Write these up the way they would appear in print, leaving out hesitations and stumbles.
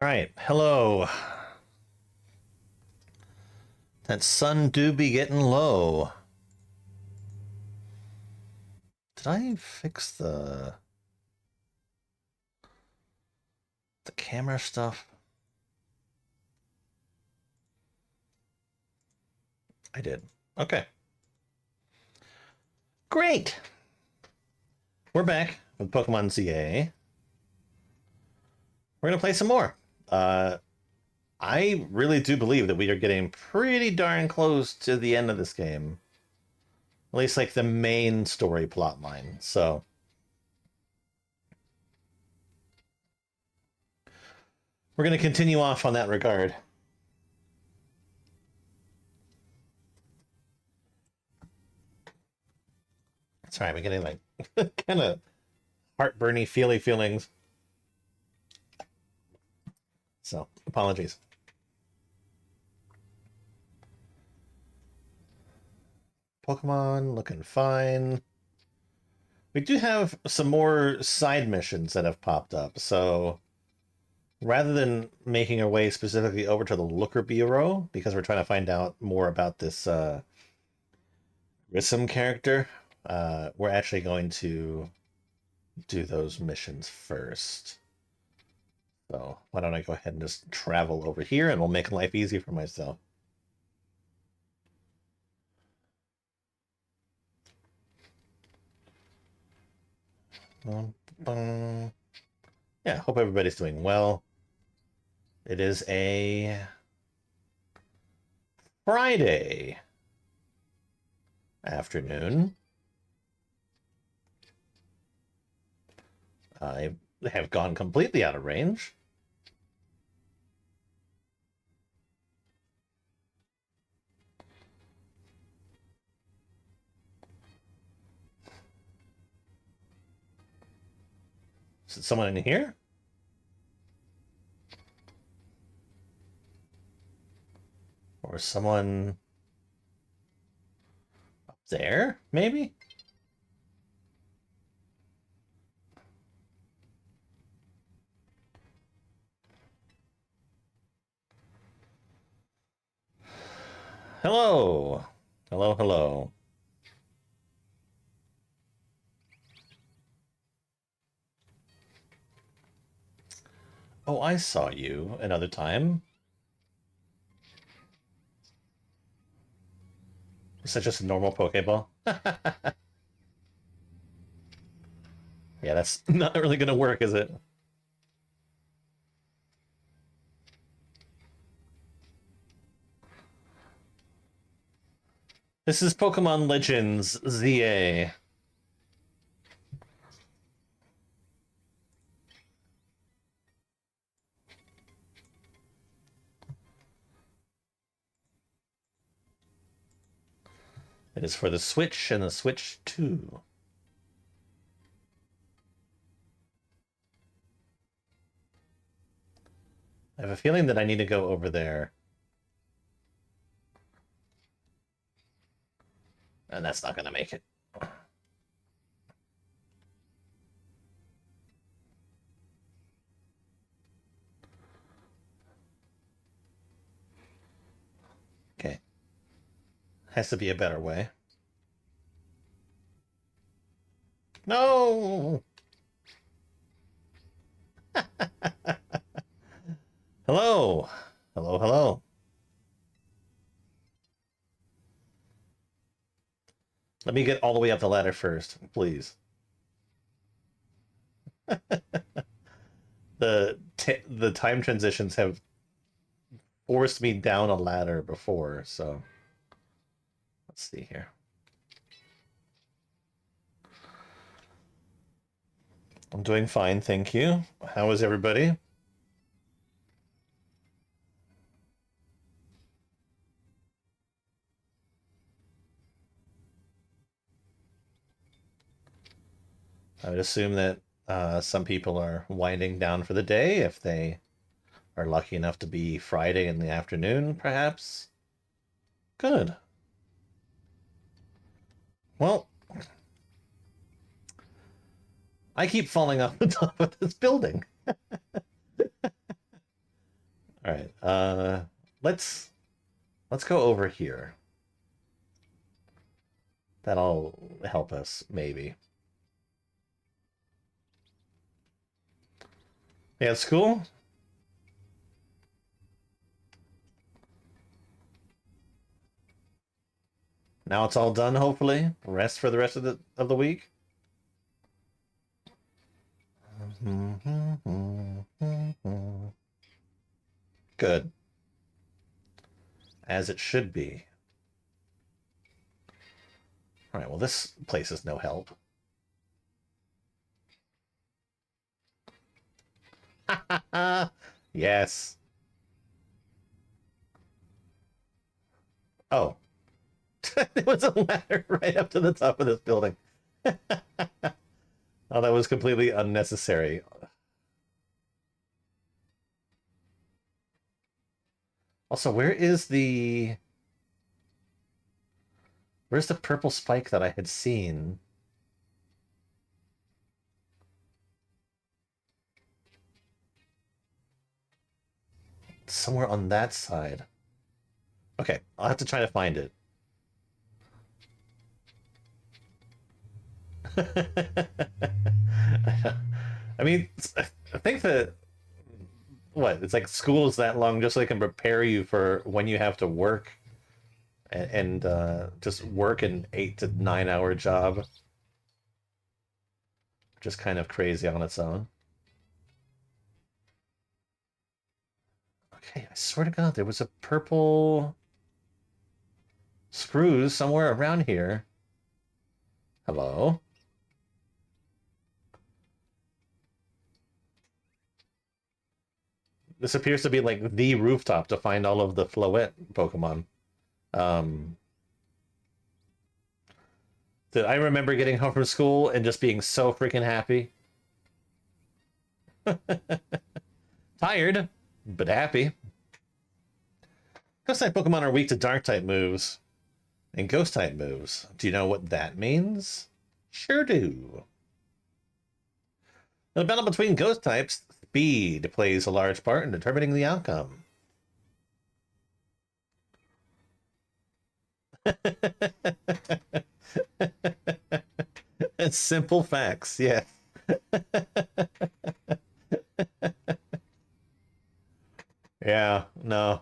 All right, hello. That sun do be getting low. Did I fix the camera stuff? I did. Okay. Great. We're back with Pokemon Z-A. We're gonna play some more. Uh, I really do believe that we are getting pretty darn close to the end of this game. At least like the main story plot line. So we're gonna continue off on that regard. Sorry, I'm getting like kind of heartburny, feely feelings. So apologies. Pokemon looking fine. We do have some more side missions that have popped up, so rather than making our way specifically over to the Looker Bureau, because we're trying to find out more about this Grissom character, we're actually going to do those missions first. So why don't I go ahead and just travel over here and we'll make life easy for myself. Yeah, hope everybody's doing well. It is a Friday afternoon. I have gone completely out of range. Is it someone in here? Or someone up there, maybe? Hello. Hello, hello. Oh, I saw you another time. Is that just a normal Pokeball? Yeah, that's not really gonna work, is it? This is Pokemon Legends Z-A. It is for the Switch and the Switch 2. I have a feeling that I need to go over there. And that's not gonna make it. Okay. Has to be a better way. No! Hello! Hello, hello. Let me get all the way up the ladder first, please. The time transitions have forced me down a ladder before, so let's see here. I'm doing fine, thank you. How is everybody? I would assume that some people are winding down for the day if they are lucky enough to be Friday in the afternoon, perhaps. Good. Well, I keep falling off the top of this building. Uh, let's let's go over here. That'll help us, maybe. Yeah, it's cool. Now it's all done, hopefully. Rest for the rest of the week. Good. As it should be. All right, well, this place is no help. Yes. Oh. There was a ladder right up to the top of this building. Oh, that was completely unnecessary. Also, where's the purple spike that I had seen? Somewhere on that side. Okay, I'll have to try to find it. I mean, I think that what it's like school is that long just so they can prepare you for when you have to work and just work an 8 to 9 hour job. Just kind of crazy on its own. Okay, I swear to God, there was a purple screws somewhere around here. Hello? This appears to be like the rooftop to find all of the Floette Pokemon. Um, that I remember getting home from school and just being so freaking happy. Tired, but happy. Ghost type Pokemon are weak to dark type moves and ghost type moves. Do you know what that means? Sure do. In a battle between ghost types, speed plays a large part in determining the outcome. It's simple facts, yeah. Yeah, no.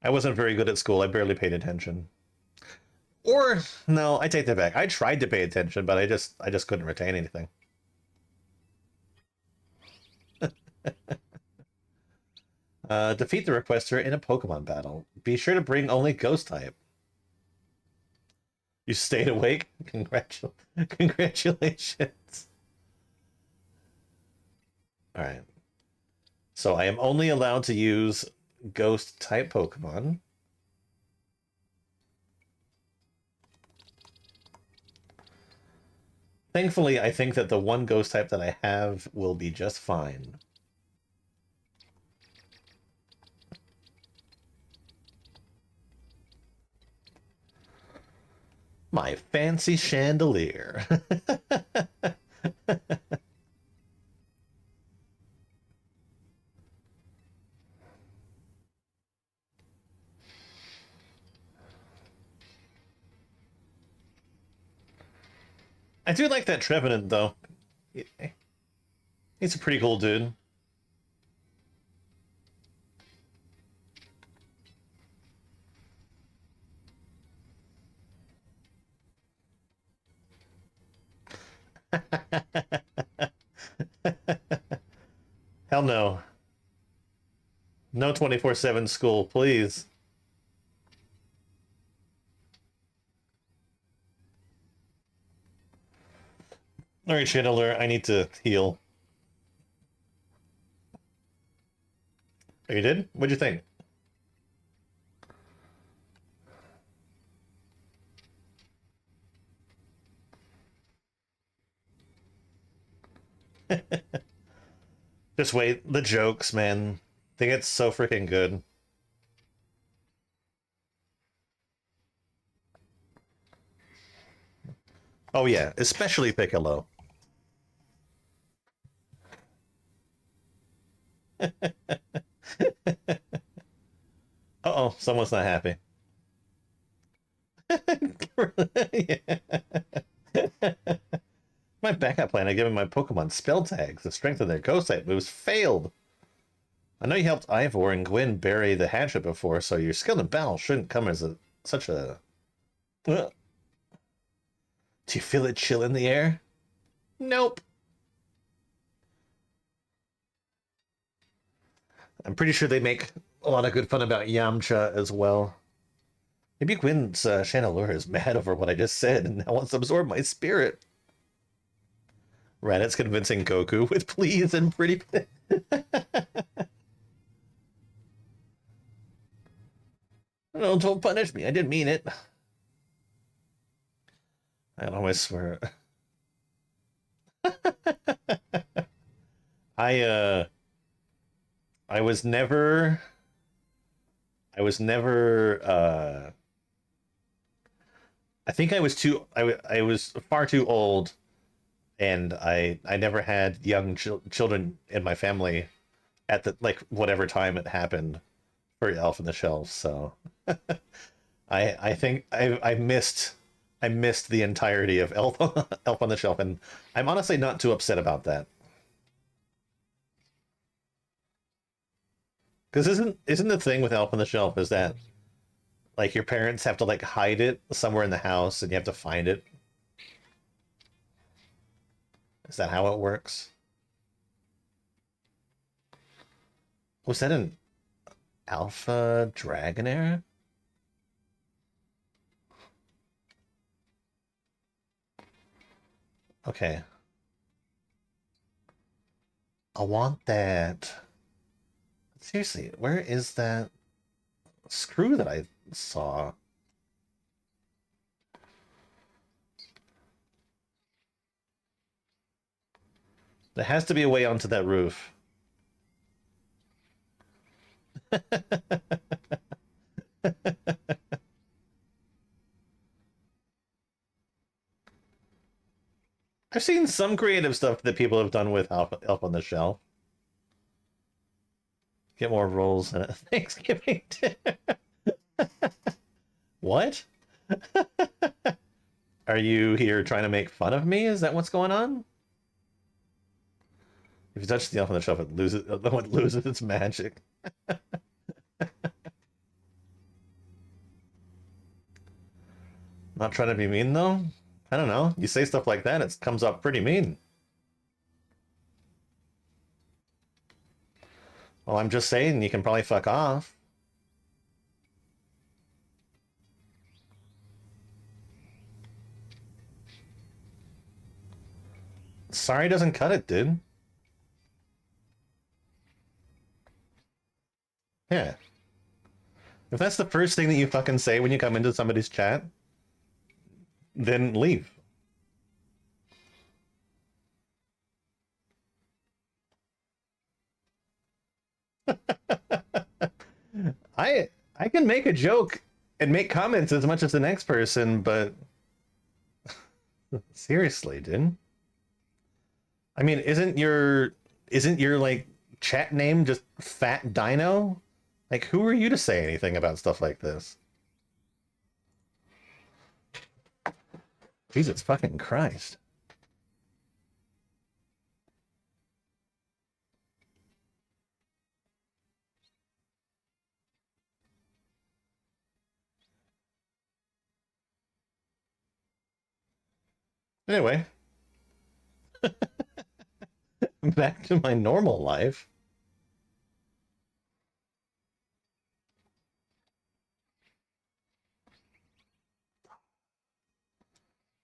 I wasn't very good at school. I barely paid attention. Or no, I take that back. I tried to pay attention, but I just couldn't retain anything. Defeat the requester in a Pokemon battle. Be sure to bring only Ghost type. You stayed awake? Congratulations. All right. So I am only allowed to use Ghost type Pokemon. Thankfully, I think that the one Ghost type that I have will be just fine. My fancy chandelier. I do like that Trevenant, though. He's a pretty cool dude. Hell no. No 24/7 school, please. Alright, Chandelier, I need to heal. Oh, you did? What'd you think? Just wait, the jokes, man. They get so freaking good. Oh yeah, especially Piccolo. Someone's not happy. Yeah. My backup plan, I give him my Pokemon spell tags. The strength of their ghost type moves failed. I know you helped Ivor and Gwyn bury the hatchet before, so your skill in battle shouldn't come as such a... Do you feel it chill in the air? Nope. I'm pretty sure they make a lot of good fun about Yamcha as well. Maybe Gwyn's Chandelure is mad over what I just said and now wants to absorb my spirit. Raditz convincing Goku with please and pretty... No, don't punish me. I didn't mean it. I always swear. I I was never I think I was too I was far too old, and I never had young children in my family at the like whatever time it happened for Elf on the Shelf, so I think I missed the entirety of Elf on the Shelf, and I'm honestly not too upset about that. Because isn't the thing with Elf on the Shelf is that like your parents have to like hide it somewhere in the house and you have to find it? Is that how it works? Was that an Alpha Dragonair? Okay. I want that. Seriously, where is that screw that I saw? There has to be a way onto that roof. I've seen some creative stuff that people have done with Elf on the Shelf. Get more rolls in a Thanksgiving dinner. What? Are you here trying to make fun of me? Is that what's going on? If you touch the Elf on the Shelf, it loses its magic. Not trying to be mean though. I don't know. You say stuff like that, it comes up pretty mean. Well, I'm just saying you can probably fuck off. Sorry doesn't cut it, dude. Yeah. If that's the first thing that you fucking say when you come into somebody's chat, then leave. I can make a joke and make comments as much as the next person, but seriously, dude. I mean, isn't your like chat name just Fat Dino? Like, who are you to say anything about stuff like this? Jesus fucking Christ. Anyway, back to my normal life.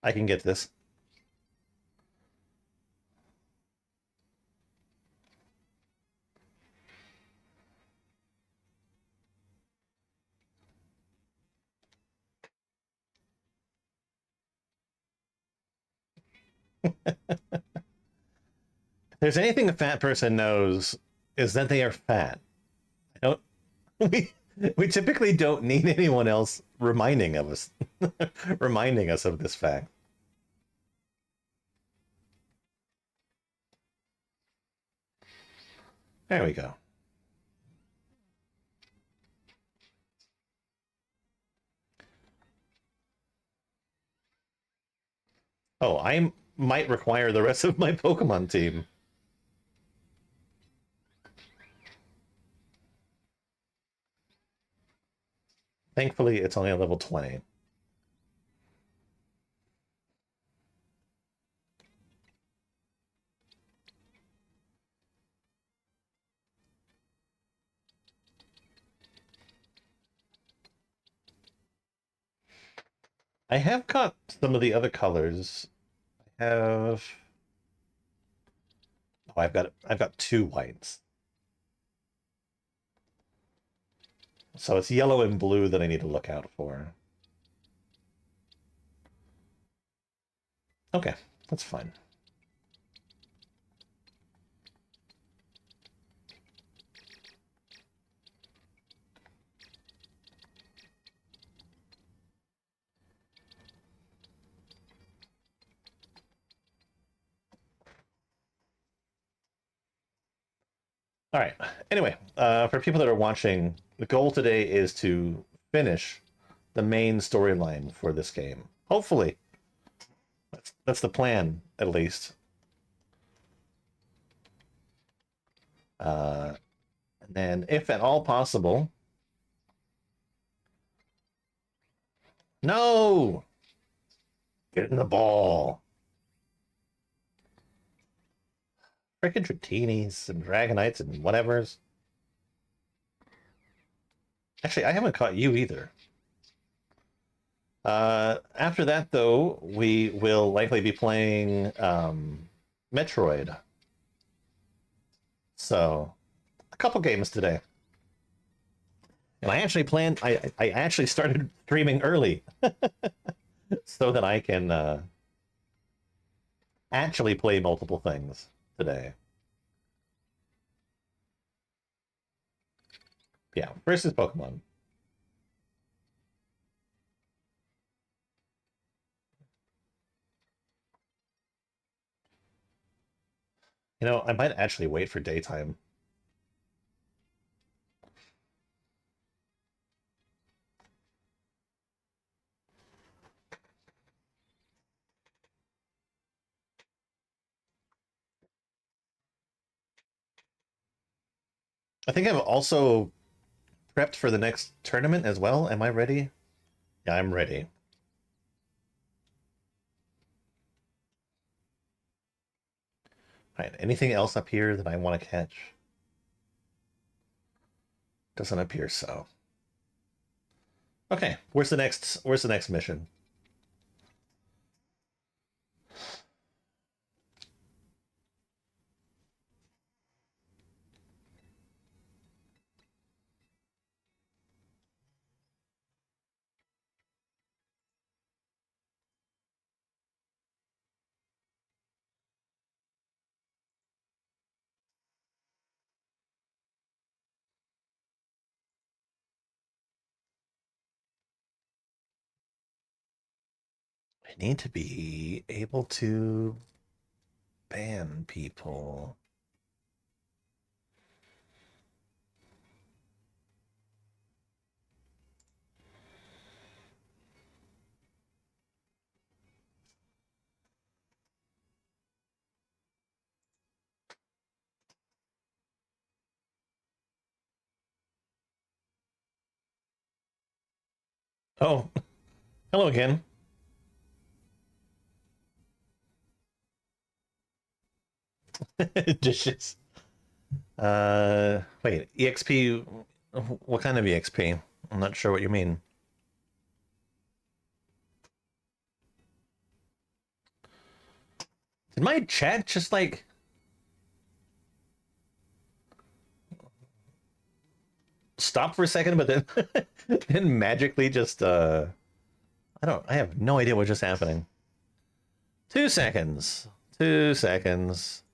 I can get this. If there's anything a fat person knows, is that they are fat. I don't we we typically don't need anyone else reminding of us reminding us of this fact. There we go. Oh, I might require the rest of my Pokemon team. Thankfully, it's only a level 20. I have caught some of the other colors. I have. Oh, I've got two whites. So it's yellow and blue that I need to look out for. Okay, that's fine. All right. Anyway, for people that are watching, the goal today is to finish the main storyline for this game. Hopefully, that's the plan, at least. Uh, and then, if at all possible, no, get in the ball. Freaking Tratinis and Dragonites and whatever's. Actually, I haven't caught you either. After that, though, we will likely be playing Metroid. So, a couple games today. And I actually planned. I actually started streaming early so that I can actually play multiple things today. Yeah, versus Pokemon. You know, I might actually wait for daytime. I think I've also prepped for the next tournament as well. Am I ready? Yeah, I'm ready. All right. Anything else up here that I want to catch? Doesn't appear so. Okay. Where's the next mission? I need to be able to ban people. Oh, hello again. Dishes. Wait, EXP. What kind of EXP? I'm not sure what you mean. Did my chat just like stop for a second, but then then magically just I have no idea what just happening. 2 seconds. 2 seconds.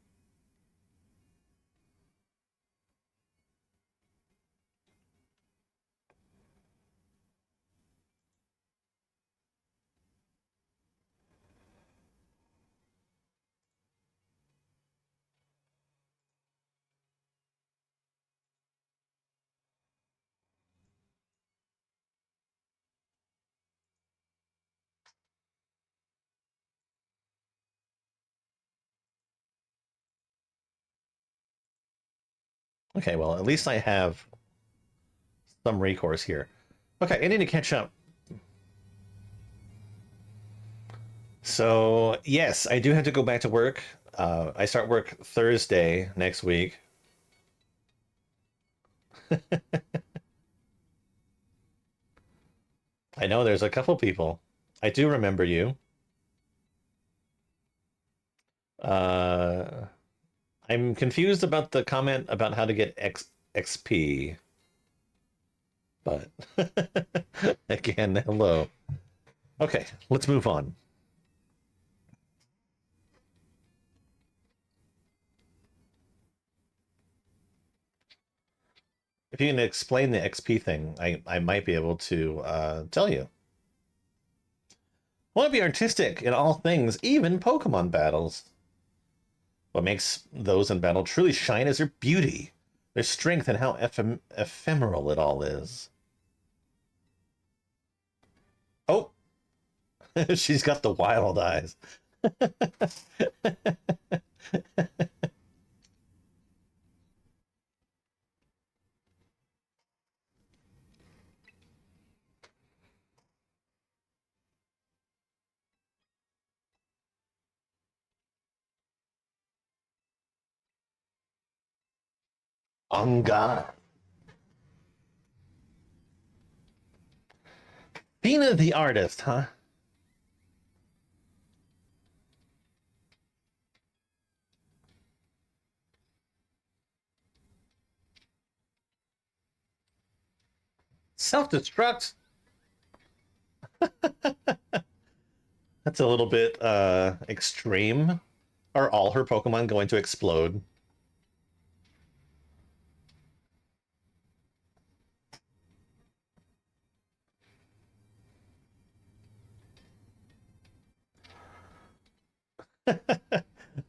Okay, well, at least I have some recourse here. Okay, I need to catch up. So, yes, I do have to go back to work. I start work Thursday next week. I know there's a couple people. I do remember you. Uh, I'm confused about the comment about how to get XP, but again, hello. Okay, let's move on. If you can explain the XP thing, I might be able to tell you. I want to be artistic in all things, even Pokemon battles. What makes those in battle truly shine is their beauty, their strength, and how ephemeral it all is. Oh, she's got the wild eyes. On God. Fina the artist, huh? Self-destruct? That's a little bit extreme. Are all her Pokemon going to explode?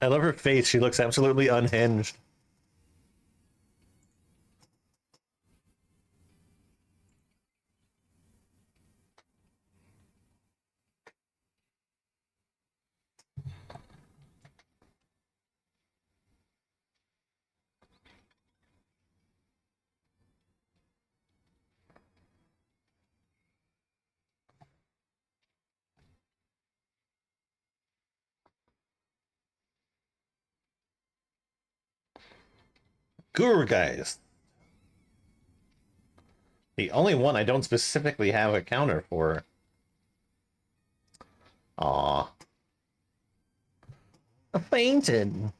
I love her face. She looks absolutely unhinged. Guru guys. The only one I don't specifically have a counter for. Aw. Fainted.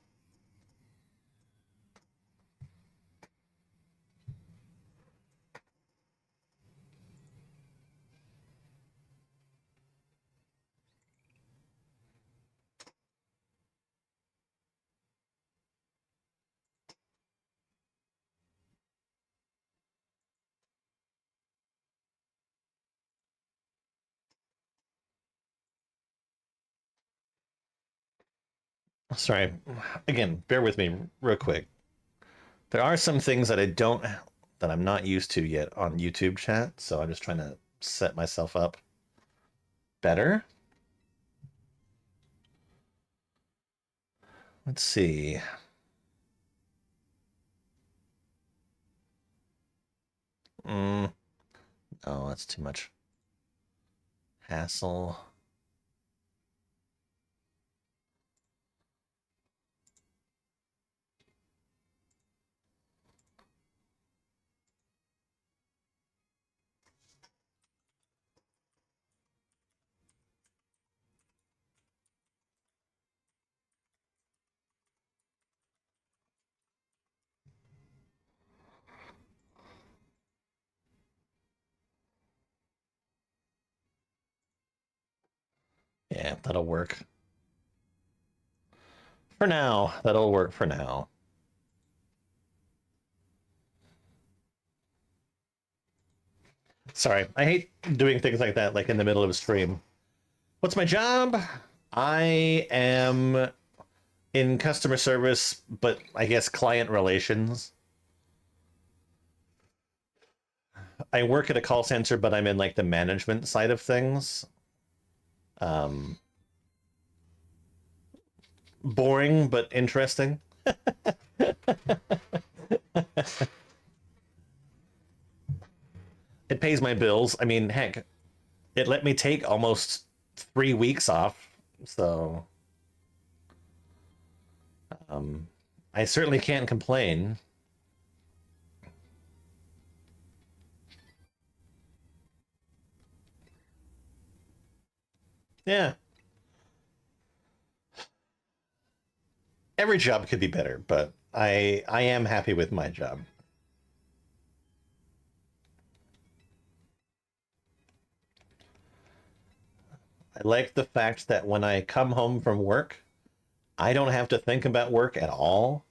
Sorry. Again, bear with me real quick. There are some things that that I'm not used to yet on YouTube chat, so I'm just trying to set myself up better. Let's see. Mm, oh, that's too much hassle. Yeah, that'll work. For now, that'll work for now. Sorry, I hate doing things like that, like in the middle of a stream. What's my job? I am in customer service, but I guess client relations. I work at a call center, but I'm in like the management side of things. Um, Boring but interesting. It pays my bills. I mean, heck, it let me take almost 3 weeks off, so um, I certainly can't complain. Yeah, every job could be better, but I am happy with my job. I like the fact that when I come home from work, I don't have to think about work at all.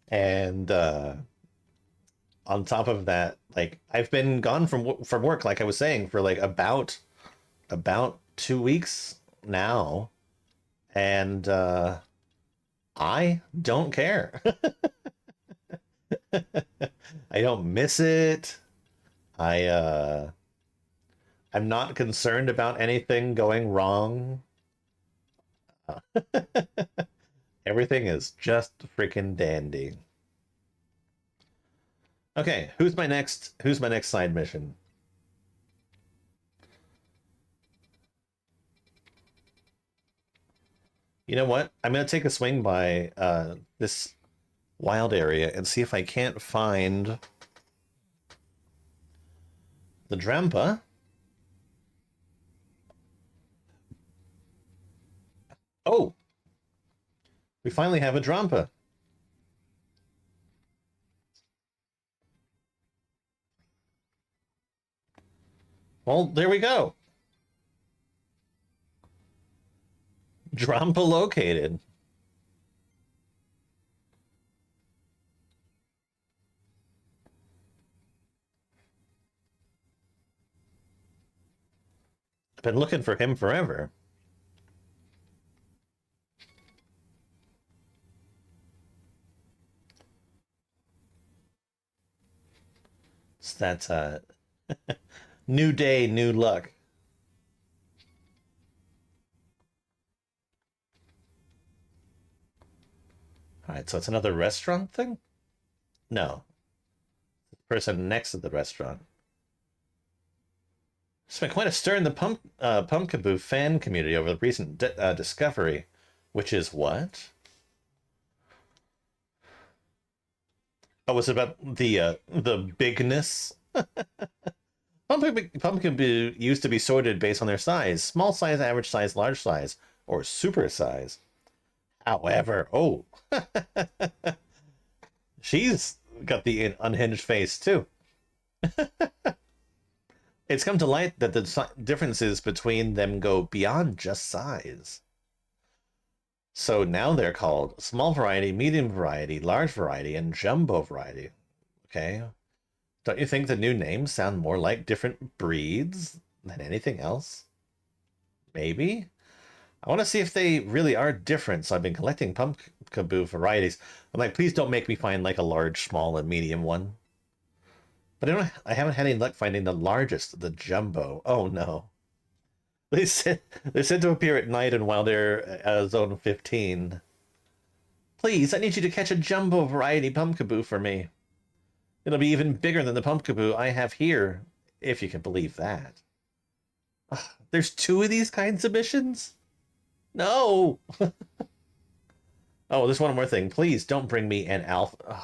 And on top of that, like I've been gone from work, like I was saying, for like about 2 weeks now, and I don't care. I don't miss it. I'm not concerned about anything going wrong. Everything is just freaking dandy. Okay, who's my next side mission? You know what? I'm gonna take a swing by this wild area and see if I can't find the Drampa. Oh, we finally have a Drampa. Well, there we go. Drampa located. I've been looking for him forever. So that's new day, new luck. All right, so it's another restaurant thing? No, person next to the restaurant. It's been quite a stir in the Pumpkaboo fan community over the recent discovery, which is what? Oh, was it about the bigness? Pumpkaboo used to be sorted based on their size: small size, average size, large size, or super size. However, oh, she's got the unhinged face too. It's come to light that the differences between them go beyond just size. So now they're called small variety, medium variety, large variety, and jumbo variety. Okay. Don't you think the new names sound more like different breeds than anything else? Maybe? I want to see if they really are different, so I've been collecting Pumpkaboo varieties. I'm like, please don't make me find like a large, small, and medium one. But I haven't had any luck finding the largest, the jumbo. Oh no. They said to appear at night in Wild Air Zone 15. Please, I need you to catch a jumbo variety Pumpkaboo for me. It'll be even bigger than the Pumpkaboo I have here, if you can believe that. Ugh, there's two of these kinds of missions? No! Oh, there's one more thing. Please don't bring me an alpha. Ugh.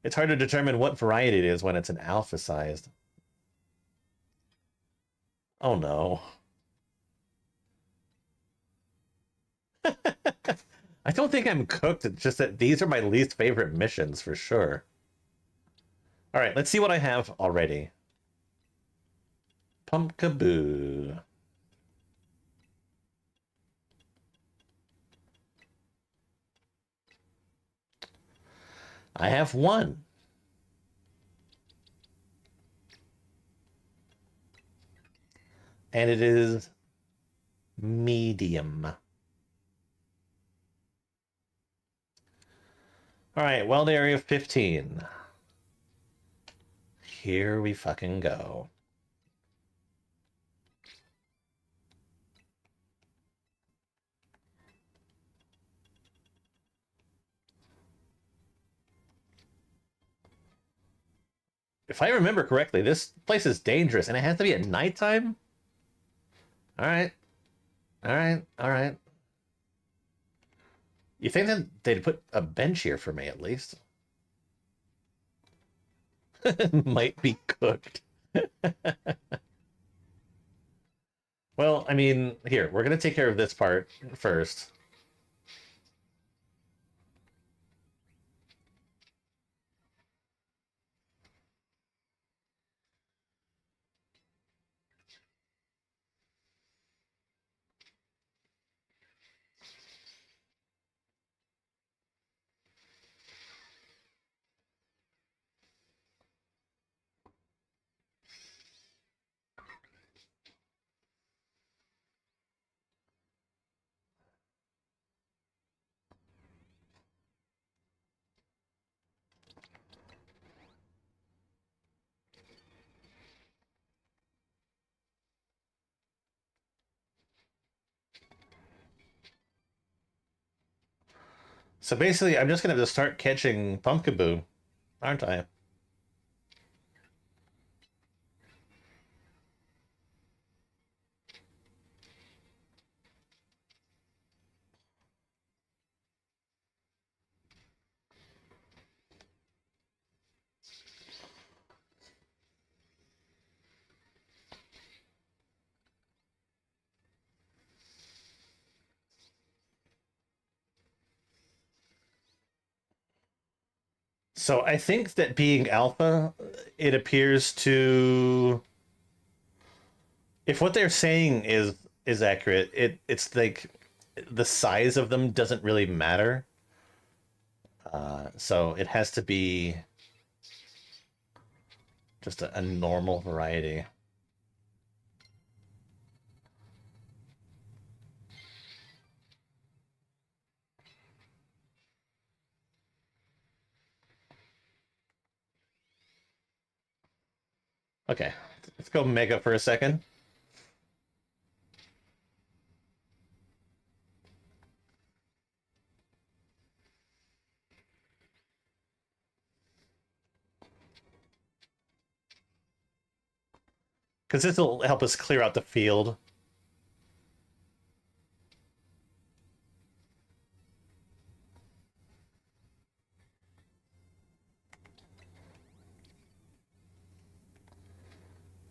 It's hard to determine what variety it is when it's an alpha sized. Oh no. I don't think I'm cooked. It's just that these are my least favorite missions for sure. All right, let's see what I have already. Pumpkaboo. I have one. And it is medium. All right, Wild Area 15. Here we fucking go. if I remember correctly, this place is dangerous, and it has to be at nighttime. All right, all right, all right. You think that they'd put a bench here for me at least? Might be cooked. Well, I mean, here, we're gonna take care of this part first. So basically, I'm just gonna have to start catching Pumpkaboo, aren't I? So I think that being alpha, it appears to, if what they're saying is accurate, it's like the size of them doesn't really matter. So it has to be just a normal variety. Okay, let's go mega for a second. Because this will help us clear out the field.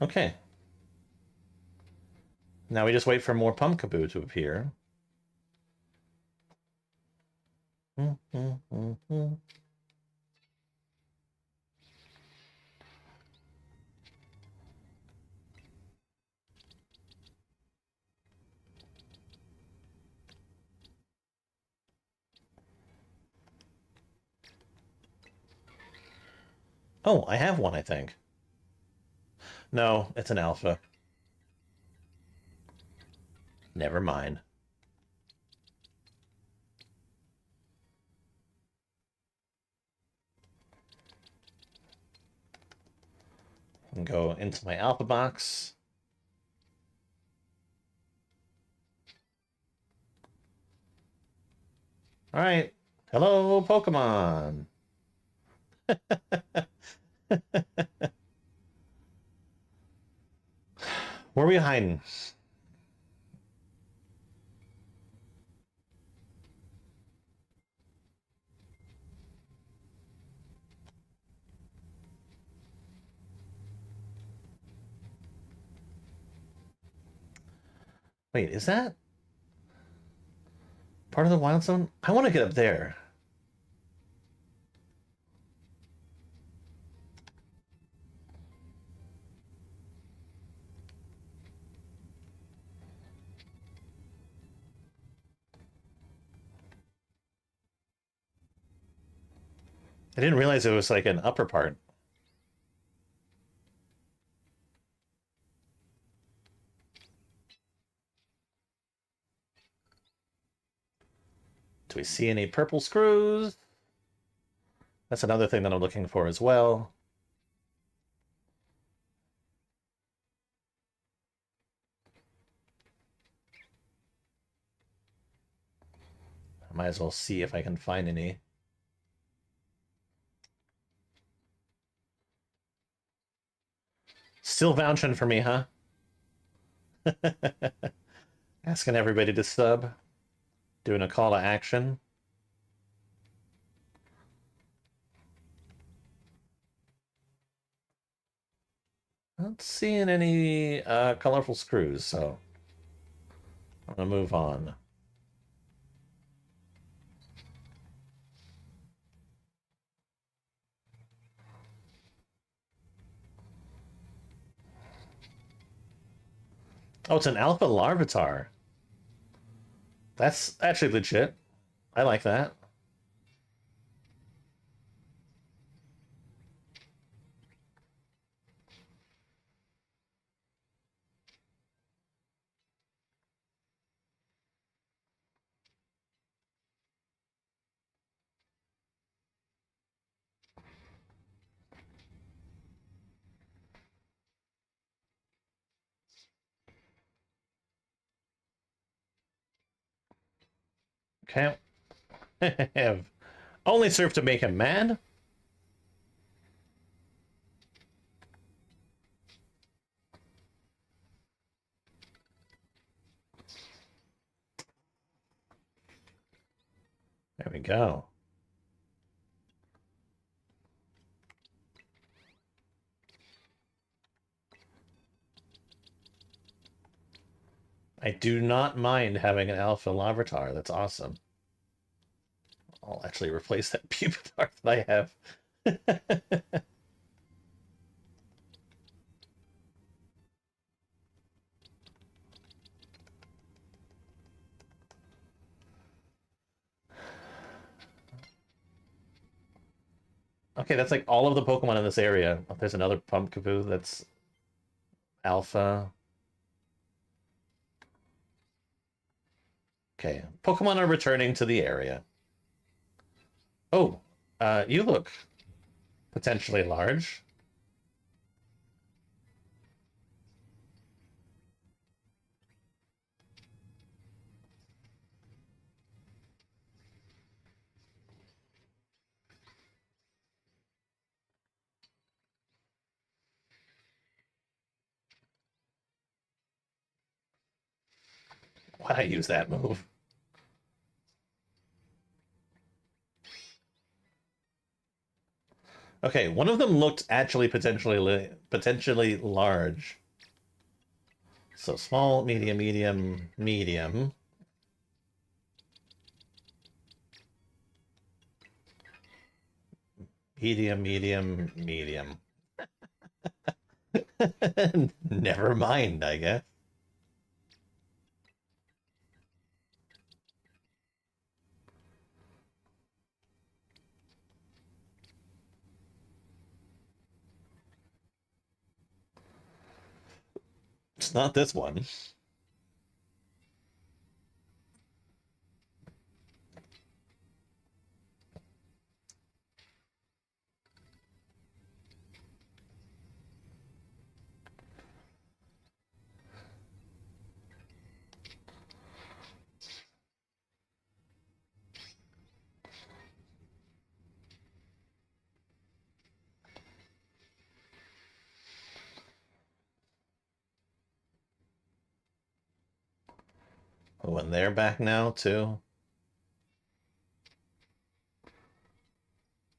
Okay. Now we just wait for more Pumpkaboo to appear. Oh, I have one, I think. No, it's an alpha. Never mind. And go into my alpha box. All right. Hello, Pokemon. Where are we hiding? Wait, is that part of the wild zone? I want to get up there. I didn't realize it was like an upper part. Do we see any purple screws? That's another thing that I'm looking for as well. I might as well see if I can find any. Still vouching for me, huh? Asking everybody to sub. Doing a call to action. Not seeing any colorful screws, so I'm gonna move on. Oh, it's an alpha larvitar. That's actually legit. I like that. Okay. Have only served to make him mad. There we go. I do not mind having an alpha larvitar. That's awesome. I'll actually replace that pupitar that I have. Okay, that's like all of the Pokemon in this area. Oh, there's another Pumpkaboo that's alpha. Okay, Pokemon are returning to the area. Oh, you look potentially large. Why'd I use that move? Okay, one of them looked actually potentially large. So small, medium, medium, medium. Medium, medium, medium. Never mind, I guess. It's not this one. Oh, and they're back now, too.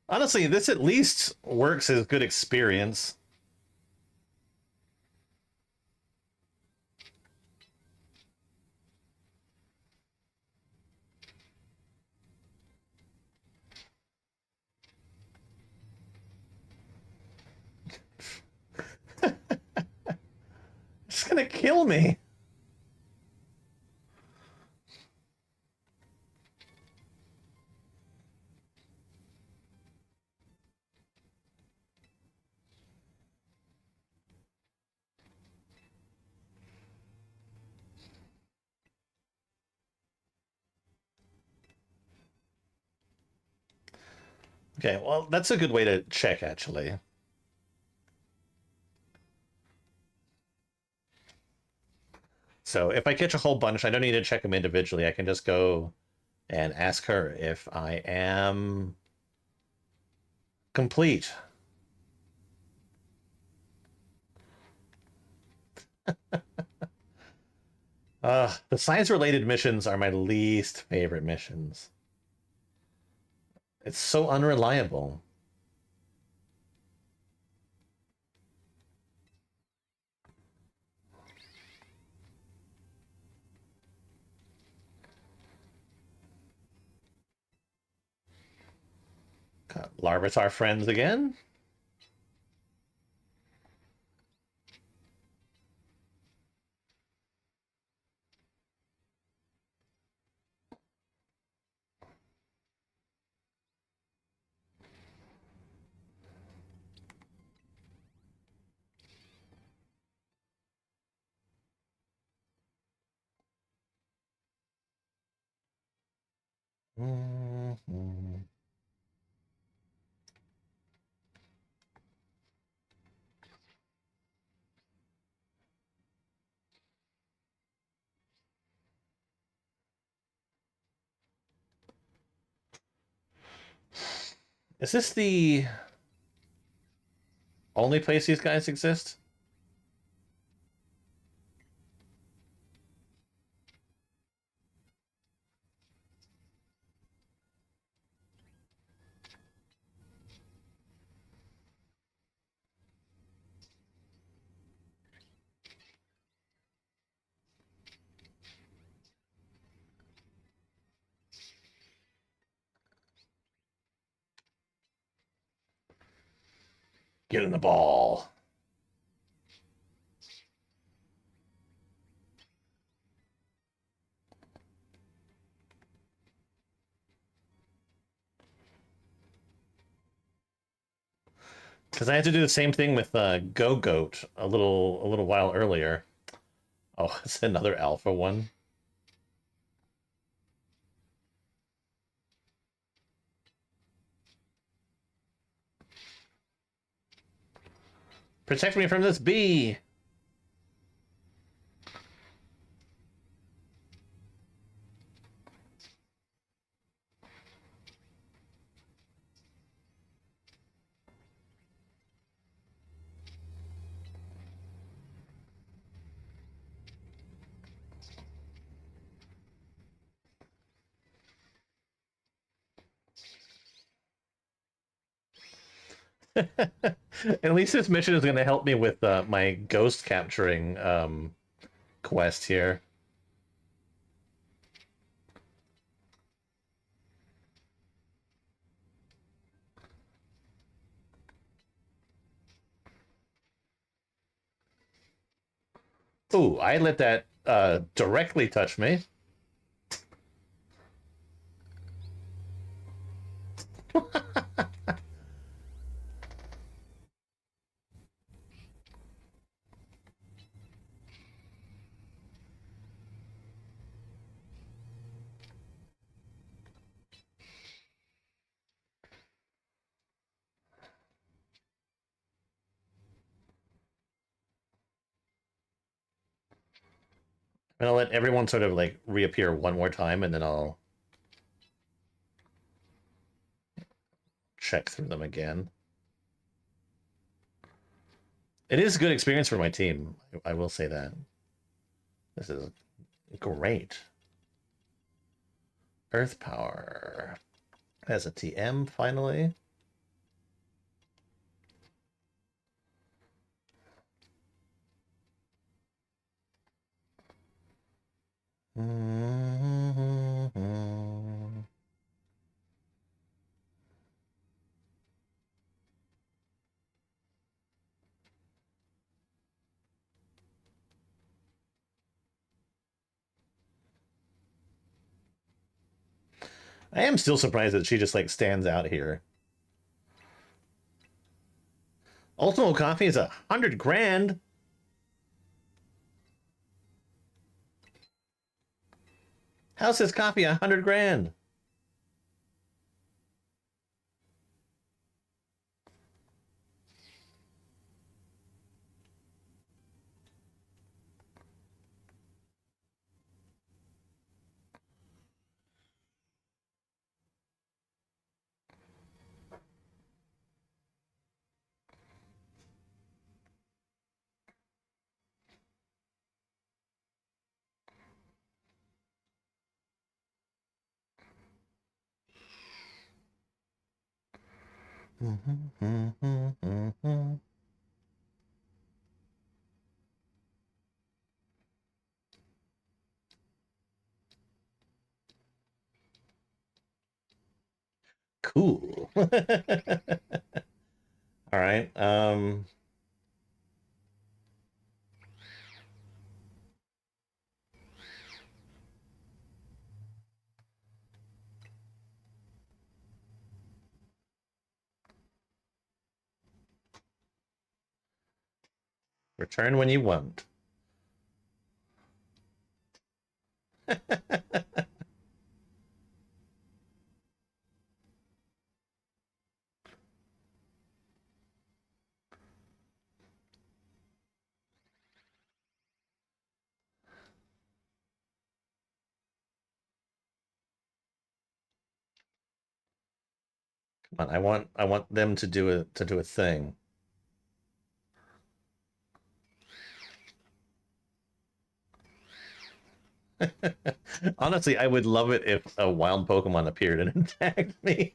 Honestly, this at least works as good experience. It's gonna kill me. Okay, well, that's a good way to check, actually. So if I catch a whole bunch, I don't need to check them individually. I can just go and ask her if I am complete. The science-related missions are my least favorite missions. It's so unreliable. Got Larvitar friends again. Mhm. Is this the only place these guys exist? Get in the ball. Because I had to do the same thing with Go-Goat a little while earlier. Oh, it's another alpha one. Protect me from this bee! At least this mission is going to help me with my ghost capturing quest here. Ooh, I let that directly touch me. I'm gonna let everyone sort of like reappear one more time, and then I'll check through them again. It is a good experience for my team. I will say that. This is great. Earth Power has a TM finally. I am still surprised that she just like stands out here. Ultimo Coffee is 100 grand. How's this coffee 100 grand? Cool. All right. Return when you want. Come on, I want them to do a thing. Honestly, I would love it if a wild Pokemon appeared and attacked me.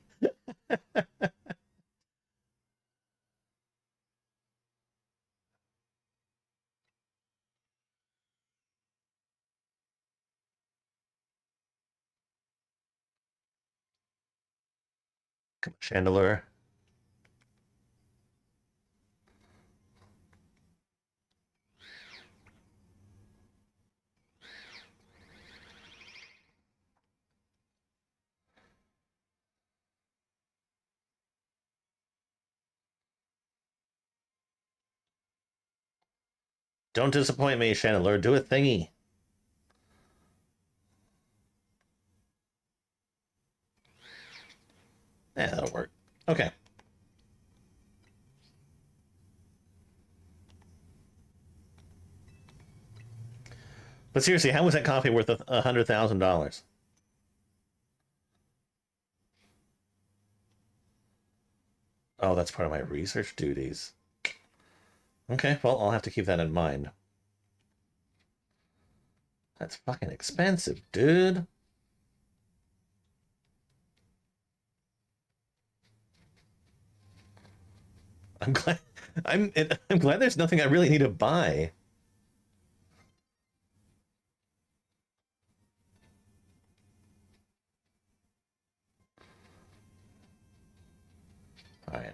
Come on, Chandelure. Don't disappoint me, Chandelure. Do a thingy. Yeah, that'll work. Okay. But seriously, how was that coffee worth $100,000? Oh, that's part of my research duties. Okay, well, I'll have to keep that in mind. That's fucking expensive, dude. I'm glad. I'm glad there's nothing I really need to buy. All right.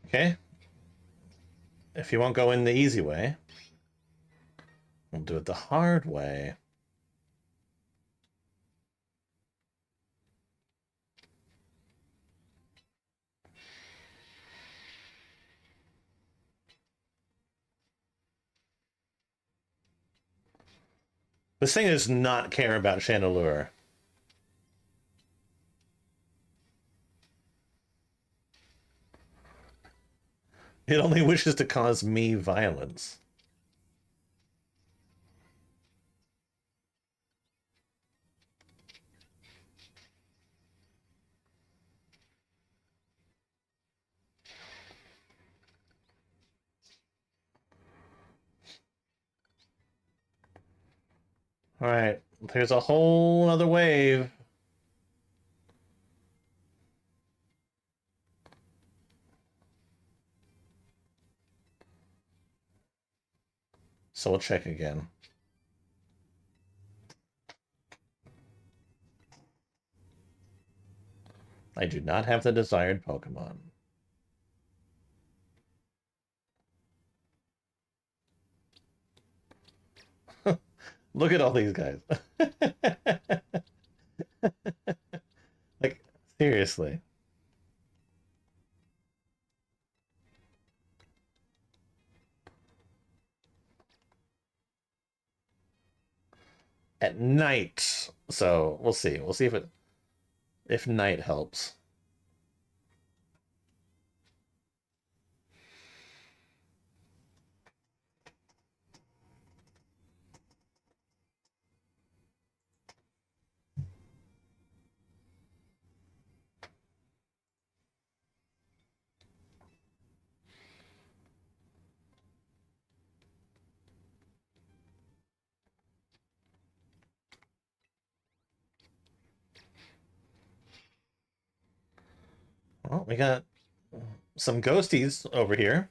Okay. If you won't go in the easy way, we'll do it the hard way. This thing does not care about Chandelure. It only wishes to cause me violence. All right, there's a whole other wave. So we'll check again. I do not have the desired Pokemon. Look at all these guys. Like, Seriously. At night. So we'll see. We'll see if night helps. Well, we got some ghosties over here.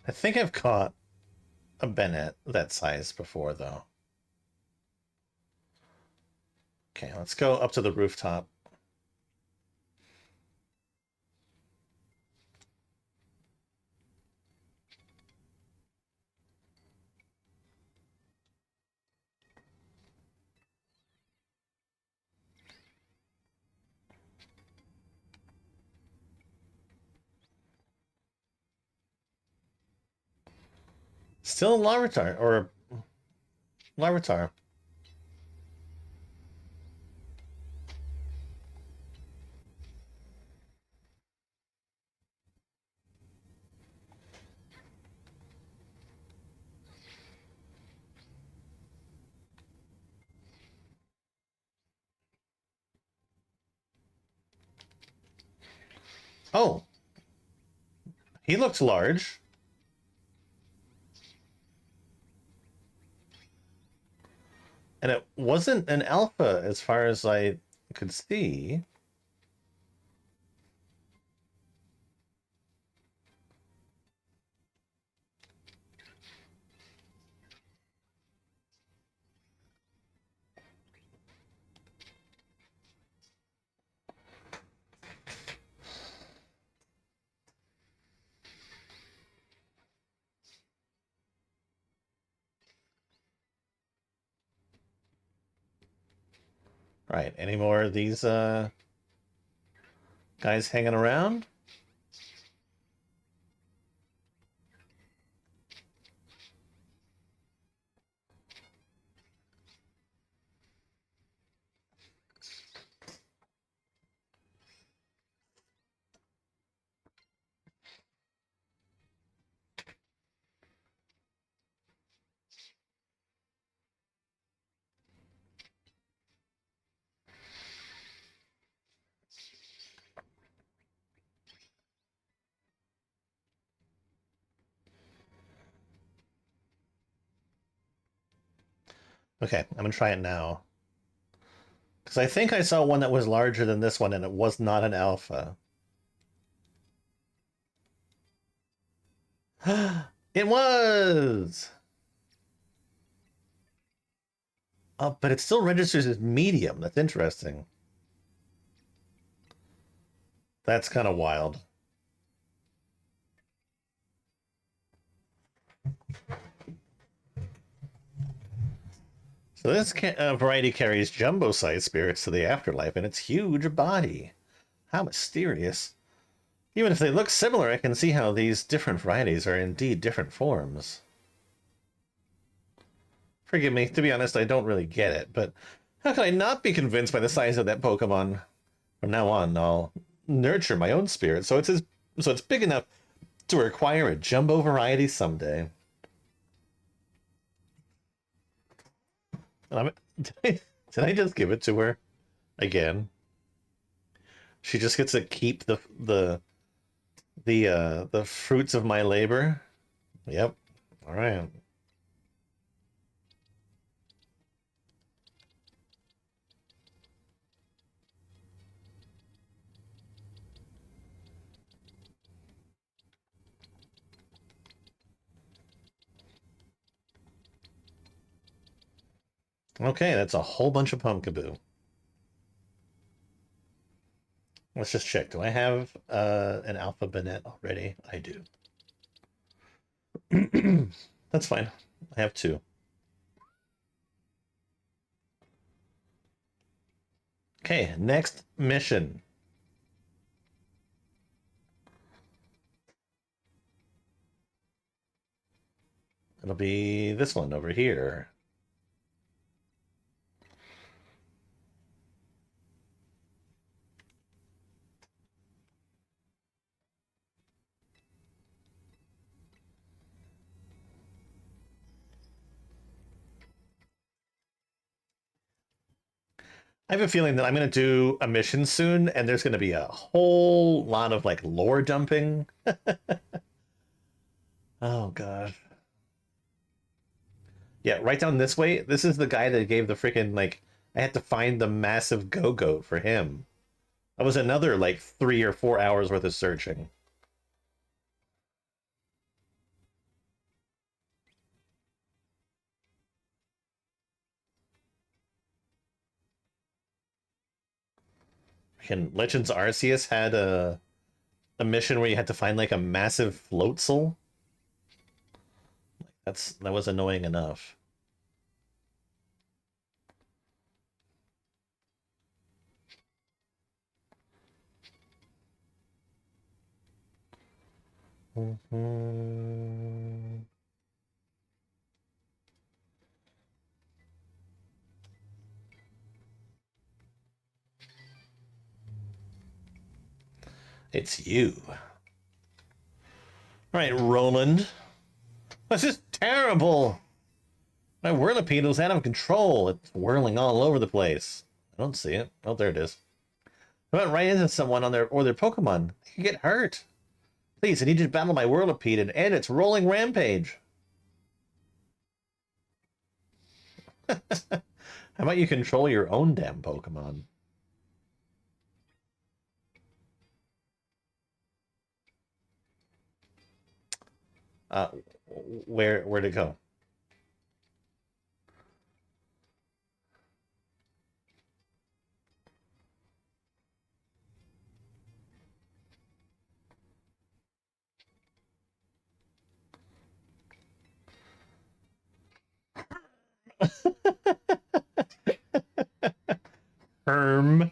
I think I've caught a Bennett that size before, though. Okay, let's go up to the rooftop. Still a Larvitar, or Larvitar. Oh, he looks large. And it wasn't an alpha as far as I could see. Right, any more of these guys hanging around? Okay, I'm gonna try it now. Because I think I saw one that was larger than this one, and it was not an alpha. It was! But it still registers as medium. That's interesting. That's kind of wild. So this variety carries jumbo-sized spirits to the afterlife in its huge body. How mysterious. Even if they look similar, I can see how these different varieties are indeed different forms. Forgive me, to be honest, I don't really get it, but how can I not be convinced by the size of that Pokemon? From now on, I'll nurture my own spirit so it's big enough to require a jumbo variety someday. And did I just give it to her again? She just gets to keep the The fruits of my labor. Yep. All right. Okay, that's a whole bunch of pumpkaboo. Let's just check. Do I have an alphabenet already? I do. That's fine. I have two. Okay, next mission. It'll be this one over here. I have a feeling that I'm going to do a mission soon, and there's going to be a whole lot of like lore dumping. Oh god. Yeah, right down this way. This is the guy that gave the freaking like. I had to find the massive go-goat for him. That was another like 3 or 4 hours worth of searching. And Legends Arceus had a mission where you had to find like a massive floatzel. That was annoying enough. Mm-hmm. It's you. All right, Roland. This is terrible. My whirlipede's out of control. It's whirling all over the place. I don't see it. Oh, there it is. I went right into someone on their Pokemon. They could get hurt. Please, I need you to battle my whirlipede and end its rolling rampage. How about you control your own damn Pokemon? Uh, where'd it go? Herm.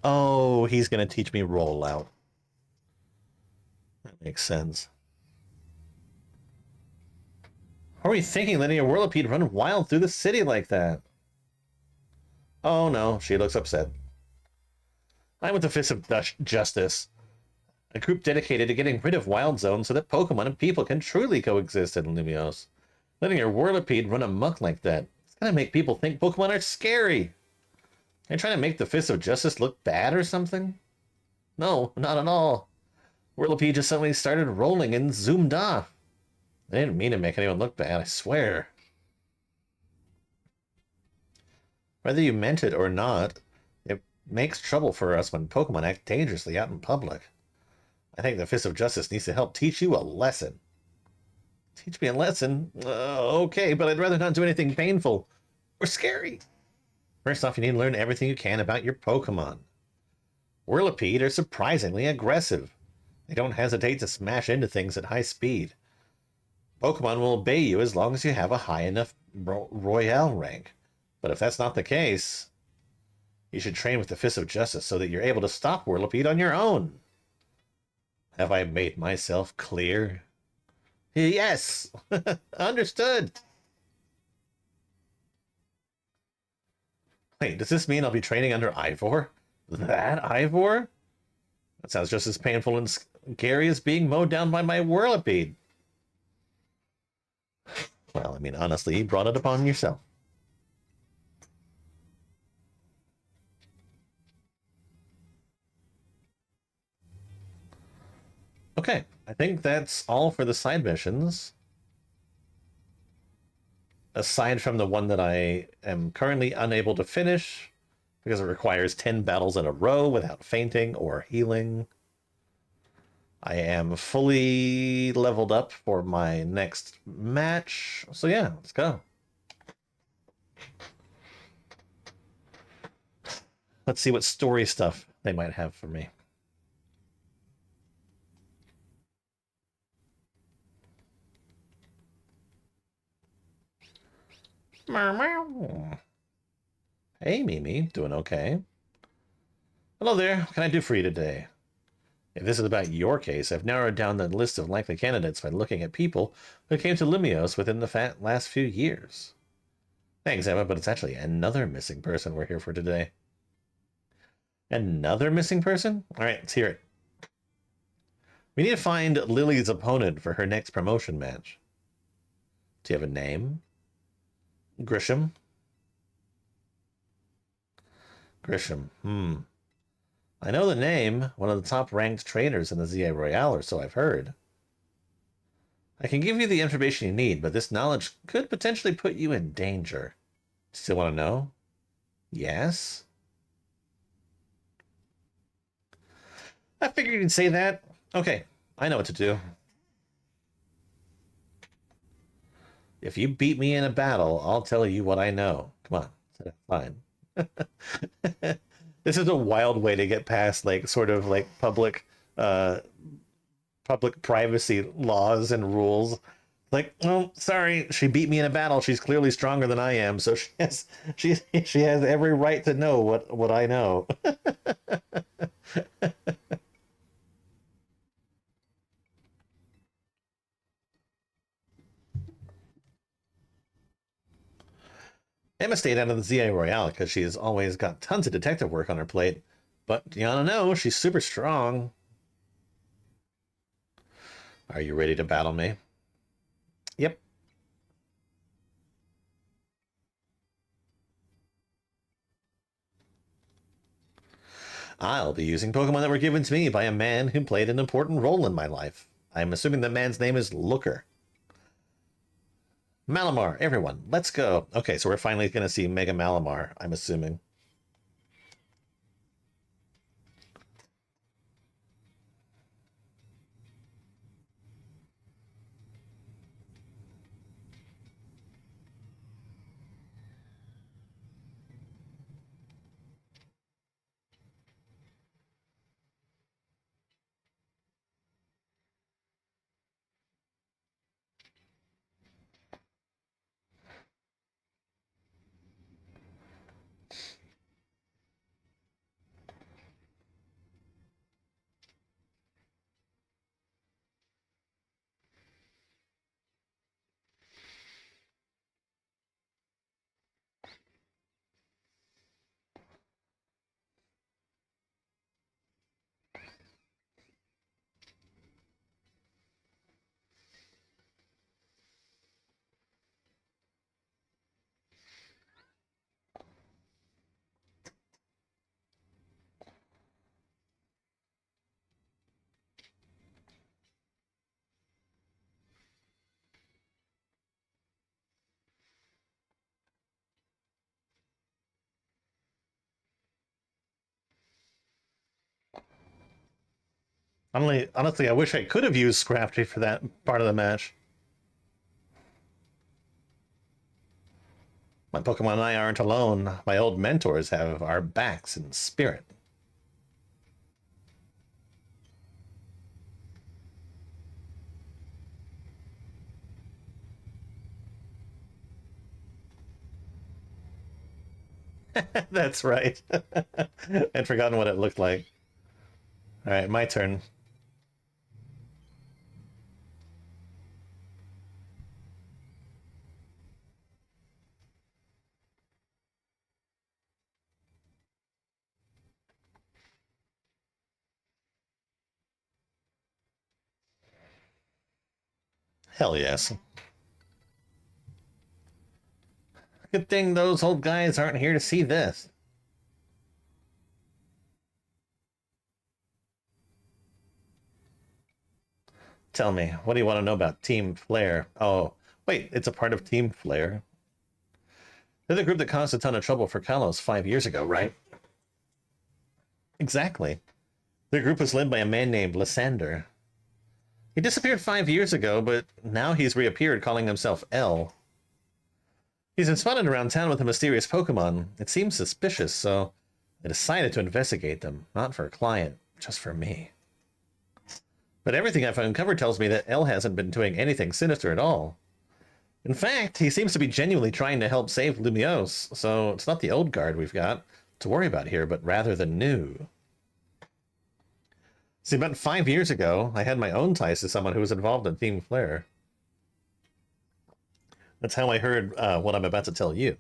Oh, he's gonna teach me rollout. That makes sense. How are you thinking letting a whirlipede run wild through the city like that? Oh no, she looks upset. I'm with the Fist of Justice, a group dedicated to getting rid of wild zones so that Pokemon and people can truly coexist in Lumios. Letting your whirlipede run amok like that, it's gonna make people think Pokemon are scary. Are you trying to make the Fist of Justice look bad or something? No, not at all. Whirlipede just suddenly started rolling and zoomed off. I didn't mean to make anyone look bad, I swear. Whether you meant it or not, it makes trouble for us when Pokemon act dangerously out in public. I think the Fist of Justice needs to help teach you a lesson. Teach me a lesson? Okay, but I'd rather not do anything painful or scary. First off, you need to learn everything you can about your Pokemon. Whirlipede are surprisingly aggressive. They don't hesitate to smash into things at high speed. Pokemon will obey you as long as you have a high enough Royale rank. But if that's not the case, you should train with the Fist of Justice so that you're able to stop Whirlipede on your own. Have I made myself clear? Yes! Understood! Wait, does this mean I'll be training under Ivor? That Ivor? That sounds just as painful and scary as being mowed down by my Whirlipede. Well, I mean, honestly, you brought it upon yourself. Okay, I think that's all for the side missions. Aside from the one that I am currently unable to finish because it requires 10 battles in a row without fainting or healing. I am fully leveled up for my next match. So yeah, let's go. Let's see what story stuff they might have for me. Hey, Mimi, doing okay? Hello there. What can I do for you today? If this is about your case, I've narrowed down the list of likely candidates by looking at people who came to Lumios within the last few years. Thanks, Emma, but it's actually another missing person we're here for today. Another missing person? All right, let's hear it. We need to find Lily's opponent for her next promotion match. Do you have a name? Grisham? Grisham. I know the name, one of the top ranked trainers in the Z-A Royale, or so I've heard. I can give you the information you need, but this knowledge could potentially put you in danger. Still want to know? Yes? I figured you'd say that. Okay, I know what to do. If you beat me in a battle, I'll tell you what I know. Come on, fine. This is a wild way to get past like sort of like uh public privacy laws and rules. Like, oh, sorry, she beat me in a battle. She's clearly stronger than I am, so she has every right to know what I know. Emma stayed out of the ZA Royale because she's always got tons of detective work on her plate. But you ought to know, she's super strong. Are you ready to battle me? Yep. I'll be using Pokemon that were given to me by a man who played an important role in my life. I'm assuming the man's name is Looker. Malamar, everyone, let's go. Okay, so we're finally going to see Mega Malamar, I'm assuming. Honestly, I wish I could have used Scrafty for that part of the match. My Pokemon and I aren't alone. My old mentors have our backs in spirit. That's right. I'd forgotten what it looked like. All right, my turn. Hell yes. Good thing those old guys aren't here to see this. Tell me, what do you want to know about Team Flare? Oh, wait, it's a part of Team Flare. They're the group that caused a ton of trouble for Kalos 5 years ago, right? Exactly. Their group was led by a man named Lysander. He disappeared 5 years ago, but now he's reappeared calling himself L. He's been spotted around town with a mysterious Pokemon. It seems suspicious, so I decided to investigate them. Not for a client, just for me. But everything I've uncovered tells me that L hasn't been doing anything sinister at all. In fact, he seems to be genuinely trying to help save Lumiose, so it's not the old guard we've got to worry about here, but rather the new. See, about 5 years ago, I had my own ties to someone who was involved in Team Flare. That's how I heard what I'm about to tell you.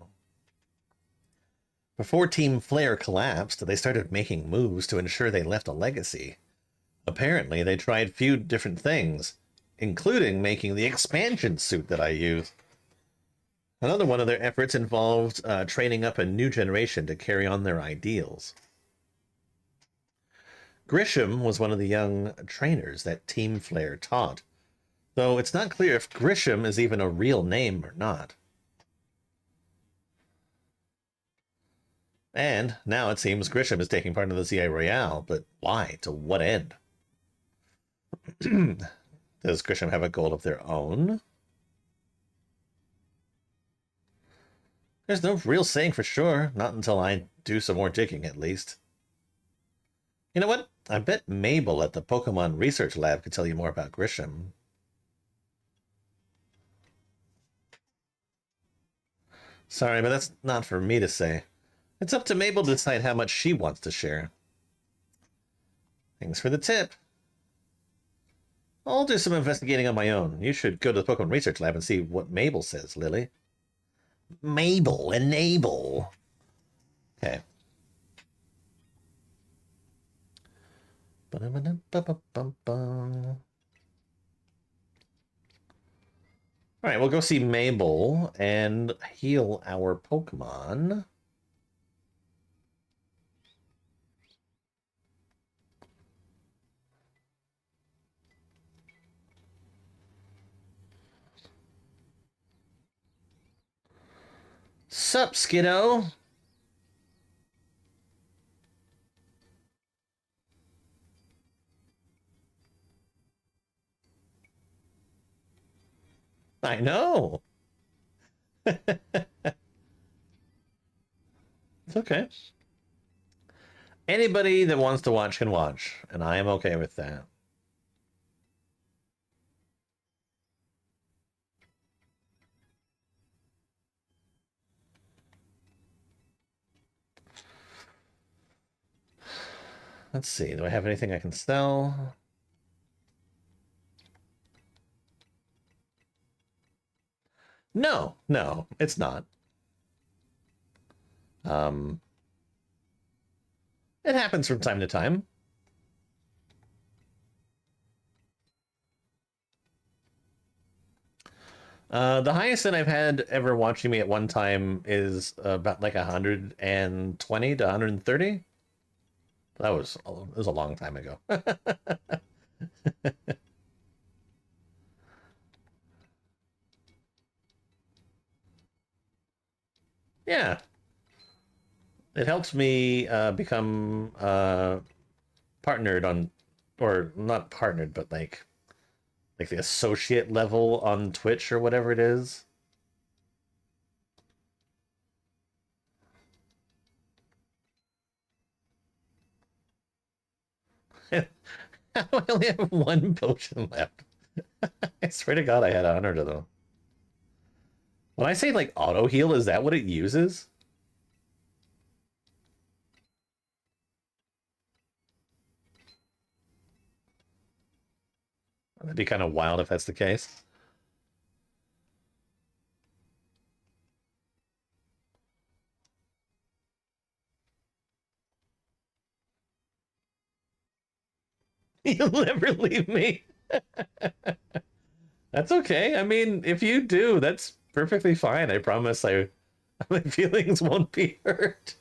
Before Team Flare collapsed, they started making moves to ensure they left a legacy. Apparently, they tried a few different things, including making the expansion suit that I use. Another one of their efforts involved training up a new generation to carry on their ideals. Grisham was one of the young trainers that Team Flare taught, though it's not clear if Grisham is even a real name or not. And now it seems Grisham is taking part in the Z-A Royale, but why? To what end? Does Grisham have a goal of their own? There's no real saying for sure, not until I do some more digging at least. You know what? I bet Mabel at the Pokemon Research Lab could tell you more about Grisham. Sorry, but that's not for me to say. It's up to Mabel to decide how much she wants to share. Thanks for the tip. I'll do some investigating on my own. You should go to the Pokemon Research Lab and see what Mabel says, Lily. Mabel, enable. Okay. Alright, we'll go see Mabel and heal our Pokemon. Sup, Skiddo? I know. It's okay. Anybody that wants to watch can watch, and I am okay with that. Let's see, do I have anything I can sell? No, no, it's not. It happens from time to time. The highest that I've had ever watching me at one time is about like 120 to 130. That was a long time ago. Yeah, it helps me become partnered on, or not partnered, but like the associate level on Twitch or whatever it is. I only have one potion left. I swear to God, I had 100 of them. When I say like auto heal, is that what it uses? That'd be kind of wild if that's the case. You'll never leave me. That's okay. I mean, if you do, that's perfectly fine. I promise My feelings won't be hurt.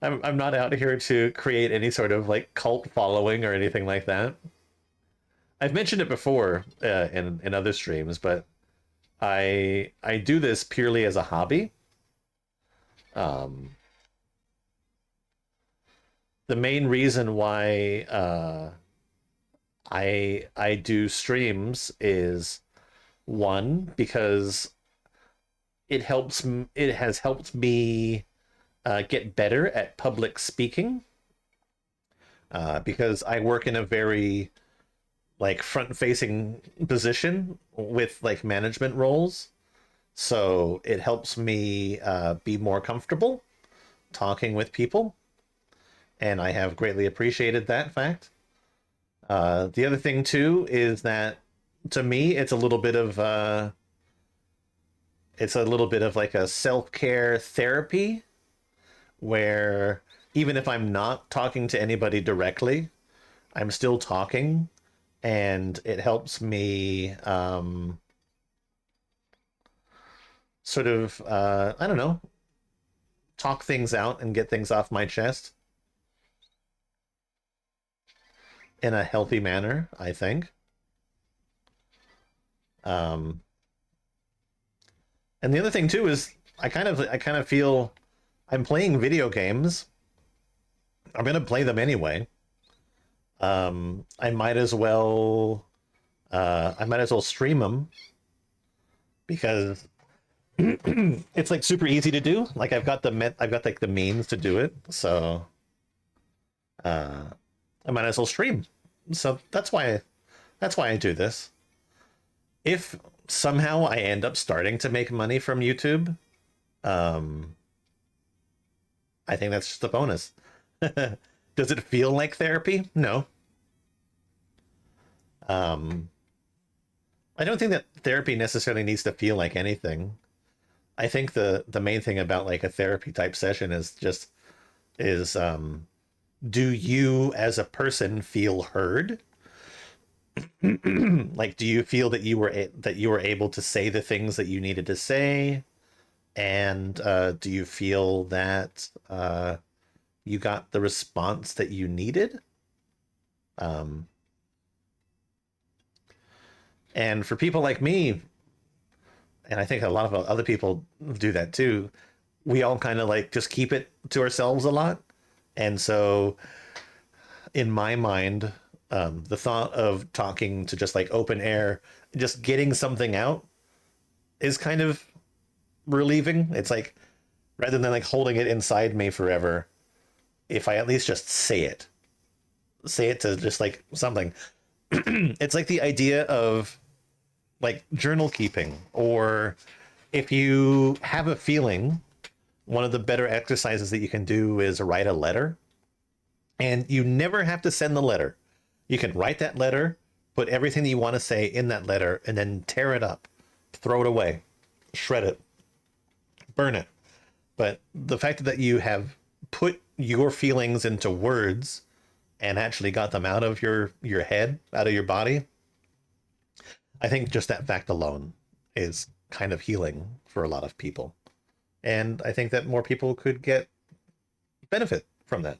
I'm not out here to create any sort of like cult following or anything like that. I've mentioned it before in other streams, but I do this purely as a hobby. Um, the main reason why I do streams is one because it has helped me get better at public speaking because I work in a very like front facing position with like management roles, so it helps me be more comfortable talking with people, and I have greatly appreciated that fact. The other thing too is that to me it's a little bit of like a self-care therapy where even if I'm not talking to anybody directly, I'm still talking, and it helps me sort of I don't know, talk things out and get things off my chest in a healthy manner, I think. Um, and the other thing too is I kind of feel I'm playing video games. I'm gonna play them anyway. I might as well I might as well stream them because it's like super easy to do. Like I've got like the means to do it, so uh, I might as well stream. So that's why I do this. If somehow I end up starting to make money from YouTube, um, I think that's just a bonus. Does it feel like therapy? No. Um, I don't think that therapy necessarily needs to feel like anything. I think the main thing about like a therapy type session is just is do you as a person feel heard? Like do you feel that that you were able to say the things that you needed to say, and do you feel that you got the response that you needed? um, and for people like me, and I think a lot of other people do that too, we all kind of like just keep it to ourselves a lot. And so in my mind, the thought of talking to just like open air, just getting something out is kind of relieving. It's like rather than like holding it inside me forever, if I at least just say it to just like something. It's like the idea of like journal keeping, or if you have a feeling, one of the better exercises that you can do is write a letter, and you never have to send the letter. You can write that letter, put everything that you want to say in that letter, and then tear it up, throw it away, shred it, burn it. But the fact that you have put your feelings into words and actually got them out of your head, out of your body, I think just that fact alone is kind of healing for a lot of people. And I think that more people could get benefit from that.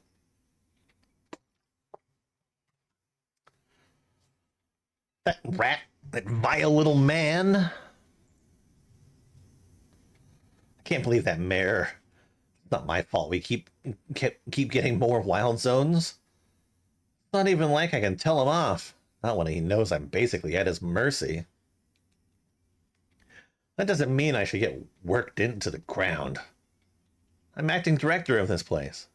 That rat, that vile little man. I can't believe that mayor. It's not my fault. We keep getting more wild zones. It's not even like I can tell him off. Not when he knows I'm basically at his mercy. That doesn't mean I should get worked into the ground. I'm acting director of this place.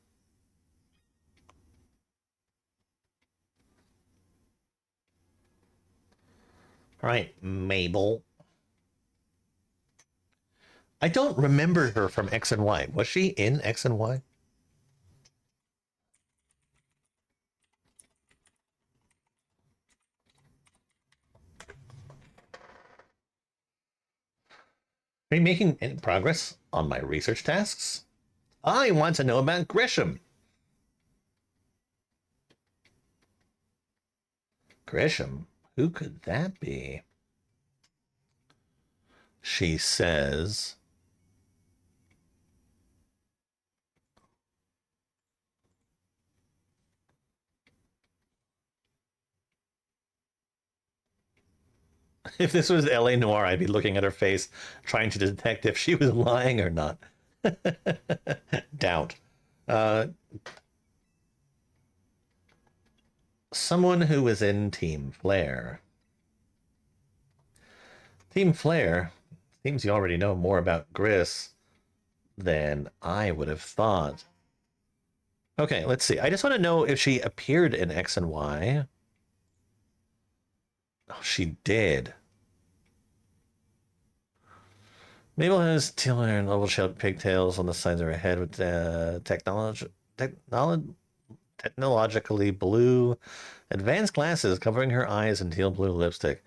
All right, Mabel. I don't remember her from X and Y. Was she in X and Y? Are you making any progress on my research tasks? I want to know about Grisham. Grisham? Who could that be? She says, if this was LA Noire, I'd be looking at her face, trying to detect if she was lying or not. Doubt. Uh, someone who was in Team Flare. Team Flare, seems you already know more about Gris than I would have thought. Okay, let's see. I just want to know if she appeared in X and Y. Oh, she did. Mabel has teal hair and oval shaped pigtails on the sides of her head with technologically blue advanced glasses covering her eyes and teal blue lipstick.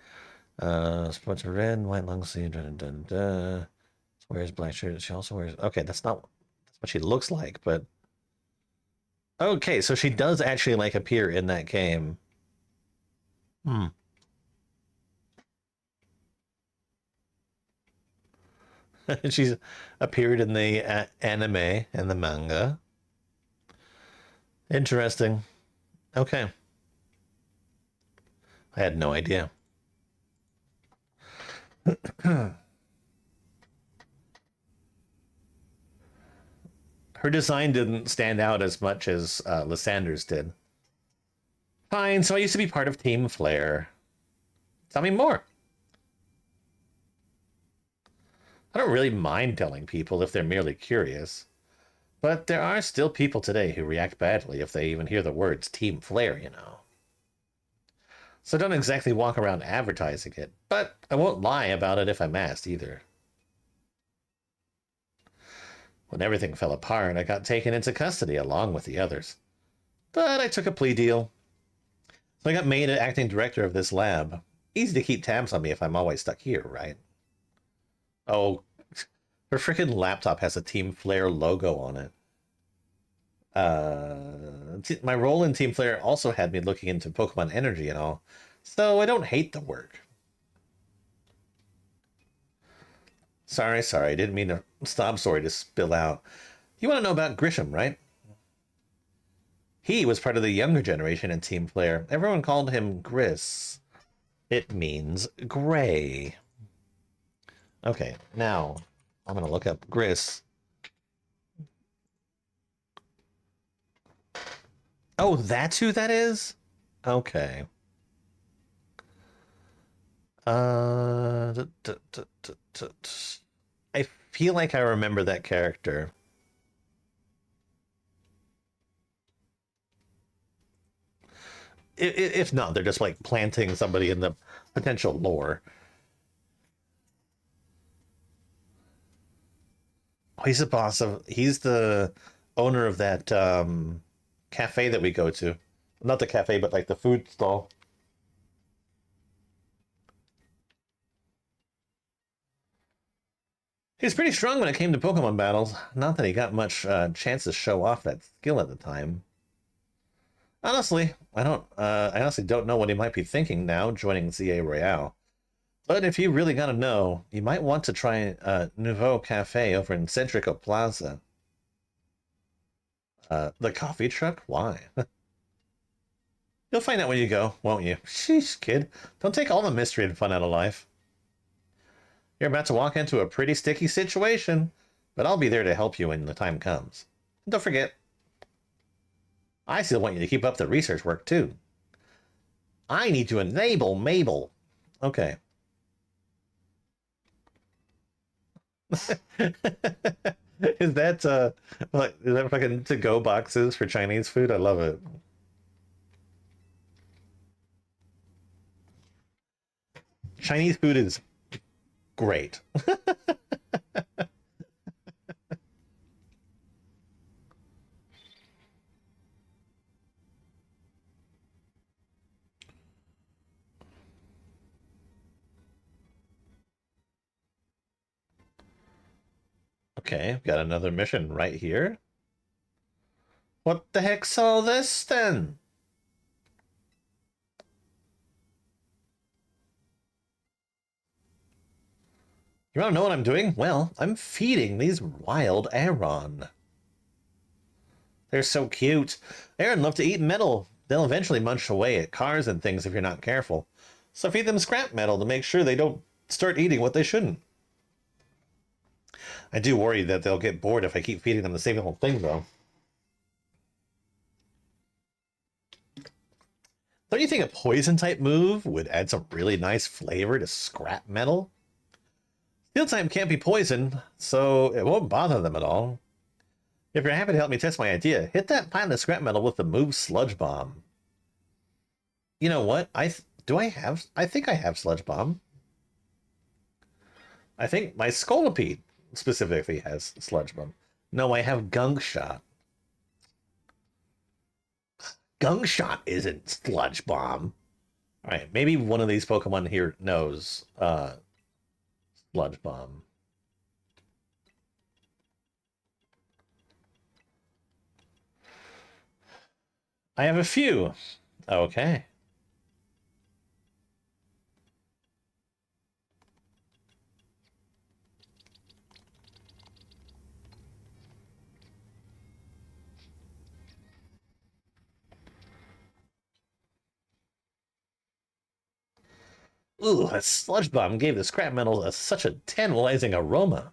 Spots of red, white long sleeve. Wears black shirt. She also wears. Okay, that's not that's what she looks like, but okay, so she does actually like appear in that game. Hmm. She's appeared in the anime and the manga. Interesting. Okay, I had no idea. Her design didn't stand out as much as Lysander's did. Fine, so I used to be part of Team Flare. Tell me more. I don't really mind telling people if they're merely curious. But there are still people today who react badly if they even hear the words Team Flare, you know. So don't exactly walk around advertising it, but I won't lie about it if I'm asked either. When everything fell apart, I got taken into custody along with the others. But I took a plea deal. So I got made an acting director of this lab. Easy to keep tabs on me if I'm always stuck here, right? Oh, her freaking laptop has a Team Flare logo on it. My role in Team Flare also had me looking into Pokemon Energy and all, so I don't hate the work. Sorry, didn't mean to stop story to spill out. You want to know about Grisham, right? He was part of the younger generation in Team Flare. Everyone called him Gris. It means gray. Okay, now I'm gonna look up Gris. Oh, that's who that is? Okay. I feel like I remember that character. If not, they're just like planting somebody in the potential lore. Oh, he's the boss of. He's the owner of that cafe that we go to. Not the cafe, but like the food stall. He's pretty strong when it came to Pokemon battles. Not that he got much chance to show off that skill at the time. Honestly, I don't. I honestly don't know what he might be thinking now joining ZA Royale. But if you really gotta know, you might want to try Nouveau Cafe over in Centrico Plaza. The coffee truck? Why? You'll find out when you go, won't you? Sheesh, kid. Don't take all the mystery and fun out of life. You're about to walk into a pretty sticky situation, but I'll be there to help you when the time comes. And don't forget, I still want you to keep up the research work, too. I need to enable Mabel. Okay. Is that like is that fucking to go boxes for Chinese food? I love it. Chinese food is great. Okay, got another mission right here. What the heck's all this then? You want to know what I'm doing? Well, I'm feeding these wild Aeron. They're so cute. Aeron love to eat metal. They'll eventually munch away at cars and things if you're not careful. So feed them scrap metal to make sure they don't start eating what they shouldn't. I do worry that they'll get bored if I keep feeding them the same old thing, though. Don't you think a poison-type move would add some really nice flavor to scrap metal? Steel-type can't be poisoned, so it won't bother them at all. If you're happy to help me test my idea, hit that pile of scrap metal with the move Sludge Bomb. You know what? I think I have Sludge Bomb. I think my Scolipede specifically has Sludge Bomb. No, I have Gunk Shot. Gunk Shot isn't Sludge Bomb. All right, maybe one of these Pokemon here knows Sludge Bomb. I have a few. Okay. Ooh, that Sludge Bomb gave the scrap metal such a tantalizing aroma.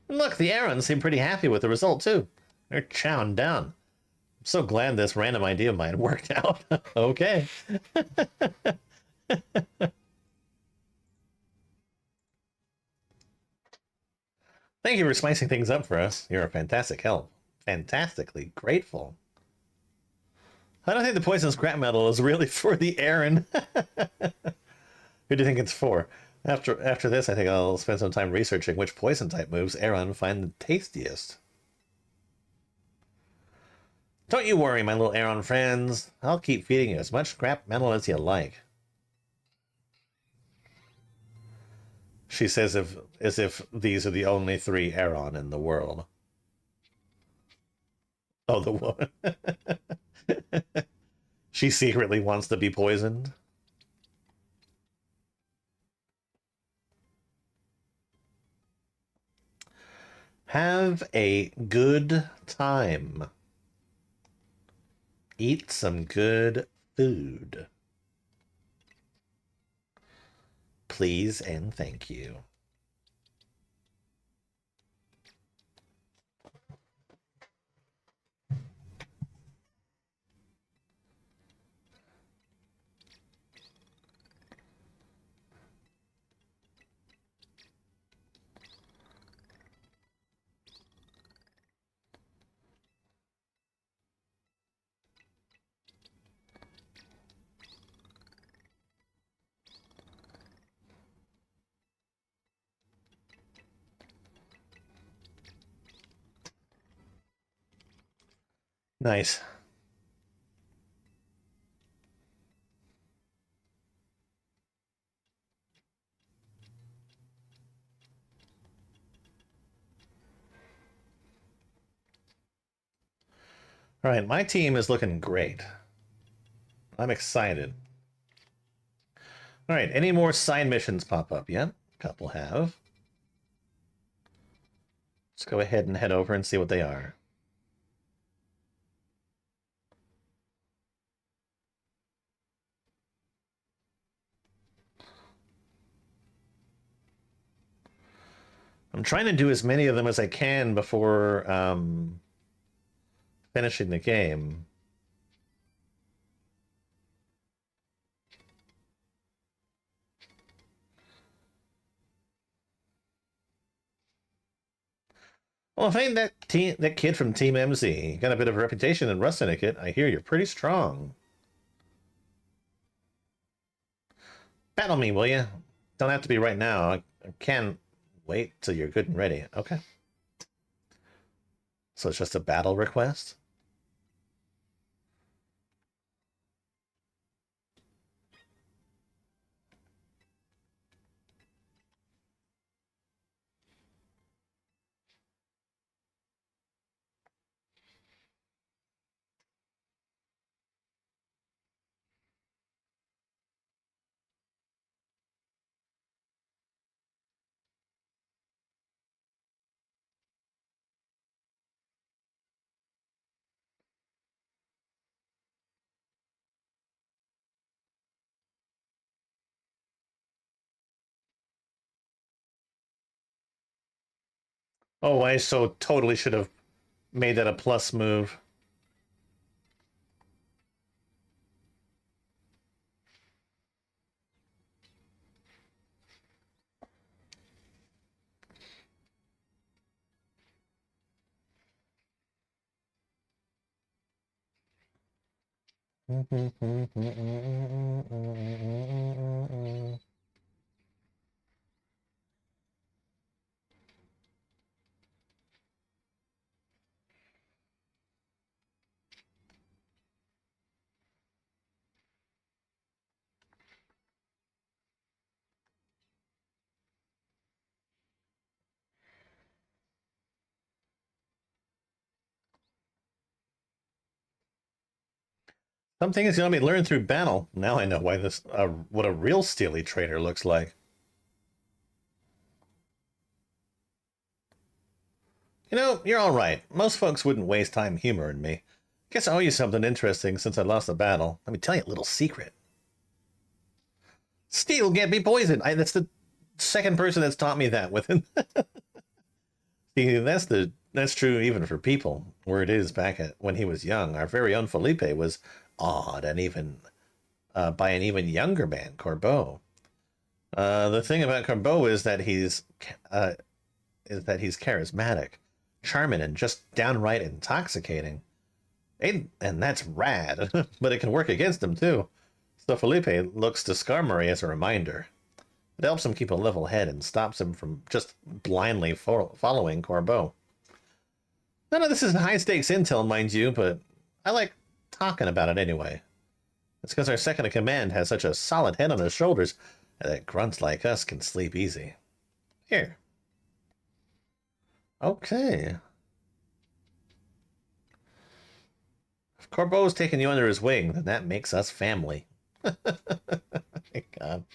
And look, the Arons seem pretty happy with the result, too. They're chowing down. I'm so glad this random idea of mine worked out. Okay. Thank you for spicing things up for us. You're a fantastic help. Fantastically grateful. I don't think the poison scrap metal is really for the Aaron. Who do you think it's for? After this, I think I'll spend some time researching which poison type moves Aaron find the tastiest. Don't you worry, my little Aaron friends. I'll keep feeding you as much scrap metal as you like. She says as if these are the only 3 Aaron in the world. Oh, the woman. She secretly wants to be poisoned. Have a good time. Eat some good food. Please and thank you. Nice. All right, my team is looking great. I'm excited. All right, any more side missions pop up yet? A couple have. Let's go ahead and head over and see what they are. I'm trying to do as many of them as I can before finishing the game. Well, if ain't that kid from Team MZ got a bit of a reputation in Rust Syndicate, I hear you're pretty strong. Battle me, will you? Don't have to be right now. I can wait till you're good and ready. Okay. So it's just a battle request? Oh, I so totally should have made that a plus move. Some things you let me learn through battle. Now I know why this what a real steely trader looks like. You know, you're all right. Most folks wouldn't waste time humoring me. Guess I owe you something interesting since I lost the battle. Let me tell you a little secret. Steel can't be poisoned. That's the second person that's taught me that. Within see, that's true even for people. Where it is back at when he was young, our very own Felipe was awed and even by an even younger man, Corbeau. The thing about Corbeau uh, is that he's charismatic, charming, and just downright intoxicating. And that's rad, but it can work against him too. So Felipe looks to Skarmory as a reminder. It helps him keep a level head and stops him from just blindly following Corbeau. None of this is high stakes intel, mind you, but I like talking about it anyway. It's because our second in command has such a solid head on his shoulders that grunts like us can sleep easy. Here. Okay. If Corbeau's taking you under his wing, then that makes us family. Thank God.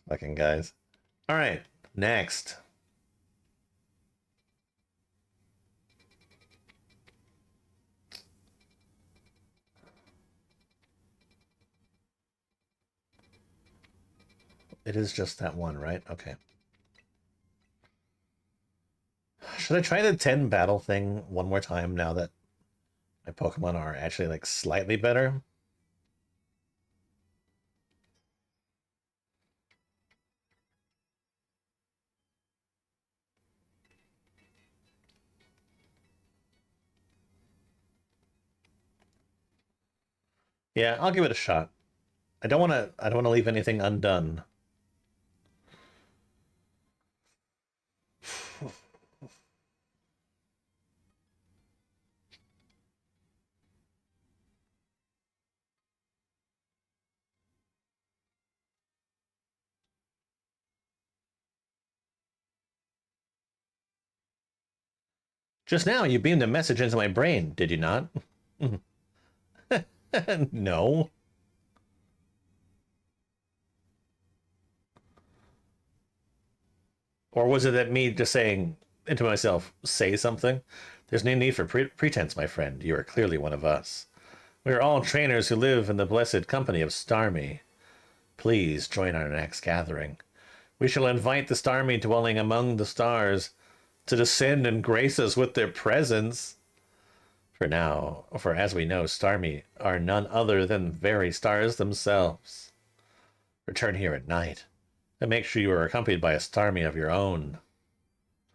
Fucking guys. Alright, next. It is just that one, right? Okay. Should I try the 10 battle thing one more time now that my Pokemon are actually like slightly better? Yeah, I'll give it a shot. I don't want to leave anything undone. Just now you beamed a message into my brain, did you not? No. Or was it that me just saying into myself, say something? There's no need for pretense, my friend. You are clearly one of us. We are all trainers who live in the blessed company of Starmie. Please join our next gathering. We shall invite the Starmie dwelling among the stars to descend and grace us with their presence. For as we know, Starmie are none other than very stars themselves. Return here at night, and make sure you are accompanied by a Starmie of your own.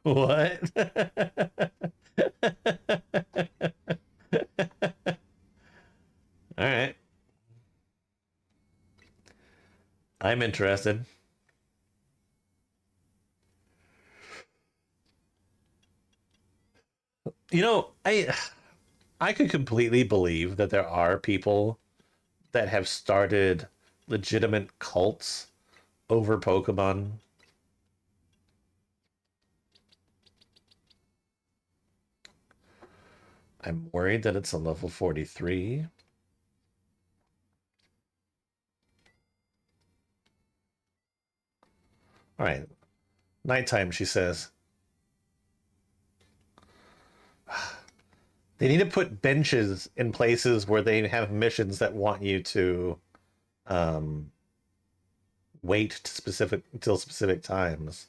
What? All right. I'm interested. You know, I could completely believe that there are people that have started legitimate cults over Pokemon. I'm worried that it's a level 43. All right. Nighttime, she says. They need to put benches in places where they have missions that want you to um, wait to specific until specific times.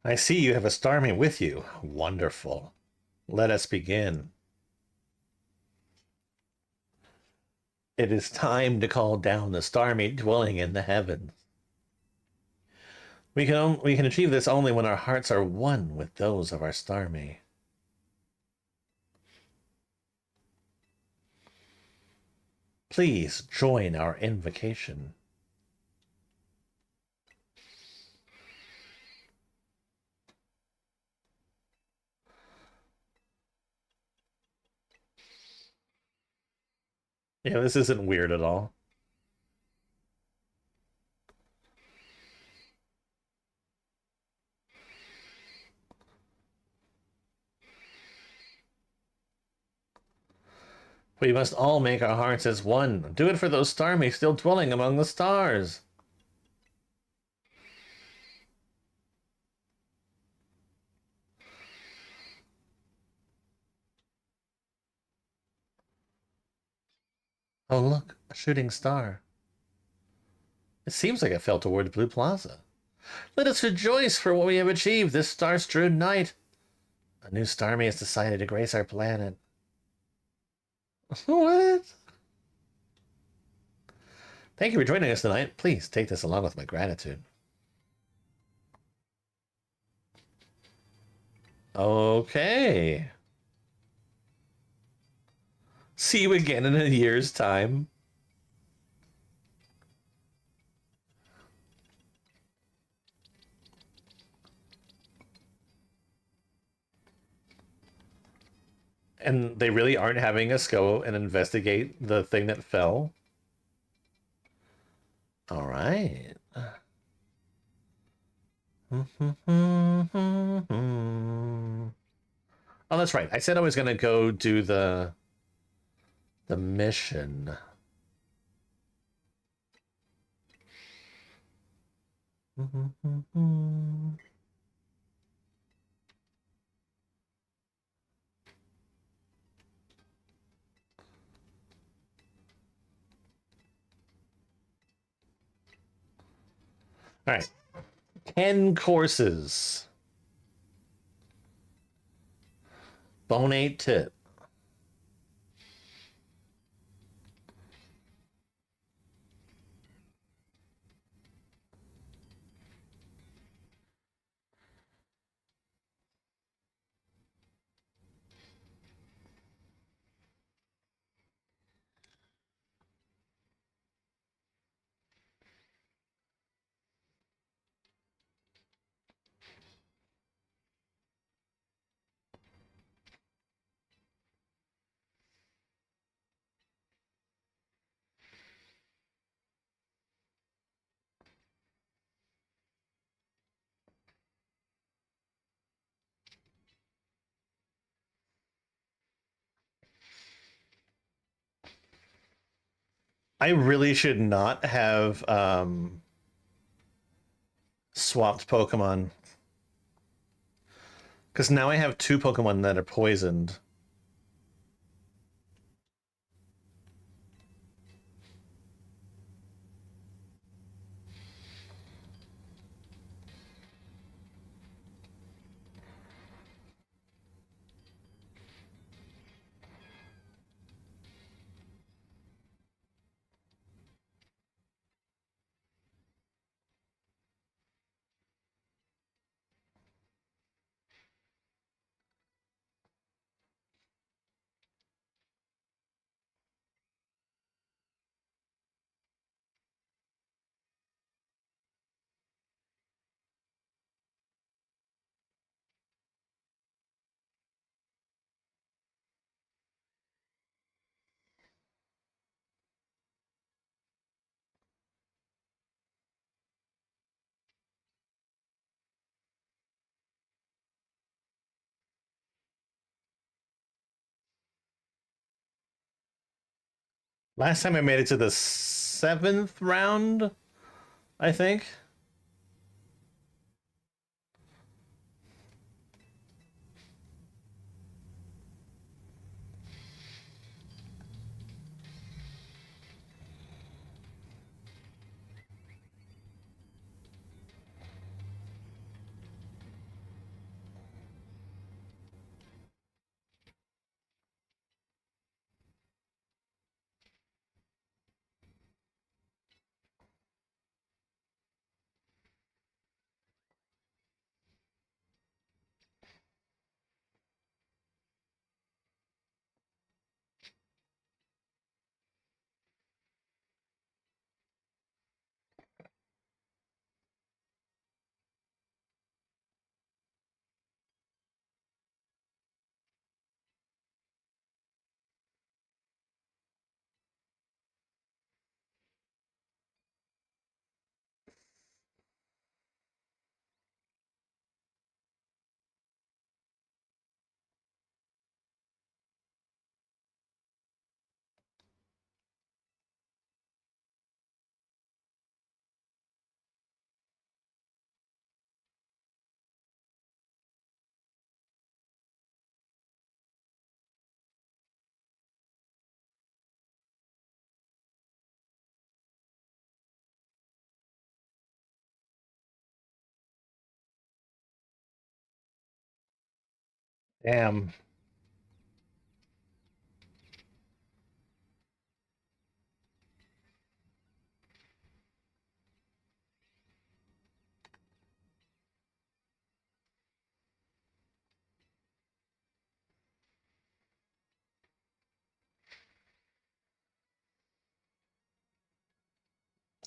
I see you have a Starmie with you. Wonderful. Let us begin. It is time to call down the Starmie dwelling in the heavens. We can achieve this only when our hearts are one with those of our Starmie. Please join our invocation. Yeah, this isn't weird at all. We must all make our hearts as one. Do it for those Starmie still dwelling among the stars. Oh, look, a shooting star. It seems like it fell toward Blue Plaza. Let us rejoice for what we have achieved this star-strewn night. A new Starmie has decided to grace our planet. What? Thank you for joining us tonight. Please take this along with my gratitude. Okay. See you again in a year's time. And they really aren't having us go and investigate the thing that fell. All right. Oh, that's right. I said I was going to go do the mission. All right. 10 courses. Bonate tip. I really should not have swapped Pokemon. Because now I have two Pokemon that are poisoned. Last time I made it to the 7th round, I think. Damn.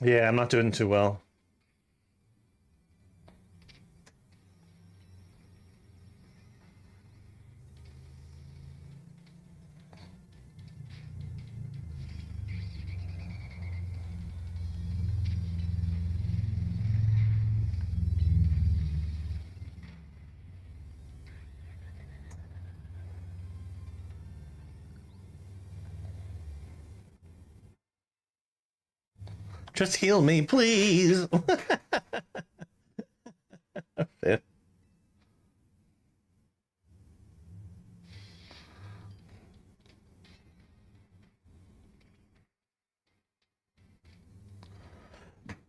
Yeah, I'm not doing too well. Just heal me, please.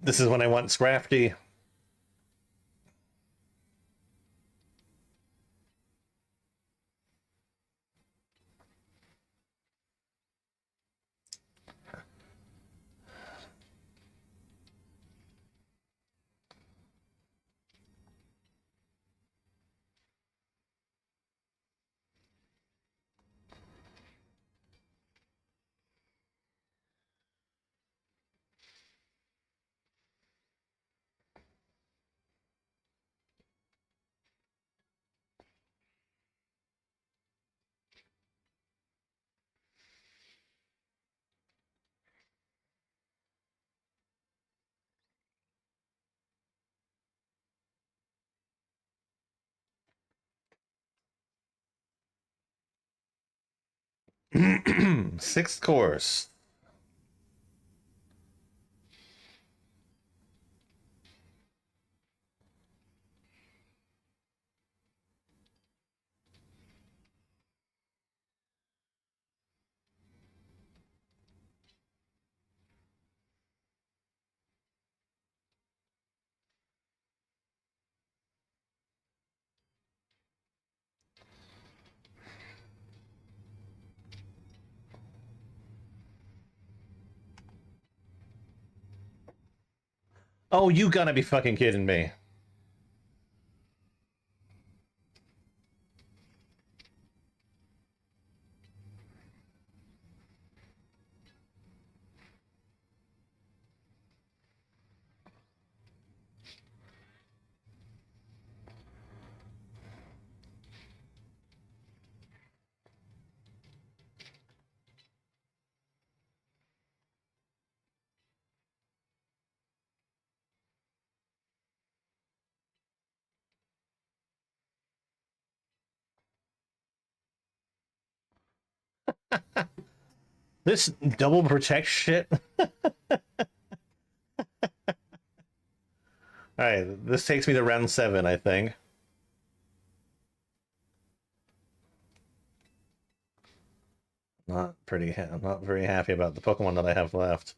This is when I want Scrafty. Sixth course. Oh, you gotta be fucking kidding me. This double protect shit. Alright, this takes me to round 7, I think. I'm not very happy about the Pokemon that I have left.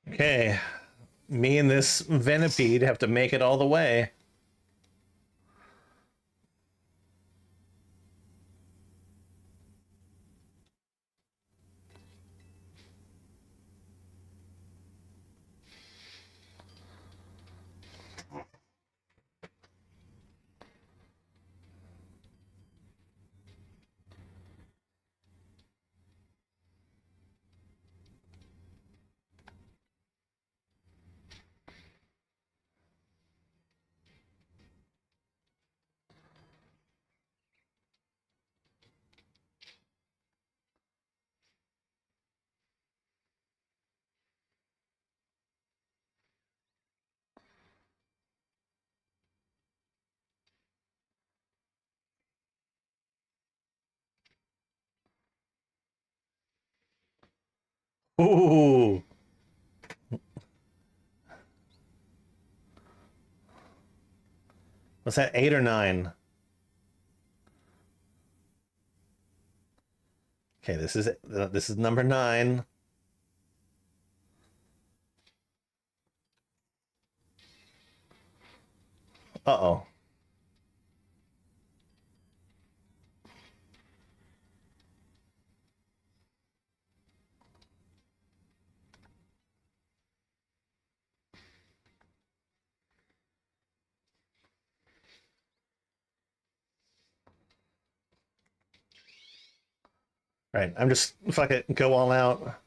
Okay. Me and this Venipede have to make it all the way. Ooh. Was that 8 or 9? Okay, this is number 9. Uh-oh. Right, I'm just fuck it, go all out.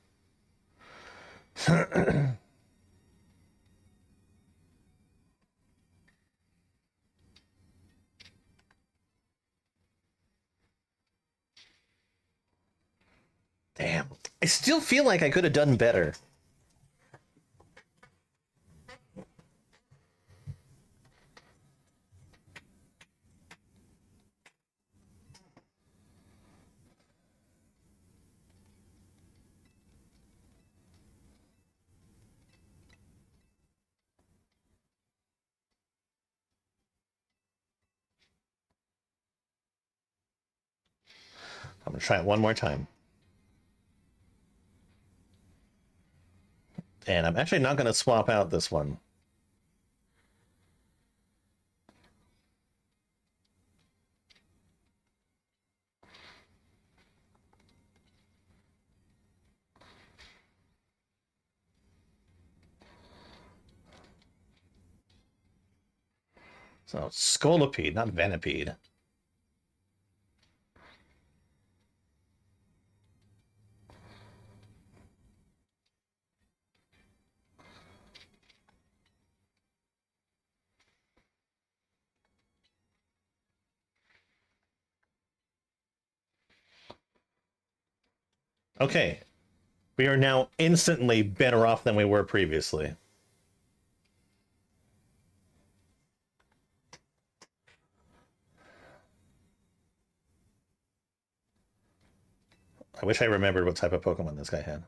Damn. I still feel like I could have done better. I'm gonna try it one more time. And I'm actually not gonna swap out this one. So Scolipede, not Venipede. Okay. We are now instantly better off than we were previously. I wish I remembered what type of Pokemon this guy had.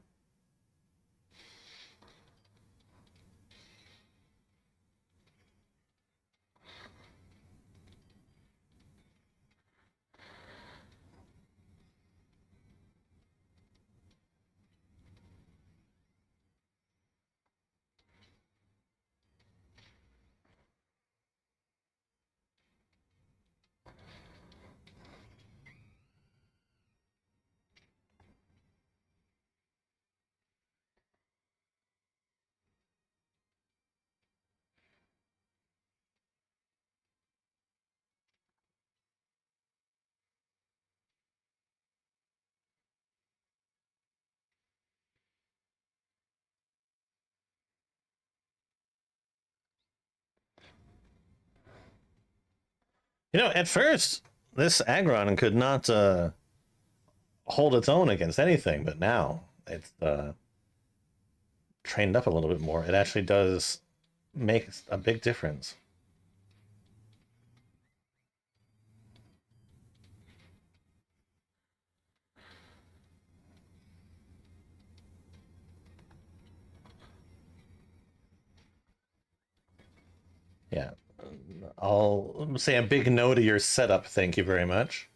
At first, this Aggron could not hold its own against anything, but now it's trained up a little bit more. It actually does make a big difference. Yeah. I'll say a big no to your setup. Thank you very much.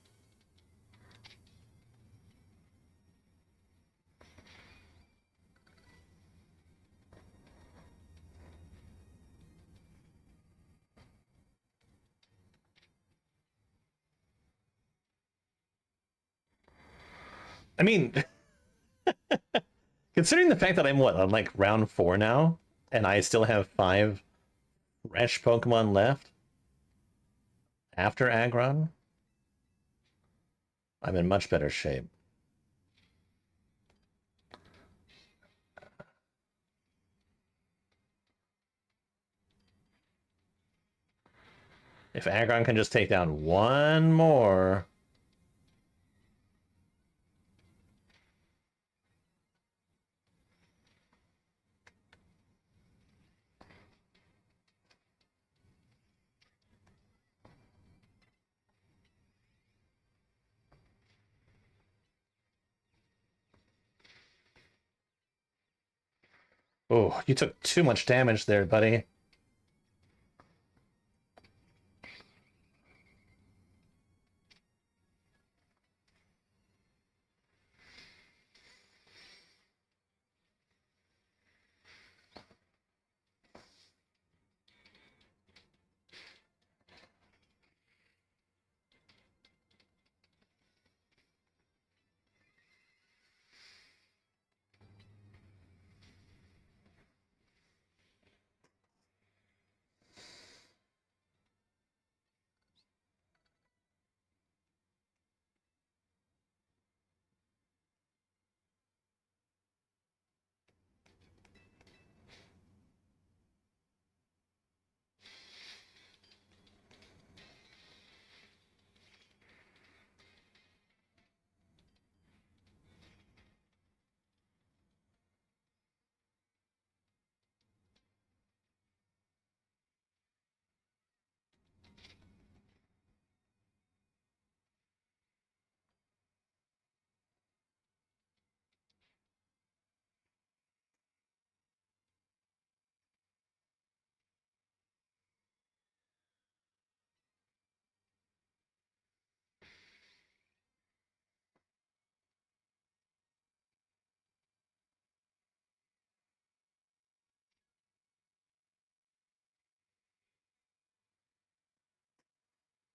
I mean, considering the fact that I'm what, on like round 4 now, and I still have 5 fresh Pokemon left after Aggron, I'm in much better shape. If Aggron can just take down one more. Oh, you took too much damage there, buddy.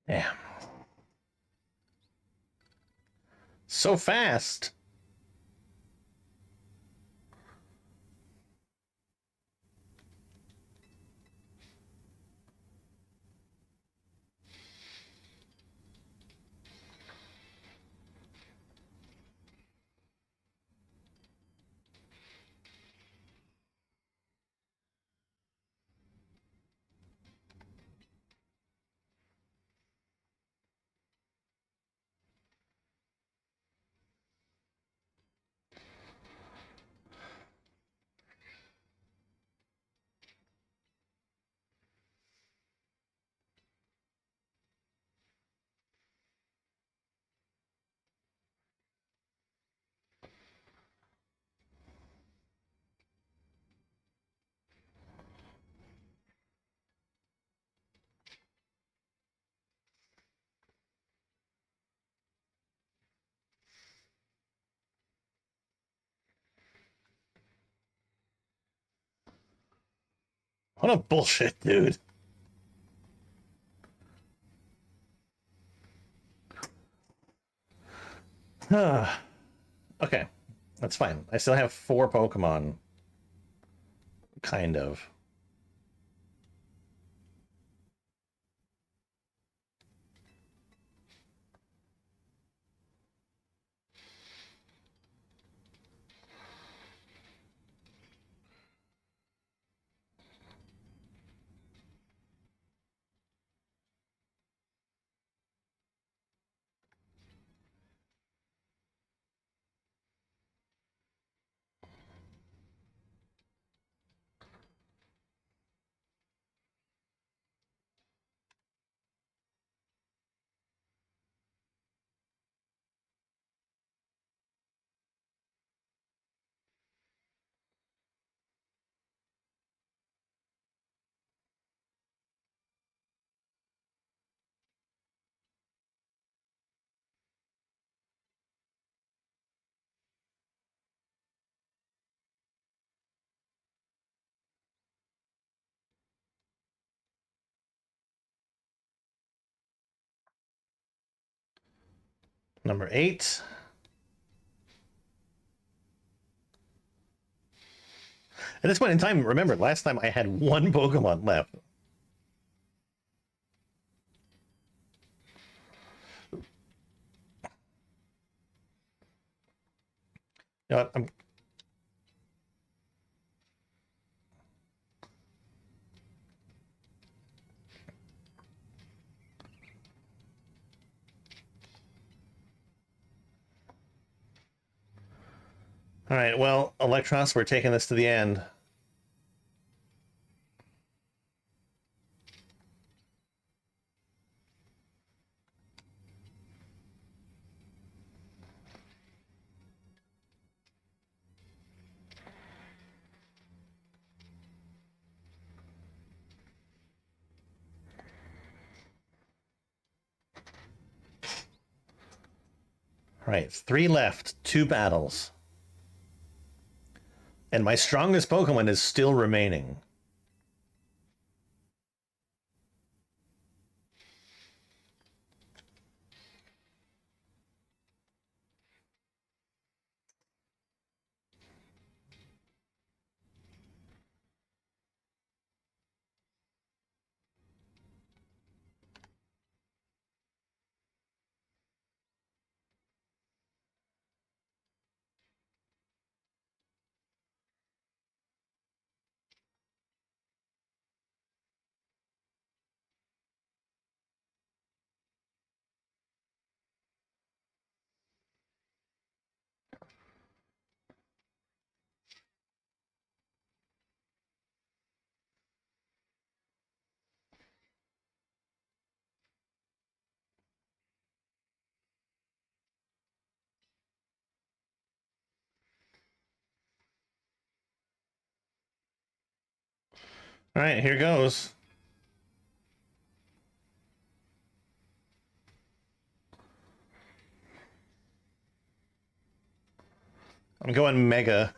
Damn. So fast. What a bullshit, dude. Okay, that's fine. I still have 4 Pokemon. Kind of. Number 8. At this point in time, remember, last time I had 1 Pokemon left. You know what? All right, well, Electros, we're taking this to the end. Right, 3 left, 2 battles. And my strongest Pokemon is still remaining. All right, here goes. I'm going Mega.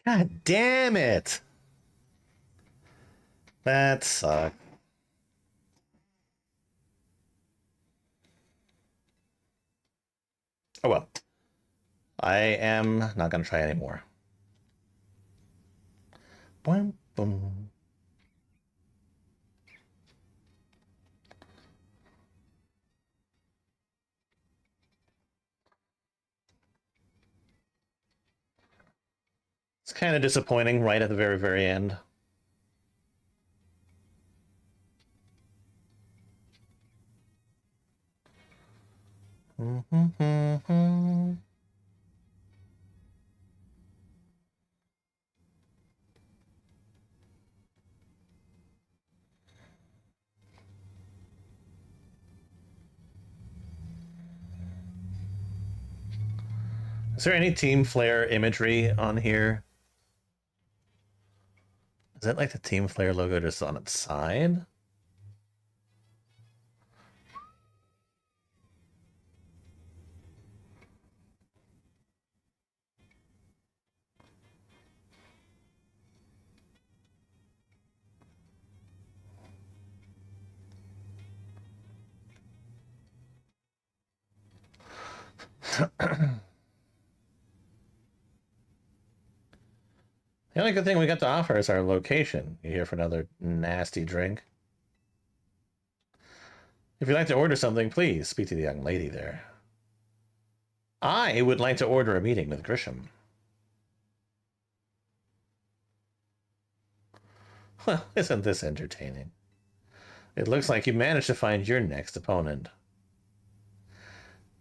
God damn it! That sucked. Oh well. I am not going to try anymore. Boom, boom. It's kind of disappointing right at the very, very end. Is there any Team Flare imagery on here? Is that like the Team Flare logo just on its side? The only good thing we got to offer is our location. You here for another nasty drink? If you'd like to order something, please speak to the young lady there. I would like to order a meeting with Grisham. Well, isn't this entertaining? It looks like you managed to find your next opponent.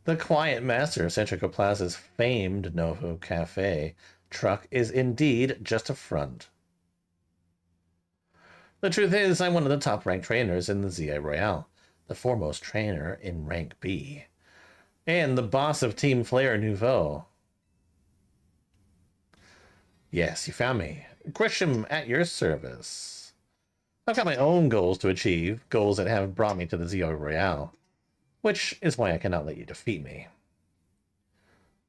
The quiet master of Centrico Plaza's famed Novo Cafe truck is indeed just a front. The truth is, I'm one of the top-ranked trainers in the Z-A Royale, the foremost trainer in rank B, and the boss of Team Flare Nouveau. Yes, you found me. Grisham at your service. I've got my own goals to achieve, goals that have brought me to the Z-A Royale, which is why I cannot let you defeat me.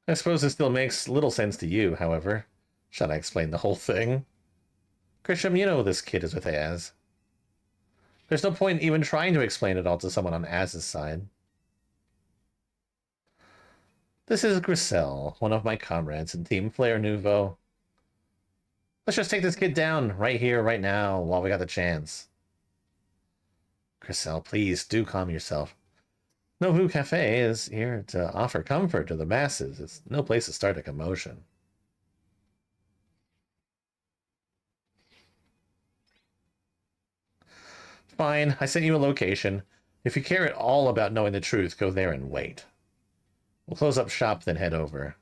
I suppose it still makes little sense to you, however. Shall I explain the whole thing? Grisham, you know this kid is with Az. There's no point even trying to explain it all to someone on Az's side. This is Grisel, one of my comrades in Team Flare Nouveau. Let's just take this kid down right here, right now, while we got the chance. Grisel, please do calm yourself. Novu Cafe is here to offer comfort to the masses. It's no place to start a commotion. Fine, I sent you a location. If you care at all about knowing the truth, go there and wait. We'll close up shop, then head over.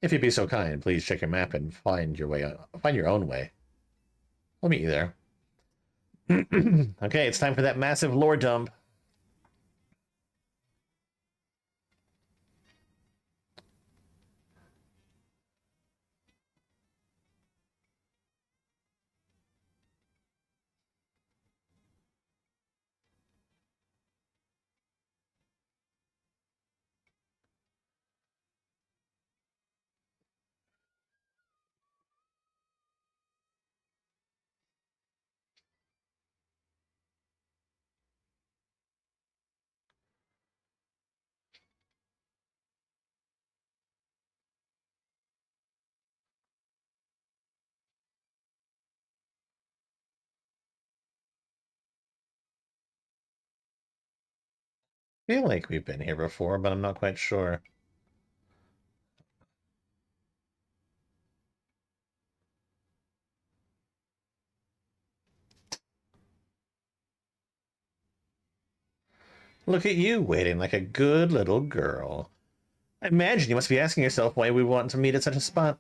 If you'd be so kind, please check your map and find your own way. I'll meet you there. Okay, it's time for that massive lore dump. I feel like we've been here before, but I'm not quite sure. Look at you, waiting like a good little girl. I imagine you must be asking yourself why we want to meet at such a spot.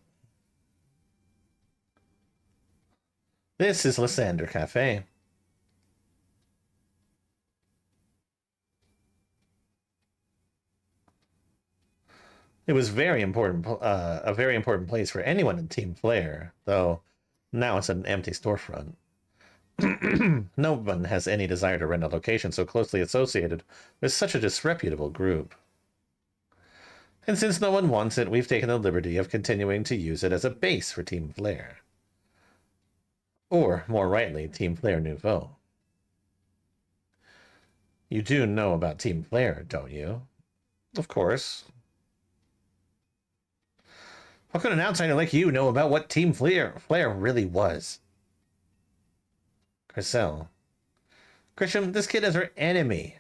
This is Lysander Cafe. It was a very important place for anyone in Team Flare, though now it's an empty storefront. No one has any desire to rent a location so closely associated with such a disreputable group. And since no one wants it, we've taken the liberty of continuing to use it as a base for Team Flare. Or, more rightly, Team Flare Nouveau. You do know about Team Flare, don't you? Of course. How could an outsider like you know about what Team Flare really was? Grisel. Grisham, this kid is our enemy.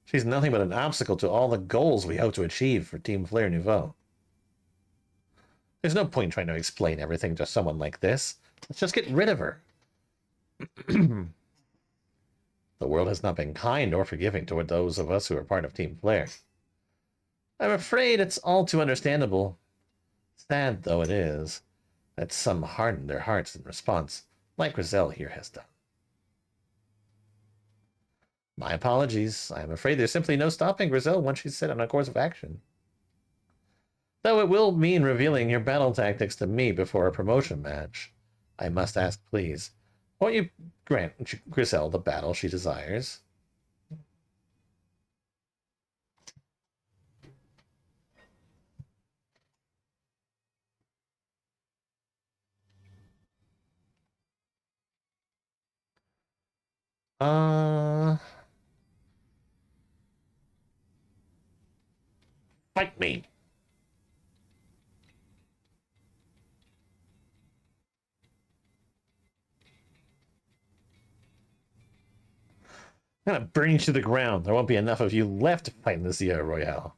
She's nothing but an obstacle to all the goals we hope to achieve for Team Flare Nouveau. There's no point trying to explain everything to someone like this. Let's just get rid of her. The world has not been kind or forgiving toward those of us who are part of Team Flare. I'm afraid it's all too understandable. Sad though it is, that some harden their hearts in response, like Grisel here has done. My apologies. I am afraid there's simply no stopping Grisel once she's set on a course of action. Though it will mean revealing your battle tactics to me before a promotion match. I must ask, please, won't you grant Grisel the battle she desires? Fight me! I'm gonna burn you to the ground. There won't be enough of you left to fight in the Sierra Royale.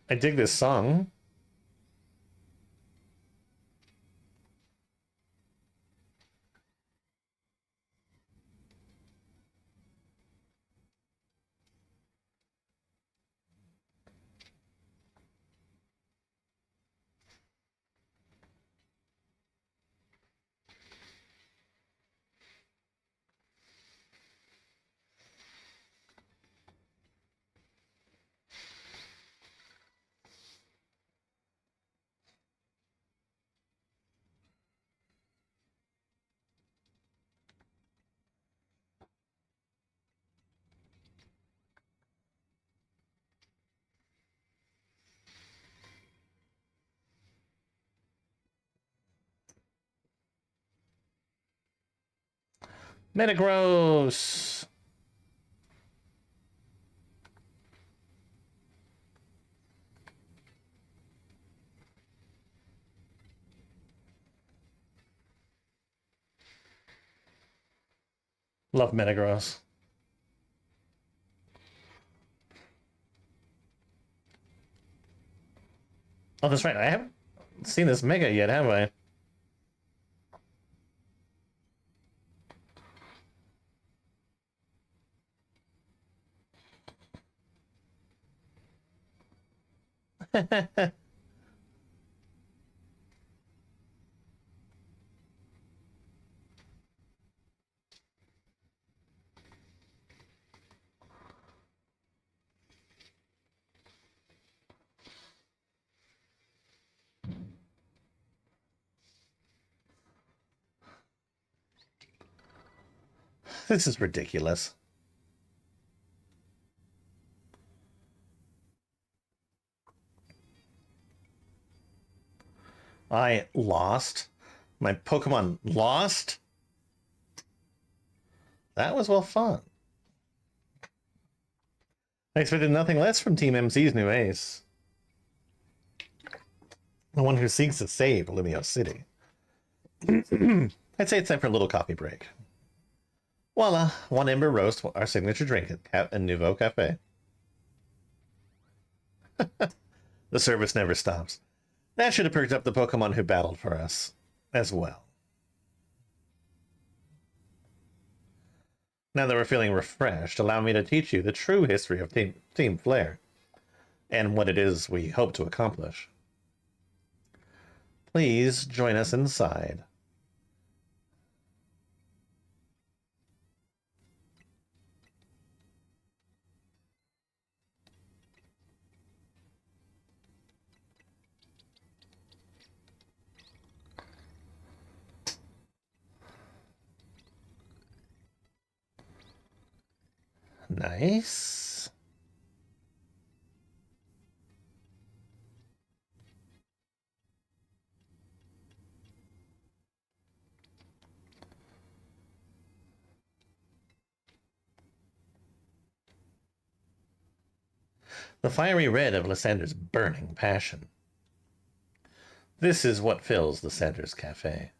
I dig this song. Metagross! Love Metagross. Oh, that's right. I haven't seen this Mega yet, have I? This is ridiculous. I lost. My Pokemon lost? That was well fun. I expected nothing less from Team MC's new ace. The one who seeks to save Lumio City. I'd say it's time for a little coffee break. Voila, one Ember Roast, our signature drink at Nouveau Cafe. The service never stops. That should have perked up the Pokemon who battled for us as well. Now that we're feeling refreshed, allow me to teach you the true history of Team Flare and what it is we hope to accomplish. Please join us inside. Nice. The fiery red of Lysander's burning passion. This is what fills Lysander's cafe.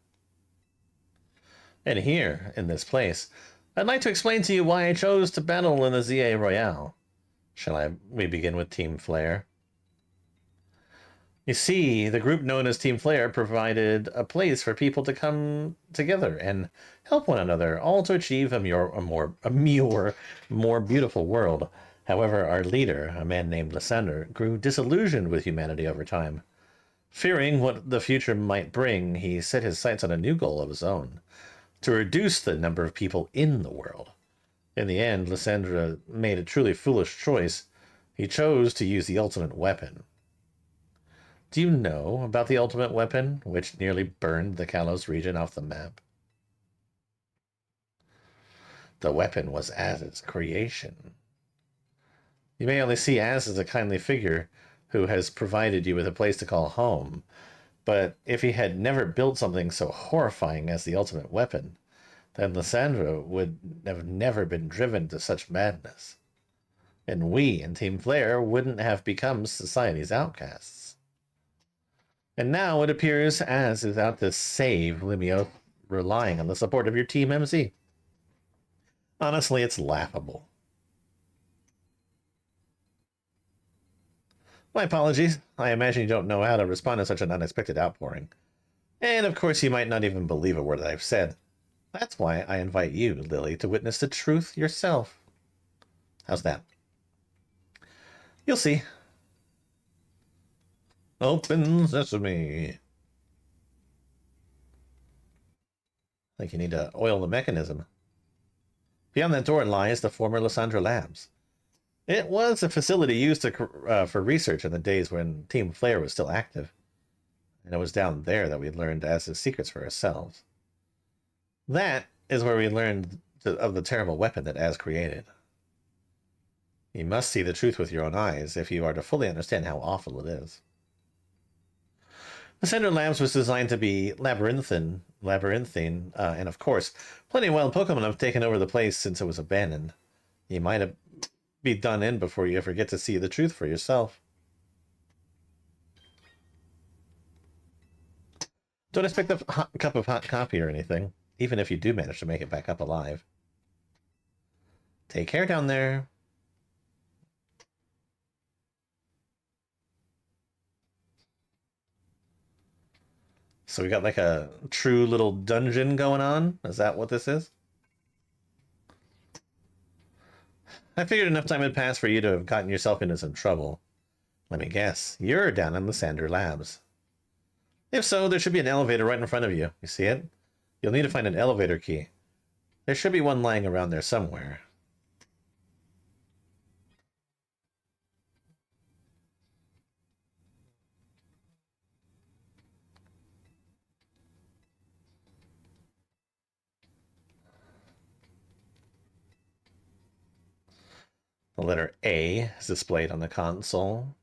And here, in this place, I'd like to explain to you why I chose to battle in the Z-A Royale. We begin with Team Flare? You see, the group known as Team Flare provided a place for people to come together and help one another, all to achieve a more beautiful world. However, our leader, a man named Lysander, grew disillusioned with humanity over time. Fearing what the future might bring, he set his sights on a new goal of his own, to reduce the number of people in the world. In the end, Lysandra made a truly foolish choice. He chose to use the ultimate weapon. Do you know about the ultimate weapon, which nearly burned the Kalos region off the map? The weapon was Az's creation. You may only see Az as a kindly figure who has provided you with a place to call home, but if he had never built something so horrifying as the ultimate weapon, then Lysandra would have never been driven to such madness. And we in Team Flare wouldn't have become society's outcasts. And now it appears Az is out to save Limio, relying on the support of your Team MC. Honestly, it's laughable. My apologies. I imagine you don't know how to respond to such an unexpected outpouring. And of course you might not even believe a word that I've said. That's why I invite you, Lily, to witness the truth yourself. How's that? You'll see. Open sesame. I think you need to oil the mechanism. Beyond that door lies the former Lysandra Labs. It was a facility used for research in the days when Team Flare was still active. And it was down there that we learned Az's secrets for ourselves. That is where we learned of the terrible weapon that Az created. You must see the truth with your own eyes if you are to fully understand how awful it is. The Center Labs was designed to be labyrinthine, and of course, plenty of wild Pokemon have taken over the place since it was abandoned. You might have be done in before you ever get to see the truth for yourself. Don't expect a cup of hot coffee or anything, even if you do manage to make it back up alive. Take care down there. So we got like a true little dungeon going on? Is that what this is? I figured enough time had passed for you to have gotten yourself into some trouble. Let me guess, you're down in the Sander Labs. If so, there should be an elevator right in front of you. You see it? You'll need to find an elevator key. There should be one lying around there somewhere. The letter A is displayed on the console.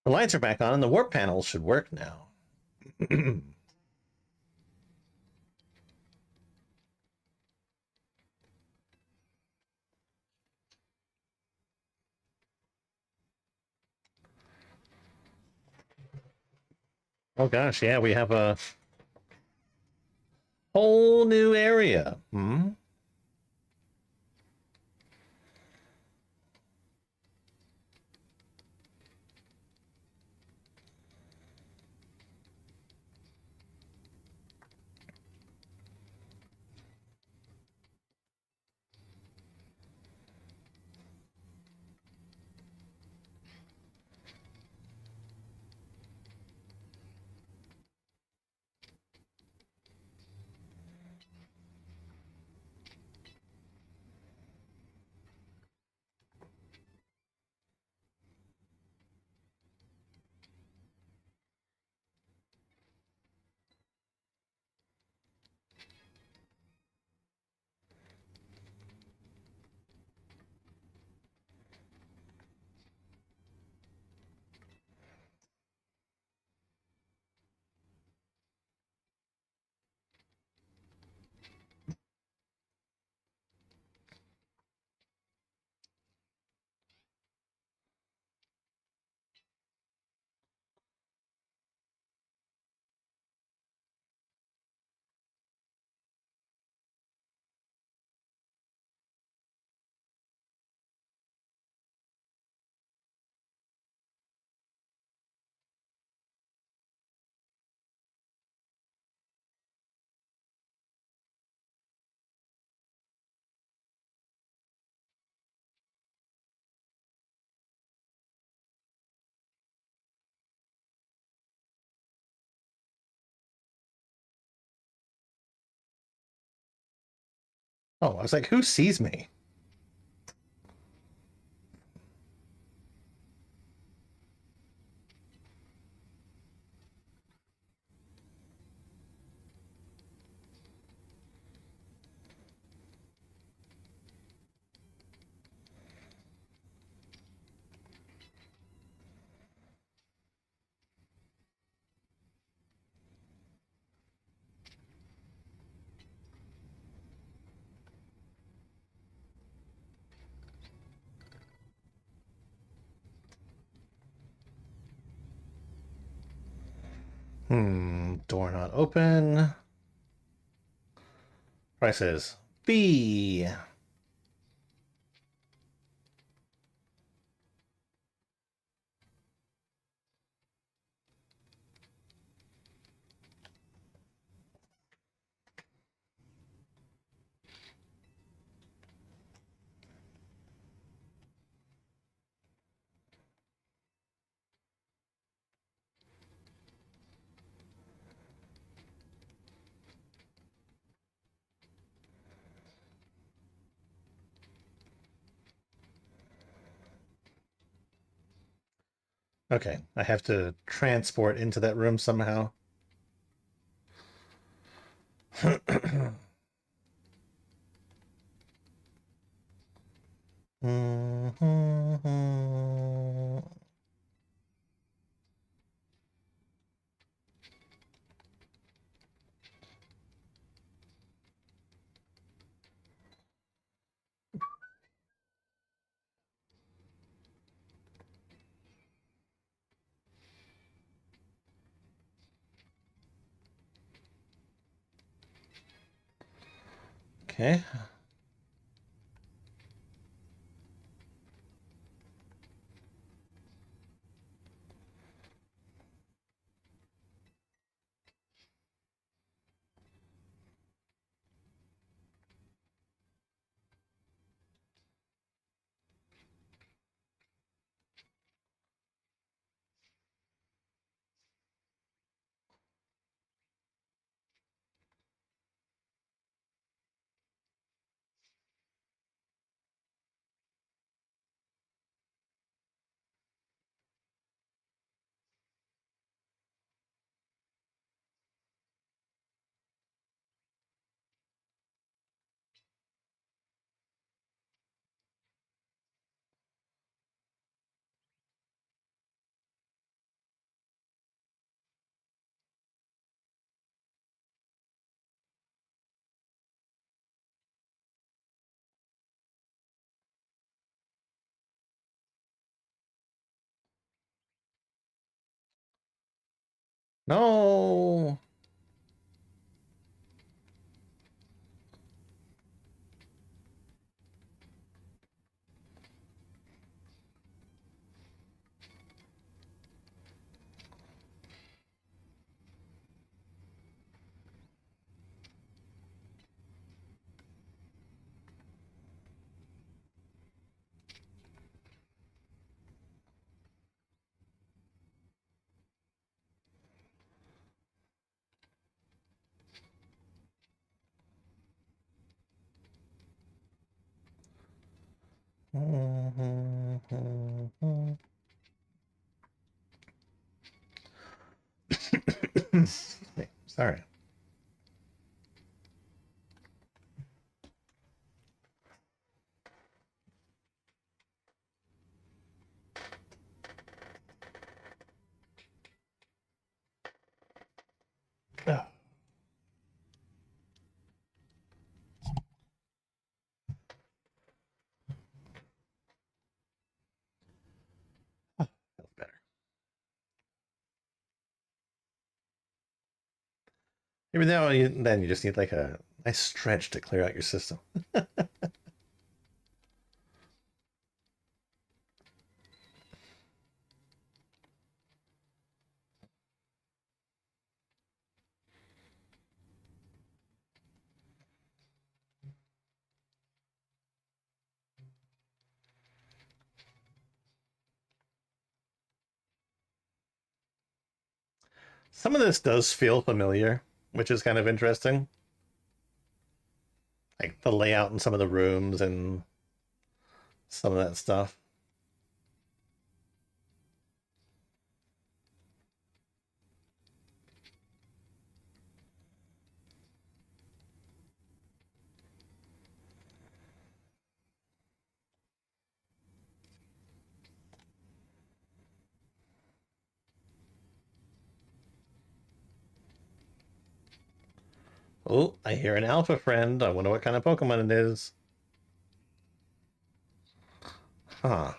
The lights are back on and the warp panels should work now. Oh gosh, yeah, we have a whole new area. Oh, I was like, who sees me? Door not open. Price is B. Okay, I have to transport into that room somehow. Okay. No. Sorry. Oh, feels better. Maybe now then you just need like a nice stretch to clear out your system. Some of this does feel familiar, which is kind of interesting. Like the layout in some of the rooms and some of that stuff. Oh, I hear an alpha friend. I wonder what kind of Pokemon it is. Huh.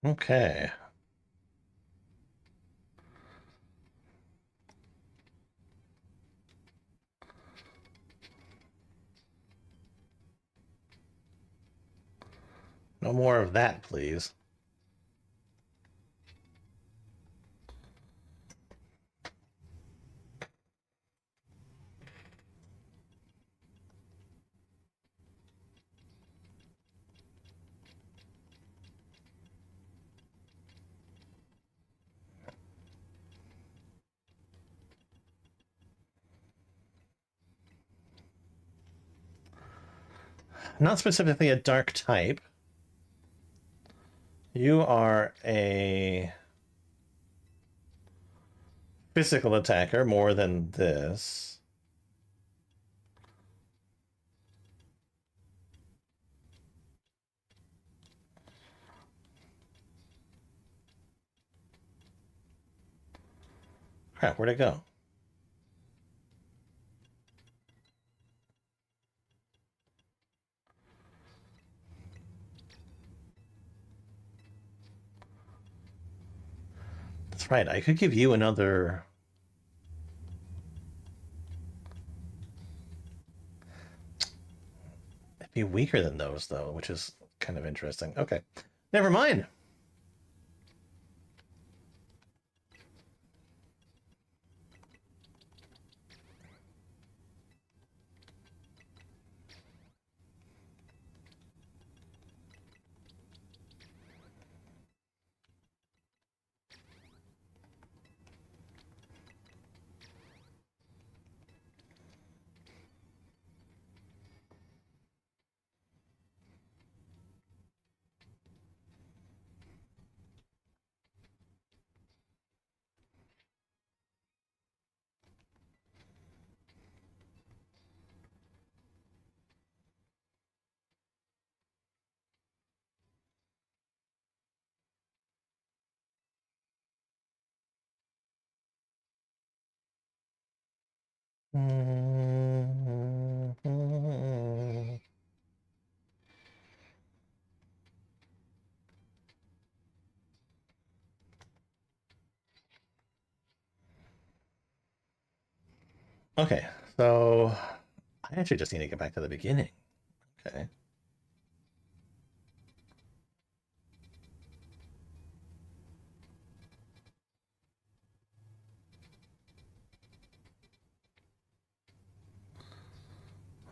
Okay. No more of that, please. Not specifically a dark type. You are a physical attacker more than this. Crap, where'd it go? That's right, I could give you another... It'd be weaker than those, though, which is kind of interesting. Okay, never mind. Okay, so I actually just need to get back to the beginning. Okay.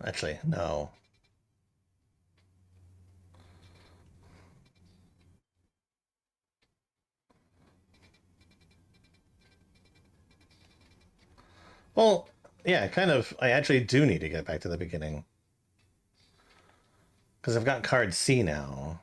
Actually, no. Well, yeah, kind of. I actually do need to get back to the beginning. Because I've got card C now.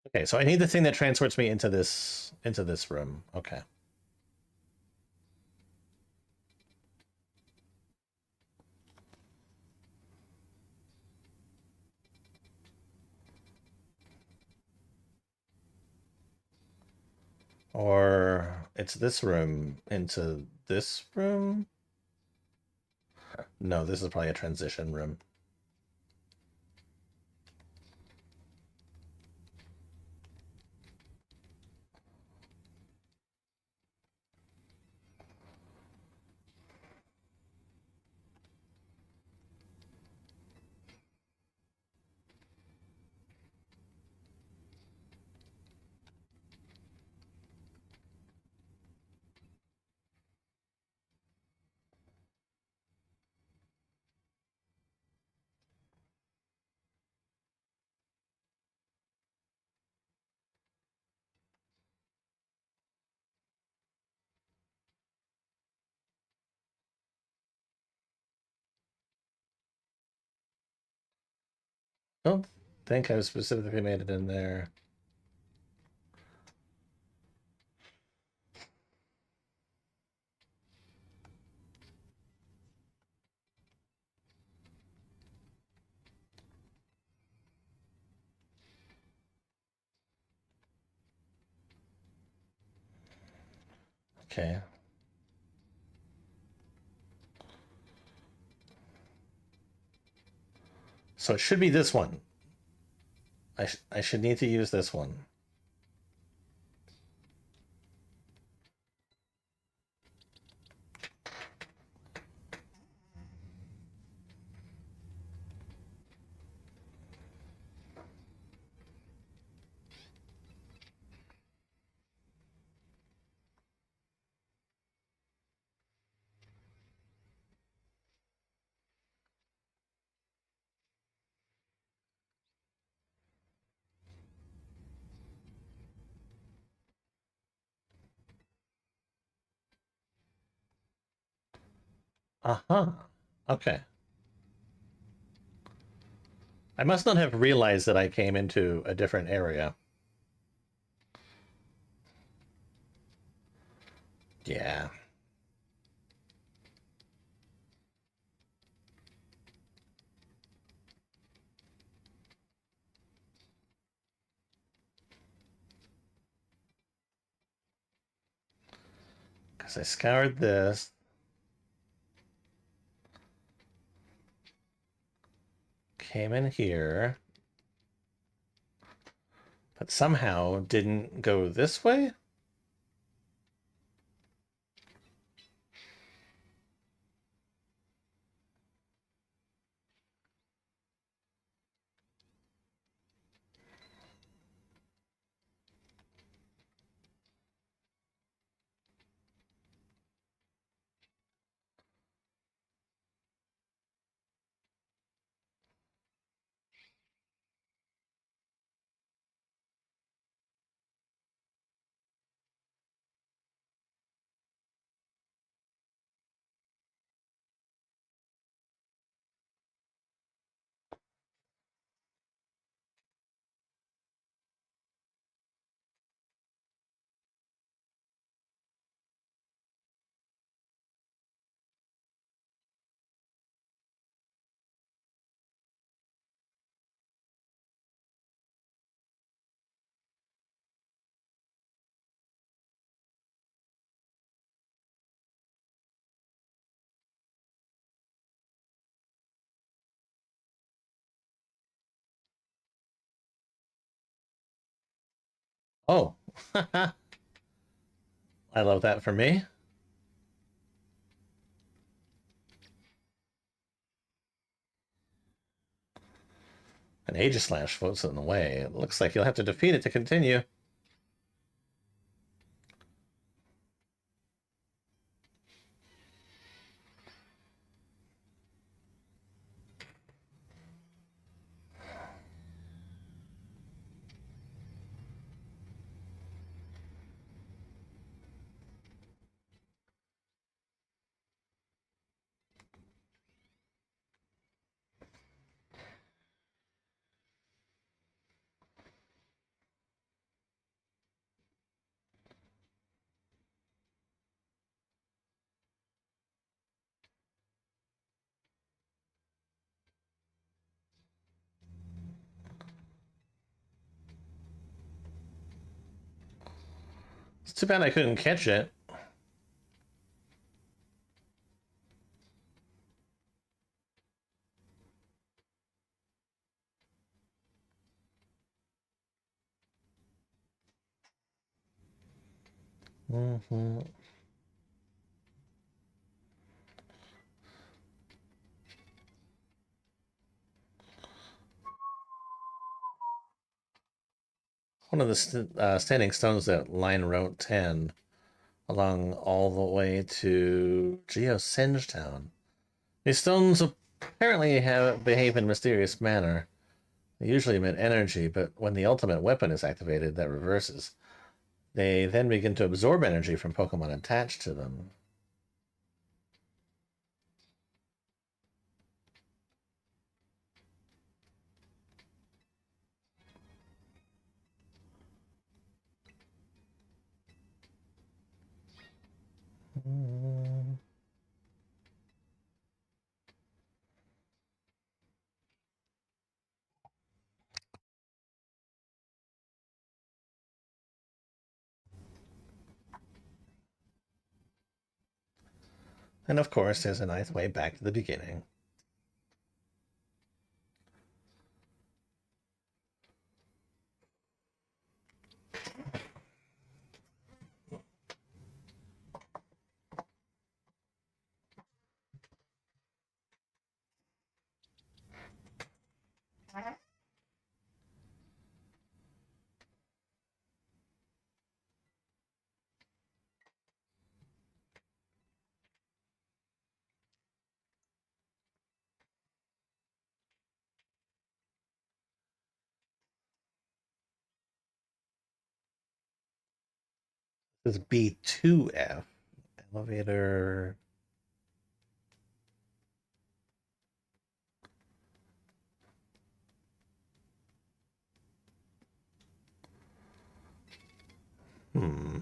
Okay, so I need the thing that transports me into this room. Okay. Or it's this room into this room? No, this is probably a transition room. I don't think I've specifically made it in there. Okay. So it should be this one. I should need to use this one. Uh-huh. Okay. I must not have realized that I came into a different area. Yeah. Because I scoured this, came in here, but somehow didn't go this way? Oh. I love that for me. An Aegislash floats in the way. It looks like you'll have to defeat it to continue. It's too bad I couldn't catch it. Mm-hmm. One of the standing stones that line Route 10 along all the way to Town. These stones apparently behave in a mysterious manner. They usually emit energy, but when the ultimate weapon is activated, that reverses. They then begin to absorb energy from Pokemon attached to them. And of course, there's a nice way back to the beginning. This is B2F. Elevator. Hmm.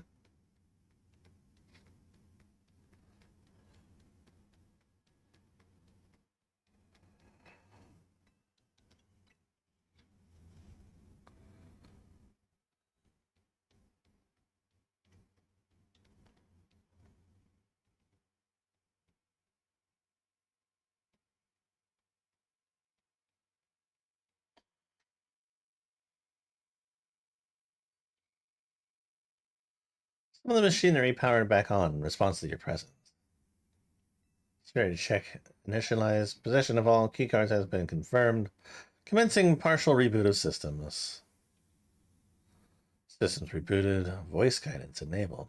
Some of the machinery powered back on in response to your presence. It's ready to check. Initialize. Possession of all keycards has been confirmed. Commencing partial reboot of systems. Systems rebooted. Voice guidance enabled.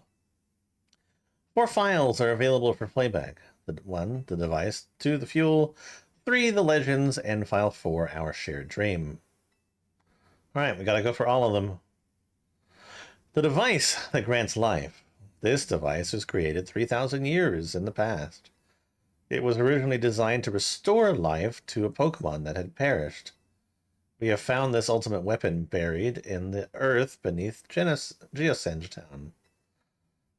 4 files are available for playback. 1, the device. 2, the fuel. 3, the legends. And file 4, our shared dream. Alright, we gotta go for all of them. The device that grants life. This device was created 3,000 years in the past. It was originally designed to restore life to a Pokemon that had perished. We have found this ultimate weapon buried in the earth beneath Town.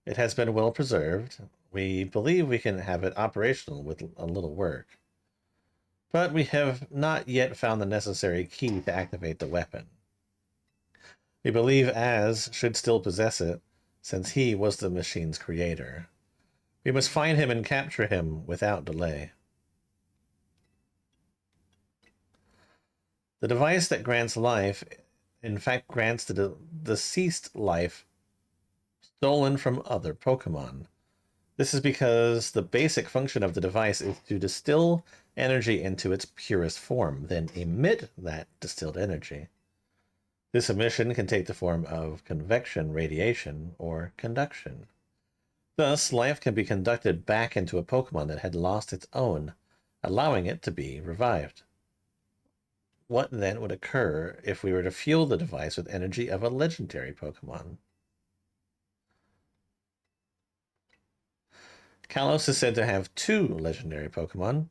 It has been well preserved. We believe we can have it operational with a little work. But we have not yet found the necessary key to activate the weapon. We believe Az should still possess it, since he was the machine's creator. We must find him and capture him without delay. The device that grants life, in fact, grants the deceased life stolen from other Pokemon. This is because the basic function of the device is to distill energy into its purest form, then emit that distilled energy. This emission can take the form of convection, radiation, or conduction. Thus, life can be conducted back into a Pokemon that had lost its own, allowing it to be revived. What then would occur if we were to fuel the device with energy of a legendary Pokemon? Kalos is said to have 2 legendary Pokemon.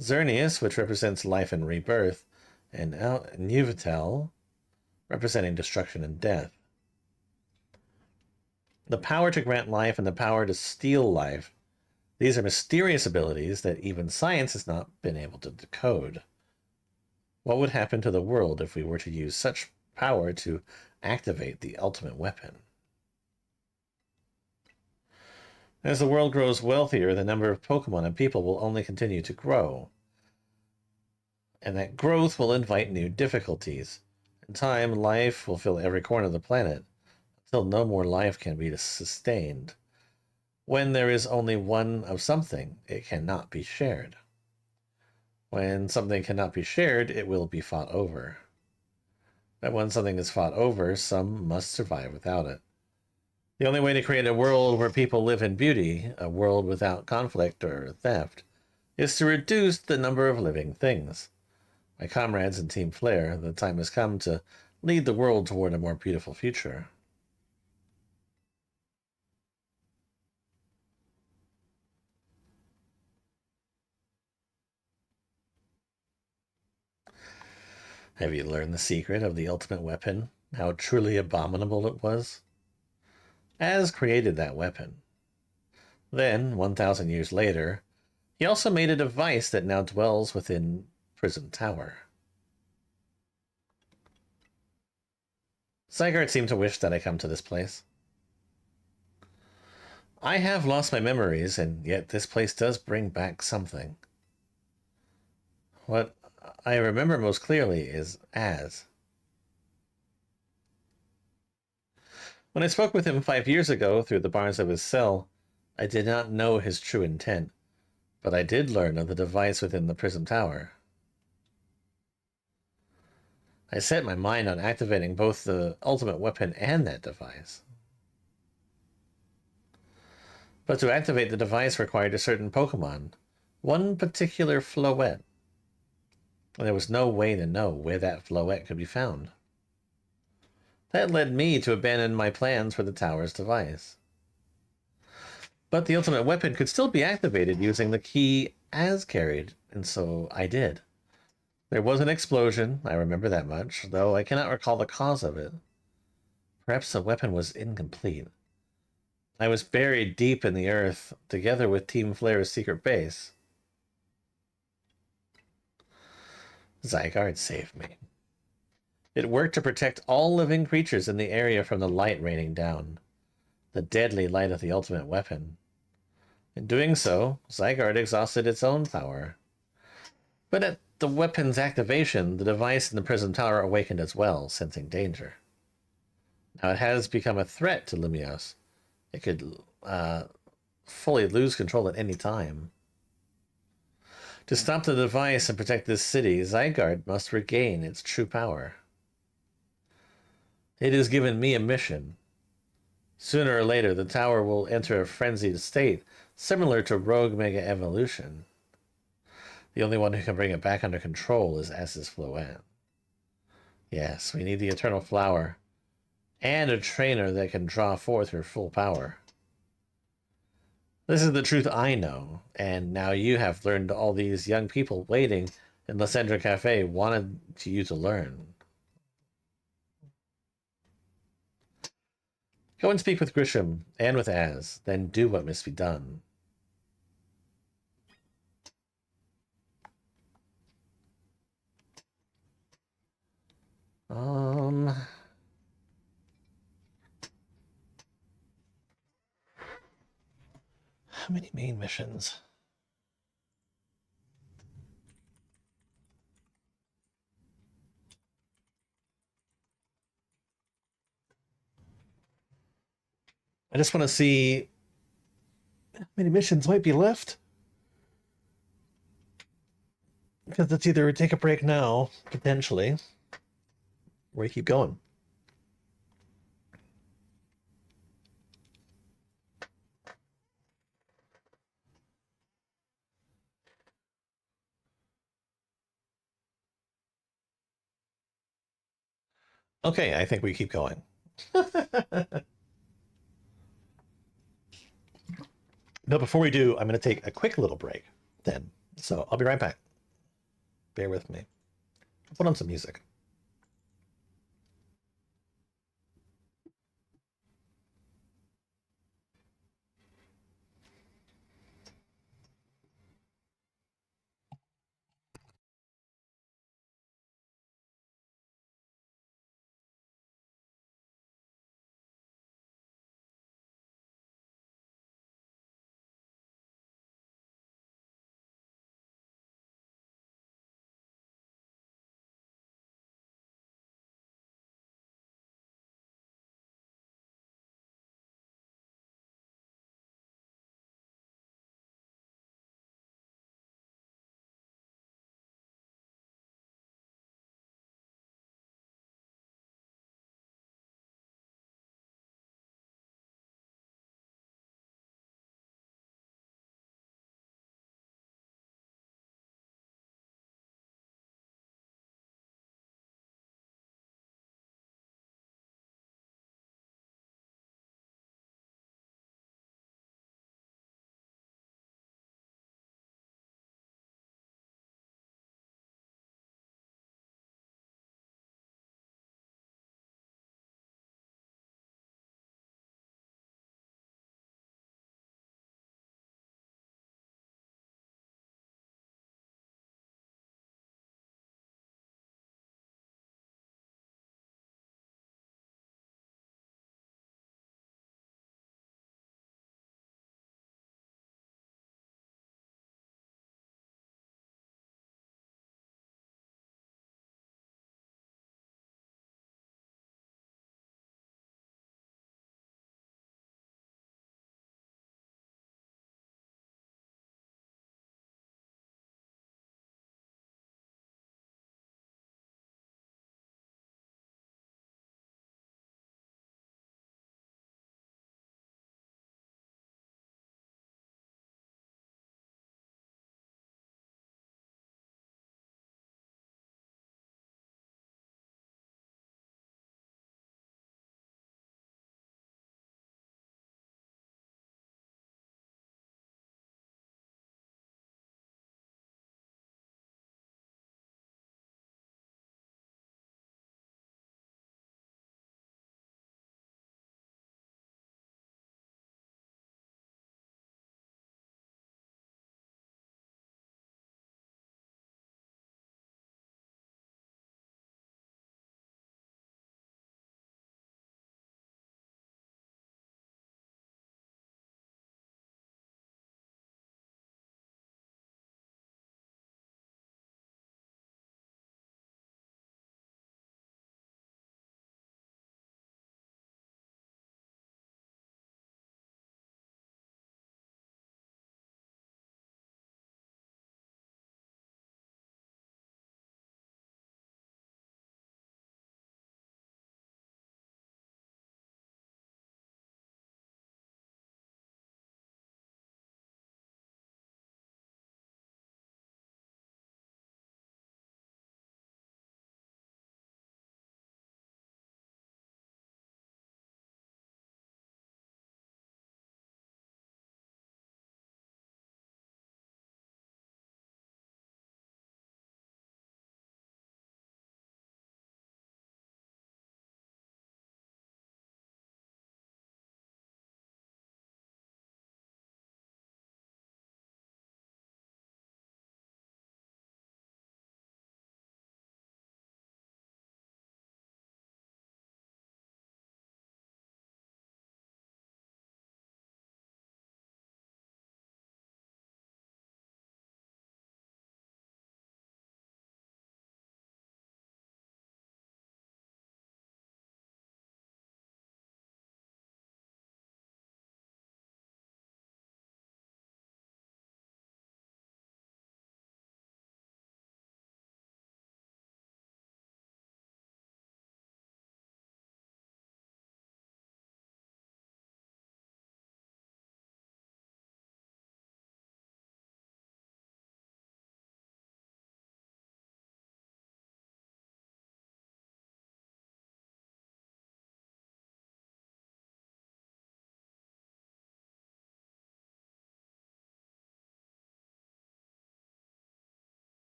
Xerneas, which represents life and rebirth, and Nuvital, representing destruction and death. The power to grant life and the power to steal life. These are mysterious abilities that even science has not been able to decode. What would happen to the world if we were to use such power to activate the ultimate weapon? As the world grows wealthier, the number of Pokemon and people will only continue to grow. And that growth will invite new difficulties. In time, life will fill every corner of the planet, until no more life can be sustained. When there is only one of something, it cannot be shared. When something cannot be shared, it will be fought over. But when something is fought over, some must survive without it. The only way to create a world where people live in beauty, a world without conflict or theft, is to reduce the number of living things. My comrades in Team Flare, the time has come to lead the world toward a more beautiful future. Have you learned the secret of the ultimate weapon? How truly abominable it was? Az created that weapon. Then, 1,000 years later, he also made a device that now dwells within Prism Tower. Zygarde seemed to wish that I come to this place. I have lost my memories, and yet this place does bring back something. What I remember most clearly is Az. When I spoke with him 5 years ago through the bars of his cell, I did not know his true intent, but I did learn of the device within the Prism Tower. I set my mind on activating both the ultimate weapon and that device. But to activate the device required a certain Pokemon, one particular Floette. And there was no way to know where that Floette could be found. That led me to abandon my plans for the tower's device. But the ultimate weapon could still be activated using the key Az carried, and so I did. There was an explosion, I remember that much, though I cannot recall the cause of it. Perhaps the weapon was incomplete. I was buried deep in the earth, together with Team Flare's secret base. Zygarde saved me. It worked to protect all living creatures in the area from the light raining down, the deadly light of the ultimate weapon. In doing so, Zygarde exhausted its own power. But at the weapon's activation, the device in the Prism Tower awakened as well, sensing danger. Now it has become a threat to Limios. It could fully lose control at any time. To stop the device and protect this city, Zygarde must regain its true power. It has given me a mission. Sooner or later, the tower will enter a frenzied state, similar to Rogue Mega Evolution. The only one who can bring it back under control is Az's Floette. Yes, we need the Eternal Flower, and a trainer that can draw forth her full power. This is the truth I know, and now you have learned all these young people waiting in Lysandra Cafe wanted you to learn. Go and speak with Grisham and with Az, then do what must be done. How many main missions? I just want to see how many missions might be left. Because it's either take a break now, potentially, or you keep going. Okay, I think we keep going. But before we do, I'm going to take a quick little break then. So I'll be right back. Bear with me. I'll put on some music.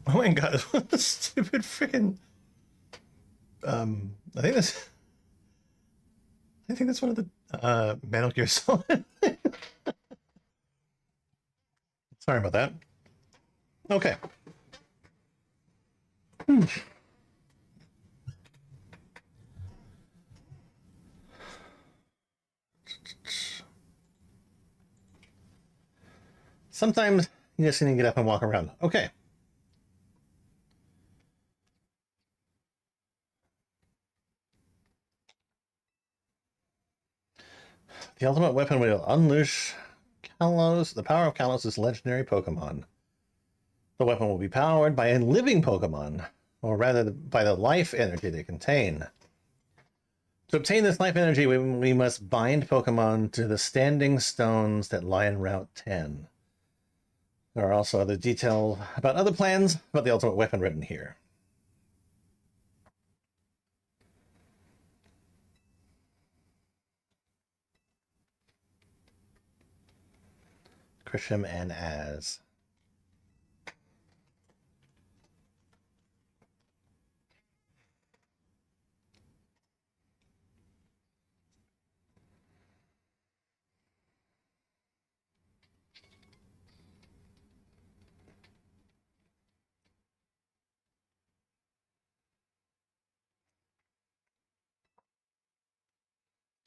Oh my god, what a stupid freaking. I think that's. I think that's one of the Metal Gear Solid. Sorry about that. Okay. Sometimes you just need to get up and walk around. Okay. The ultimate weapon will unleash Kalos, the power of Kalos' legendary Pokemon. The weapon will be powered by a living Pokemon, or rather by the life energy they contain. To obtain this life energy, we must bind Pokemon to the standing stones that lie in Route 10. There are also other details about other plans about the ultimate weapon written here. Krisham and Az.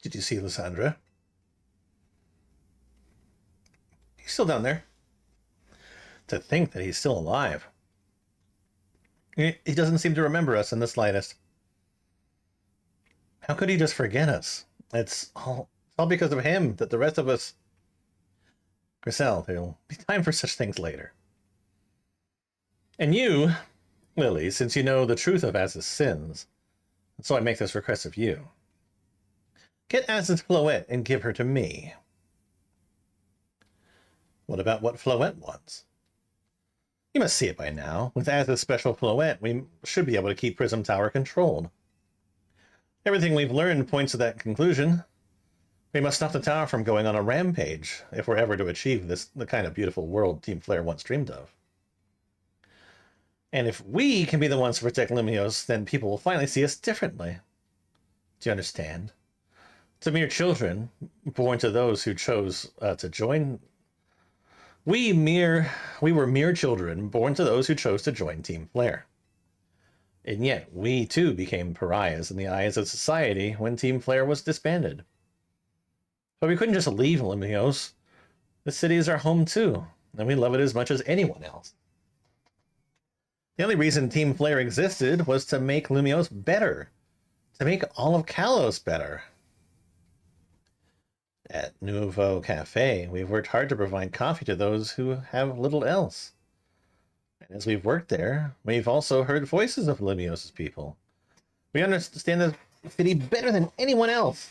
Did you see Lysandra? He's still down there. To think that he's still alive. He doesn't seem to remember us in the slightest. How could he just forget us? It's all because of him that the rest of us. Griselle, there'll be time for such things later. And you, Lily, since you know the truth of Az's sins, so I make this request of you. Get Az's Floette and give her to me. What about what Floette wants? You must see it by now. With Az's special Floette, we should be able to keep Prism Tower controlled. Everything we've learned points to that conclusion. We must stop the tower from going on a rampage if we're ever to achieve the kind of beautiful world Team Flare once dreamed of. And if we can be the ones to protect Lumiose, then people will finally see us differently. Do you understand? To mere children, born to those who chose to join. We were mere children, born to those who chose to join Team Flare. And yet, we too became pariahs in the eyes of society when Team Flare was disbanded. But we couldn't just leave Lumiose. The city is our home too, and we love it as much as anyone else. The only reason Team Flare existed was to make Lumiose better, to make all of Kalos better. At Nouveau Cafe, we've worked hard to provide coffee to those who have little else. And as we've worked there, we've also heard voices of Lumiose's people. We understand the city better than anyone else.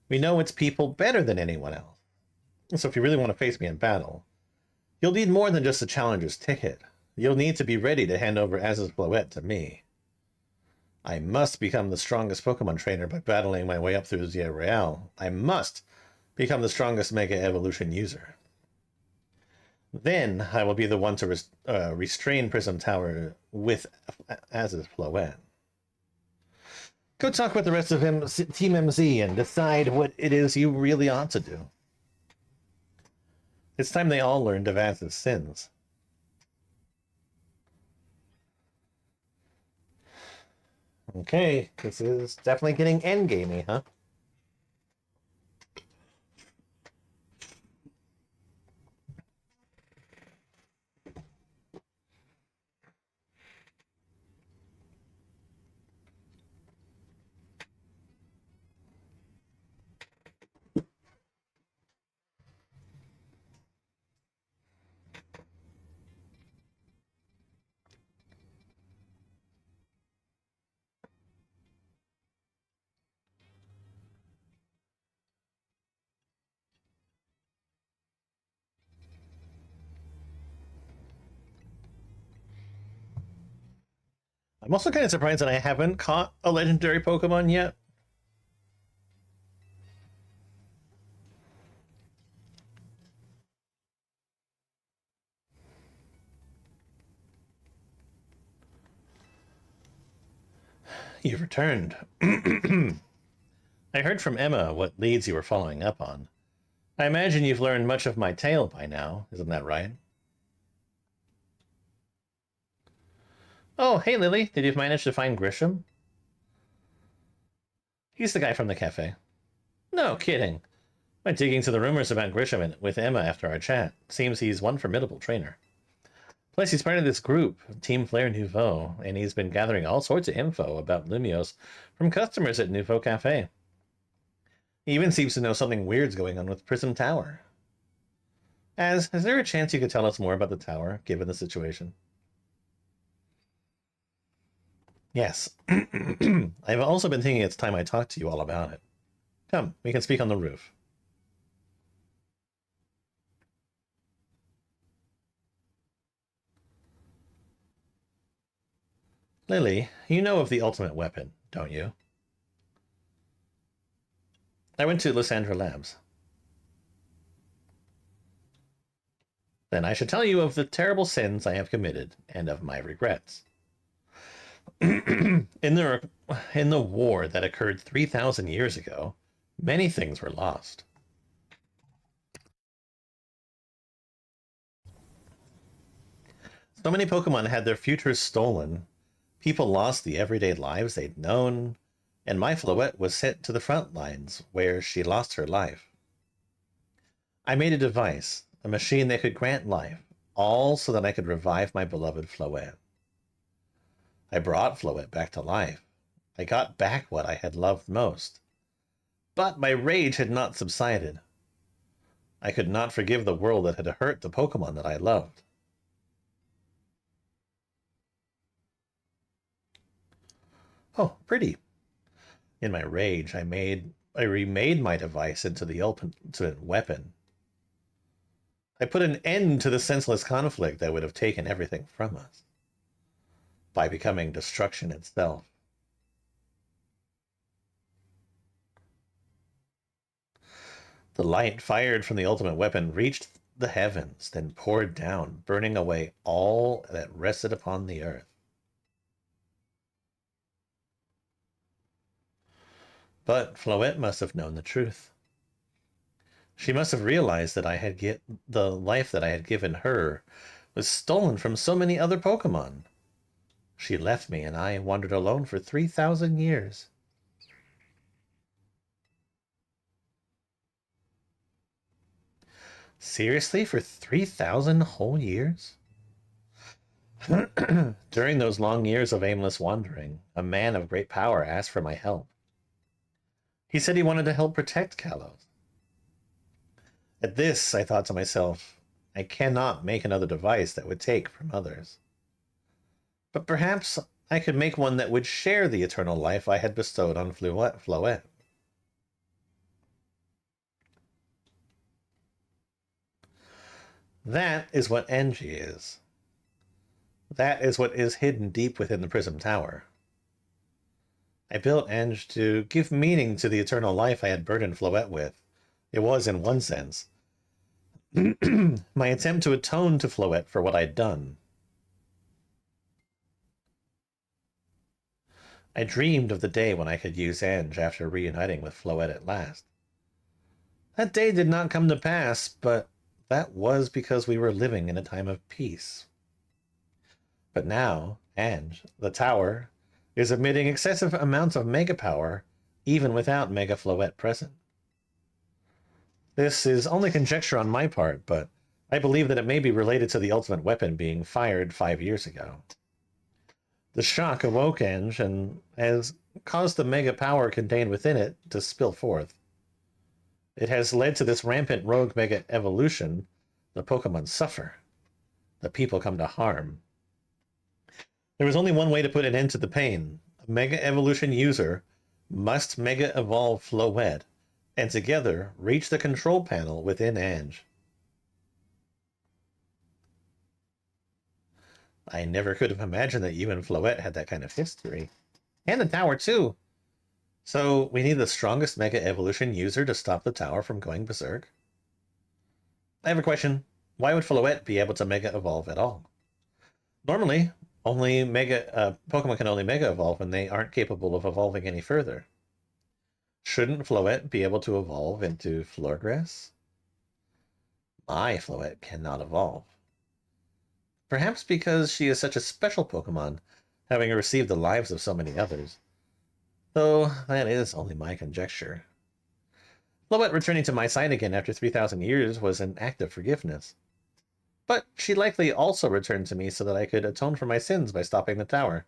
We know its people better than anyone else. So if you really want to face me in battle, you'll need more than just a challenger's ticket. You'll need to be ready to hand over Az's Bloette to me. I must become the strongest Pokemon trainer by battling my way up through Zia Real. I must become the strongest Mega Evolution user. Then I will be the one to restrain Prism Tower with Az's Bloette. Go talk with the rest of Team MZ and decide what it is you really ought to do. It's time they all learned of Az's sins. Okay, this is definitely getting endgamey, huh? I'm also kind of surprised that I haven't caught a legendary Pokemon yet. You've returned. I heard from Emma what leads you were following up on. I imagine you've learned much of my tale by now, isn't that right? Oh, hey Lily, did you manage to find Grisham? He's the guy from the cafe. No kidding. Went digging to the rumors about Grisham with Emma after our chat. Seems he's one formidable trainer. Plus, he's part of this group, Team Flair Nouveau, and he's been gathering all sorts of info about Lumios from customers at Nouveau Cafe. He even seems to know something weird's going on with Prism Tower. Is there a chance you could tell us more about the tower, given the situation? Yes. I've also been thinking it's time I talk to you all about it. Come, we can speak on the roof. Lily, you know of the ultimate weapon, don't you? I went to Lysandra Labs. Then I should tell you of the terrible sins I have committed, and of my regrets. in the war that occurred 3,000 years ago, many things were lost. So many Pokemon had their futures stolen. People lost the everyday lives they'd known, and my Floette was sent to the front lines, where she lost her life. I made a device, a machine that could grant life, all so that I could revive my beloved Floette. I brought Floette back to life. I got back what I had loved most. But my rage had not subsided. I could not forgive the world that had hurt the Pokemon that I loved. Oh, pretty. In my rage, I remade my device into the ultimate weapon. I put an end to the senseless conflict that would have taken everything from us by becoming destruction itself. The light fired from the ultimate weapon reached the heavens, then poured down, burning away all that rested upon the earth. But Floette must have known the truth. She must have realized that the life that I had given her was stolen from so many other Pokemon. She left me, and I wandered alone for 3,000 years. Seriously, for 3,000 whole years? During those long years of aimless wandering, a man of great power asked for my help. He said he wanted to help protect Kalos. At this, I thought to myself, I cannot make another device that would take from others. But perhaps I could make one that would share the eternal life I had bestowed on Floette. That is what Angie is. That is what is hidden deep within the Prism Tower. I built Ange to give meaning to the eternal life I had burdened Floette with. It was, in one sense, my attempt to atone to Floette for what I'd done. I dreamed of the day when I could use Ange after reuniting with Floette at last. That day did not come to pass, but that was because we were living in a time of peace. But now, Ange, the tower, is emitting excessive amounts of mega power, even without Mega Floette present. This is only conjecture on my part, but I believe that it may be related to the ultimate weapon being fired 5 years ago. The shock awoke Ange and has caused the mega power contained within it to spill forth. It has led to this rampant rogue mega evolution. The Pokemon suffer. The people come to harm. There was only one way to put an end to the pain. A Mega Evolution user must Mega Evolve Floette, and together reach the control panel within Ange. I never could have imagined that you and Floette had that kind of history. And the tower, too. So we need the strongest Mega Evolution user to stop the tower from going berserk? I have a question. Why would Floette be able to Mega Evolve at all? Normally, Only Pokemon can only Mega Evolve when they aren't capable of evolving any further. Shouldn't Floette be able to evolve into Florgrass? My Floette cannot evolve. Perhaps because she is such a special Pokemon, having received the lives of so many others. Though that is only my conjecture. Floette returning to my side again after 3,000 years was an act of forgiveness. But she likely also returned to me so that I could atone for my sins by stopping the tower.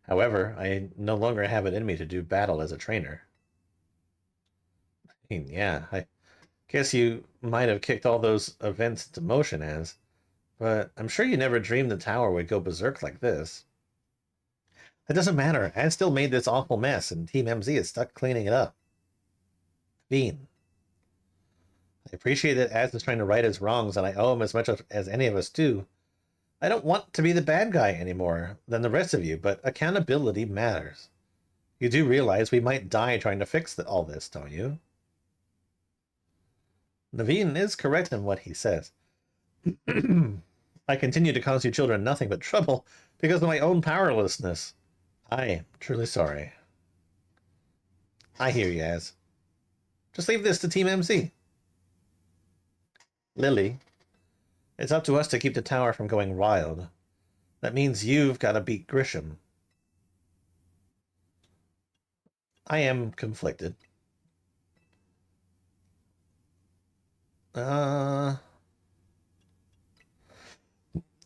However, I no longer have it in me to do battle as a trainer. I mean, yeah, I guess you might have kicked all those events into motion as, but I'm sure you never dreamed the tower would go berserk like this. It doesn't matter. I still made this awful mess, and Team MZ is stuck cleaning it up. Bean. I appreciate that Az is trying to right his wrongs, and I owe him as much as any of us do. I don't want to be the bad guy anymore than the rest of you, but accountability matters. You do realize we might die trying to fix all this, don't you? Naveen is correct in what he says. I continue to cause you children nothing but trouble because of my own powerlessness. I am truly sorry. I hear you, Az. Just leave this to Team MZ. Lily, it's up to us to keep the tower from going wild. That means you've got to beat Grisham. I am conflicted. Yeah,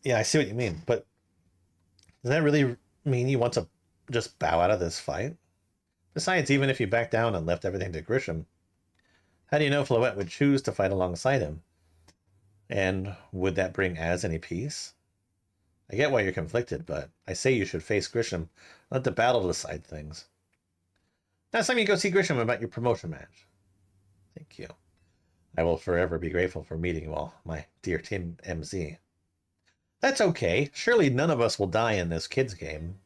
I see what you mean, but does that really mean you want to just bow out of this fight? Besides, even if you backed down and left everything to Grisham, how do you know Floette would choose to fight alongside him? And would that bring Az any peace? I get why you're conflicted, but I say you should face Grisham. Let the battle decide things. Next time you go see Grisham about your promotion match. Thank you. I will forever be grateful for meeting you all, my dear Team MZ. That's okay. Surely none of us will die in this kids game.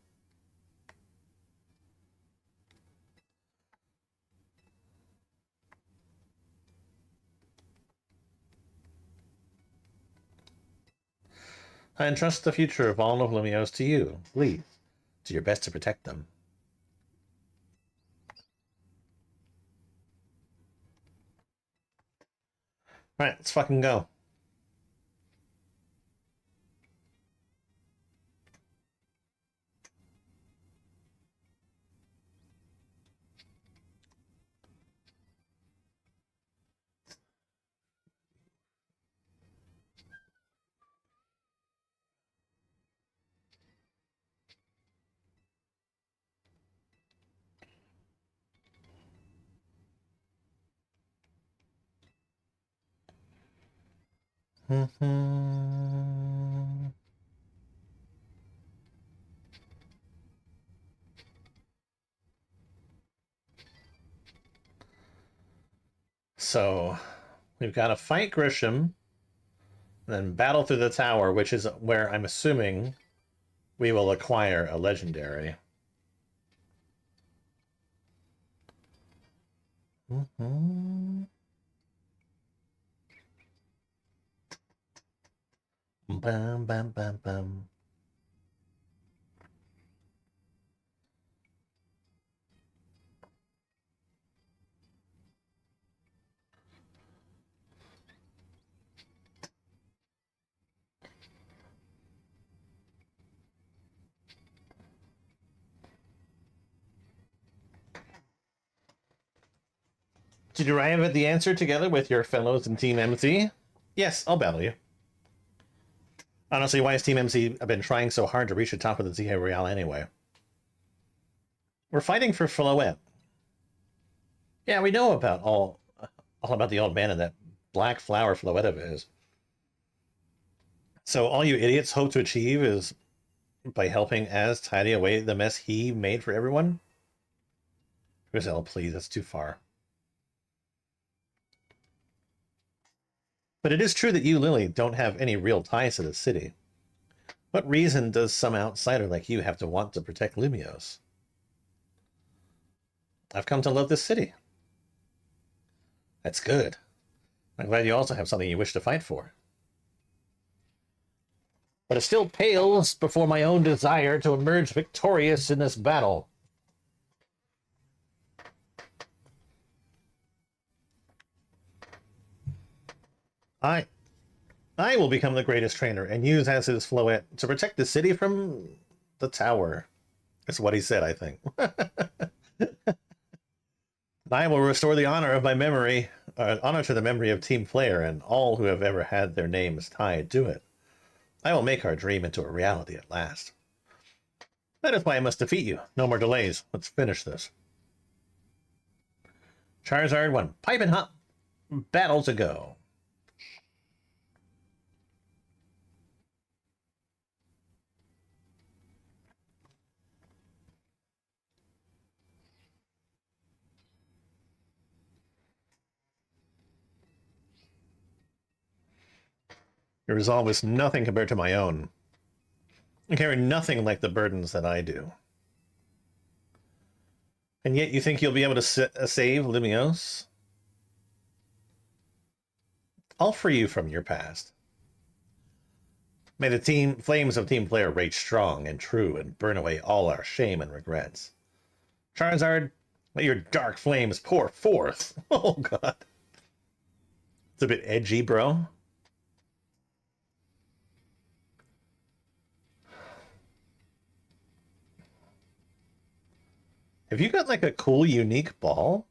I entrust the future of all of Lumiose to you. Please, do your best to protect them. Alright, let's fucking go. So, we've got to fight Grisham, then battle through the tower, which is where I'm assuming we will acquire a legendary. Bum, bum, bum, bum. Did you arrive at the answer together with your fellows in Team MZ? Yes, I'll battle you. Honestly, why has Team MZ been trying so hard to reach the top of the Z-A Royale anyway? We're fighting for Floette. Yeah, we know about all about the old man and that black flower Floette of his. So all you idiots hope to achieve is by helping Az tidy away the mess he made for everyone? Grizel, please, that's too far. But it is true that you, Lily, don't have any real ties to the city. What reason does some outsider like you have to want to protect Lumiose? I've come to love this city. That's good. I'm glad you also have something you wish to fight for. but it still pales before my own desire to emerge victorious in this battle. I will become the greatest trainer and use as his Floette to protect the city from the tower. That's what he said, I think. I will restore the honor of my memory, honor to the memory of Team Player and all who have ever had their names tied to it. I will make our dream into a reality at last. That is why I must defeat you. No more delays. Let's finish this. Charizard 1. Pipe and hop. Battle to go. Your resolve is nothing compared to my own. You carry nothing like the burdens that I do. And yet you think you'll be able to save Limios? I'll free you from your past. May the flames of Team Player rage strong and true and burn away all our shame and regrets. Charizard, let your dark flames pour forth. Oh, God. It's a bit edgy, bro. Have you got, like, a cool, unique ball?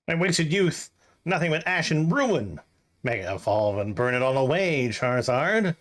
My wasted youth, nothing but ash and ruin. Make it evolve and burn it all away, Charizard.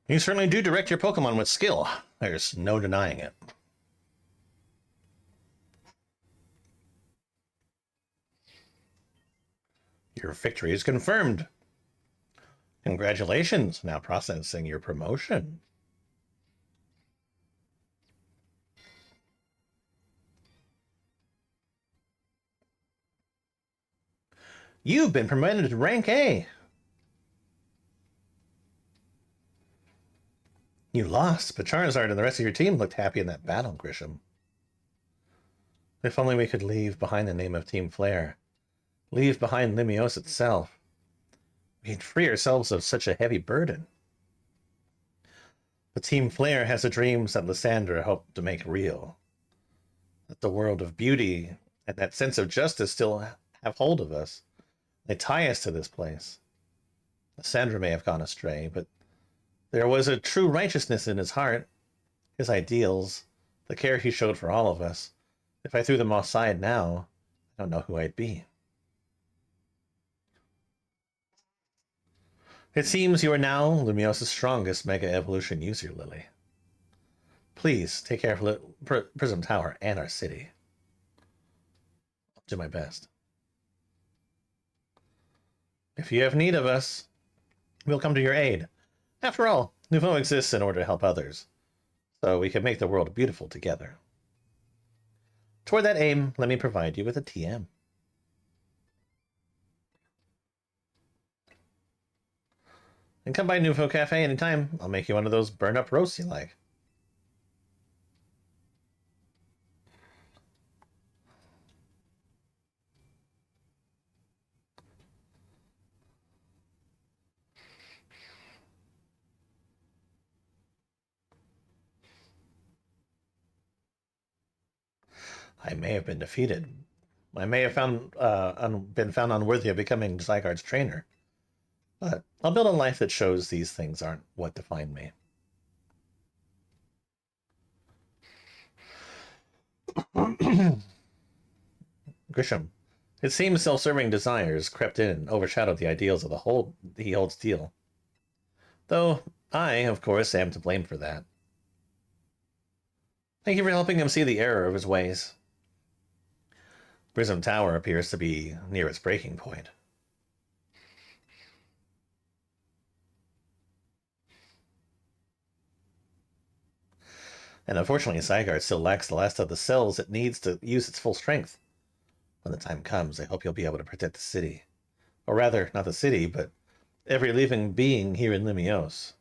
You certainly do direct your Pokemon with skill. There's no denying it. Your victory is confirmed. Congratulations. Now processing your promotion. You've been promoted to rank A. You lost, but Charizard and the rest of your team looked happy in that battle, Grisham. If only we could leave behind the name of Team Flare. Leave behind Limios itself. We'd free ourselves of such a heavy burden. The Team Flare has the dreams that Lysandra hoped to make real. That the world of beauty and that sense of justice still have hold of us. They tie us to this place. Lysandra may have gone astray, but there was a true righteousness in his heart, his ideals, the care he showed for all of us. If I threw them aside now, I don't know who I'd be. It seems you are now Lumios' strongest Mega Evolution user, Lily. Please take care of Prism Tower and our city. I'll do my best. If you have need of us, we'll come to your aid. After all, Nouveau exists in order to help others, so we can make the world beautiful together. Toward that aim, let me provide you with a TM. And come by Nouveau Cafe anytime. I'll make you one of those burn-up roasts you like. I may have been defeated. I may have been found unworthy of becoming Zygarde's trainer. But I'll build a life that shows these things aren't what define me. Grisham, it seems self-serving desires crept in and overshadowed the ideals of the whole he holds dear. Though I, of course, am to blame for that. Thank you for helping him see the error of his ways. Prism Tower appears to be near its breaking point. And unfortunately, Zygarde still lacks the last of the cells it needs to use its full strength. When the time comes, I hope you'll be able to protect the city. Or rather, not the city, but every living being here in Lumiose.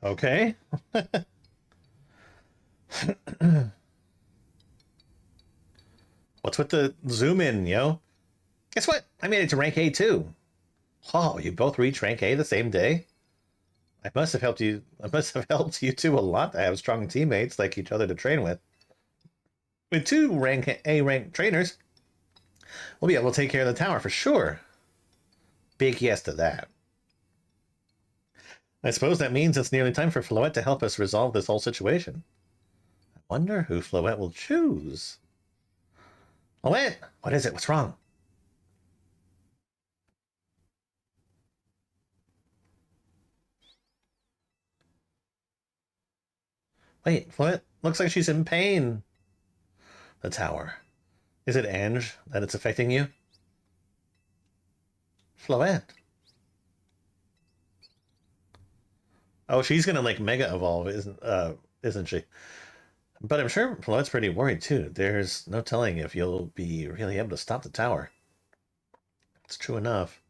Okay. What's with the zoom in, yo? Guess what? I made it to rank A too. Oh, you both reached rank A the same day? I must have helped you two a lot to have strong teammates like each other to train with. With two rank A ranked trainers, we'll be able to take care of the tower for sure. Big yes to that. I suppose that means it's nearly time for Floette to help us resolve this whole situation. I wonder who Floette will choose. Floette, what is it? What's wrong? Wait, Floette looks like she's in pain. The tower. Is it Ange that it's affecting you? Floette. Oh, she's gonna like mega evolve, isn't she? But I'm sure Floette's pretty worried too. There's no telling if you'll be really able to stop the tower. It's true enough.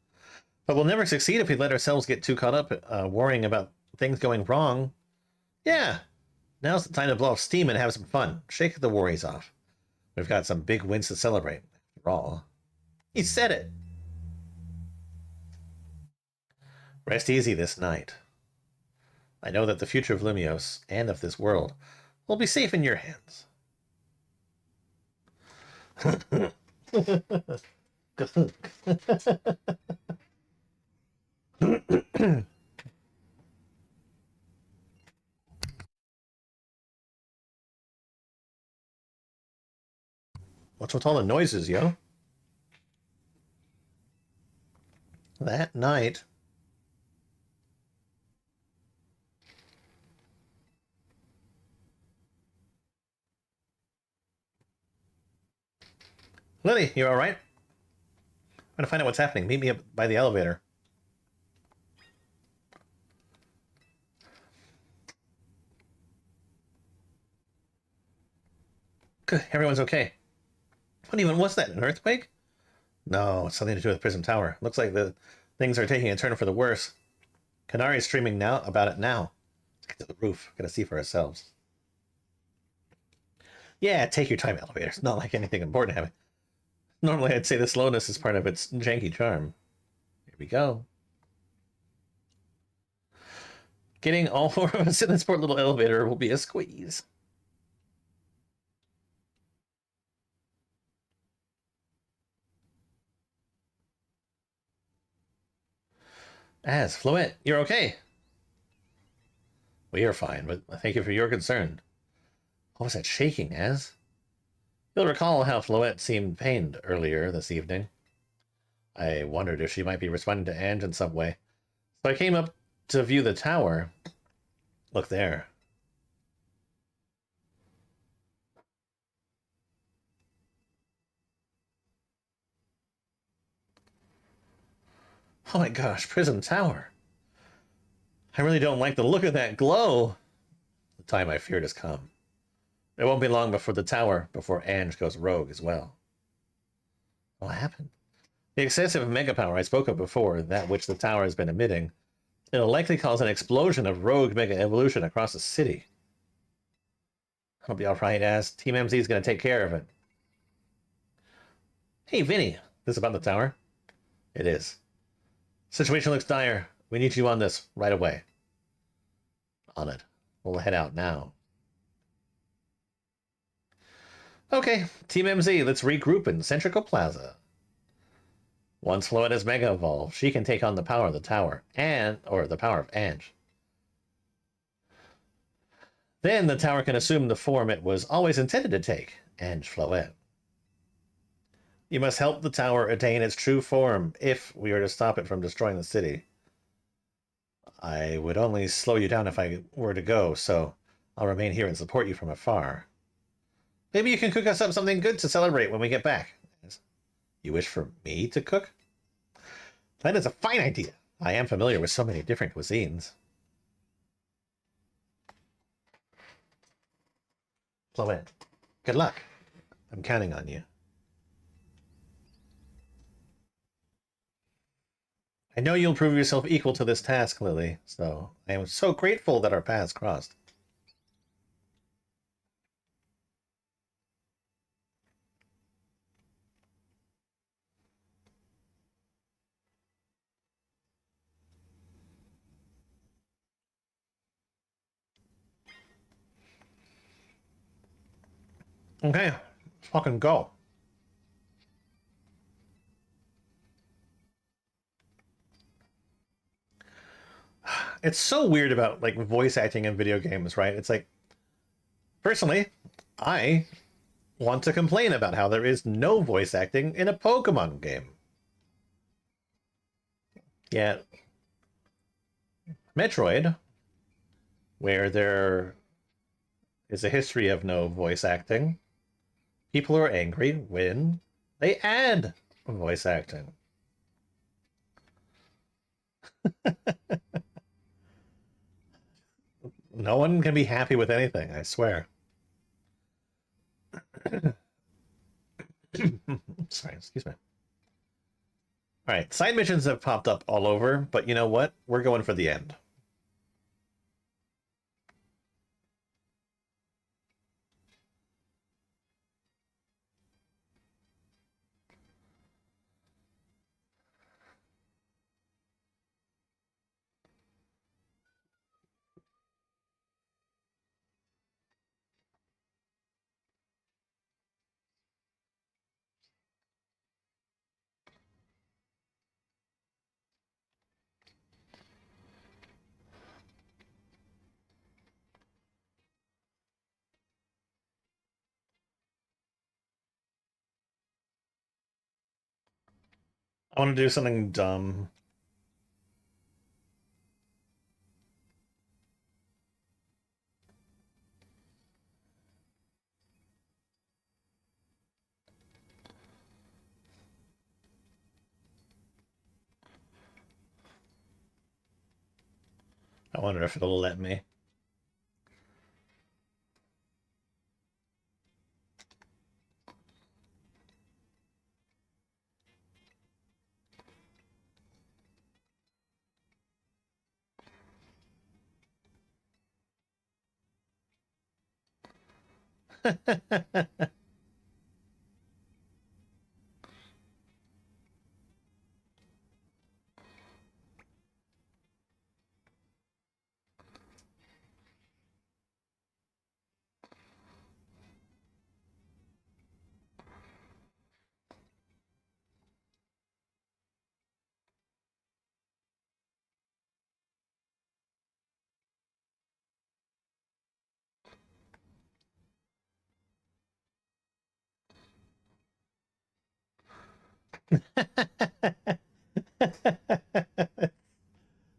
But we'll never succeed if we let ourselves get too caught up worrying about things going wrong. Yeah, now's the time to blow off steam and have some fun. Shake the worries off. We've got some big wins to celebrate. After all. He said it. Rest easy this night. I know that the future of Lumiose, and of this world, will be safe in your hands. What's with all the noises, yo? That night... Lily, you alright? I'm gonna find out what's happening. Meet me up by the elevator. Good, everyone's okay. What even was that, an earthquake? No, it's something to do with Prism Tower. Looks like the things are taking a turn for the worse. Kanari's streaming about it now. Let's get to the roof. Gotta see for ourselves. Yeah, take your time, elevator. It's not like anything important happening. Normally, I'd say the slowness is part of its janky charm. Here we go. Getting all four of us in this poor little elevator will be a squeeze. Az, Floette, you're okay. We are fine, but thank you for your concern. What was that shaking, Az? You'll recall how Floette seemed pained earlier this evening. I wondered if she might be responding to Ange in some way. So I came up to view the tower. Look there. Oh my gosh, Prism Tower. I really don't like the look of that glow. The time I feared has come. It won't be long before Ange goes rogue as well. What happened? The excessive mega power I spoke of before, that which the tower has been emitting, it'll likely cause an explosion of rogue mega evolution across the city. I'll be alright, as Team MZ is going to take care of it. Hey, Vinny, this about the tower? It is. Situation looks dire. We need you on this right away. On it. We'll head out now. Okay, Team MZ, let's regroup in Centrical Plaza. Once Floette has Mega Evolved, she can take on the power of the tower, or the power of Ange. Then the tower can assume the form it was always intended to take, Ange Floette. You must help the tower attain its true form if we are to stop it from destroying the city. I would only slow you down if I were to go, so I'll remain here and support you from afar. Maybe you can cook us up something good to celebrate when we get back. You wish for me to cook? That is a fine idea. I am familiar with so many different cuisines. Floette, good luck. I'm counting on you. I know you'll prove yourself equal to this task, Lily, so I am so grateful that our paths crossed. Okay, let's fucking go. It's so weird about like voice acting in video games, right? It's like, personally, I want to complain about how there is no voice acting in a Pokemon game. Yeah, Metroid, where there is a history of no voice acting, people are angry when they add voice acting. No one can be happy with anything, I swear. Sorry, excuse me. All right, side missions have popped up all over, but you know what? We're going for the end. I want to do something dumb. I wonder if it'll let me.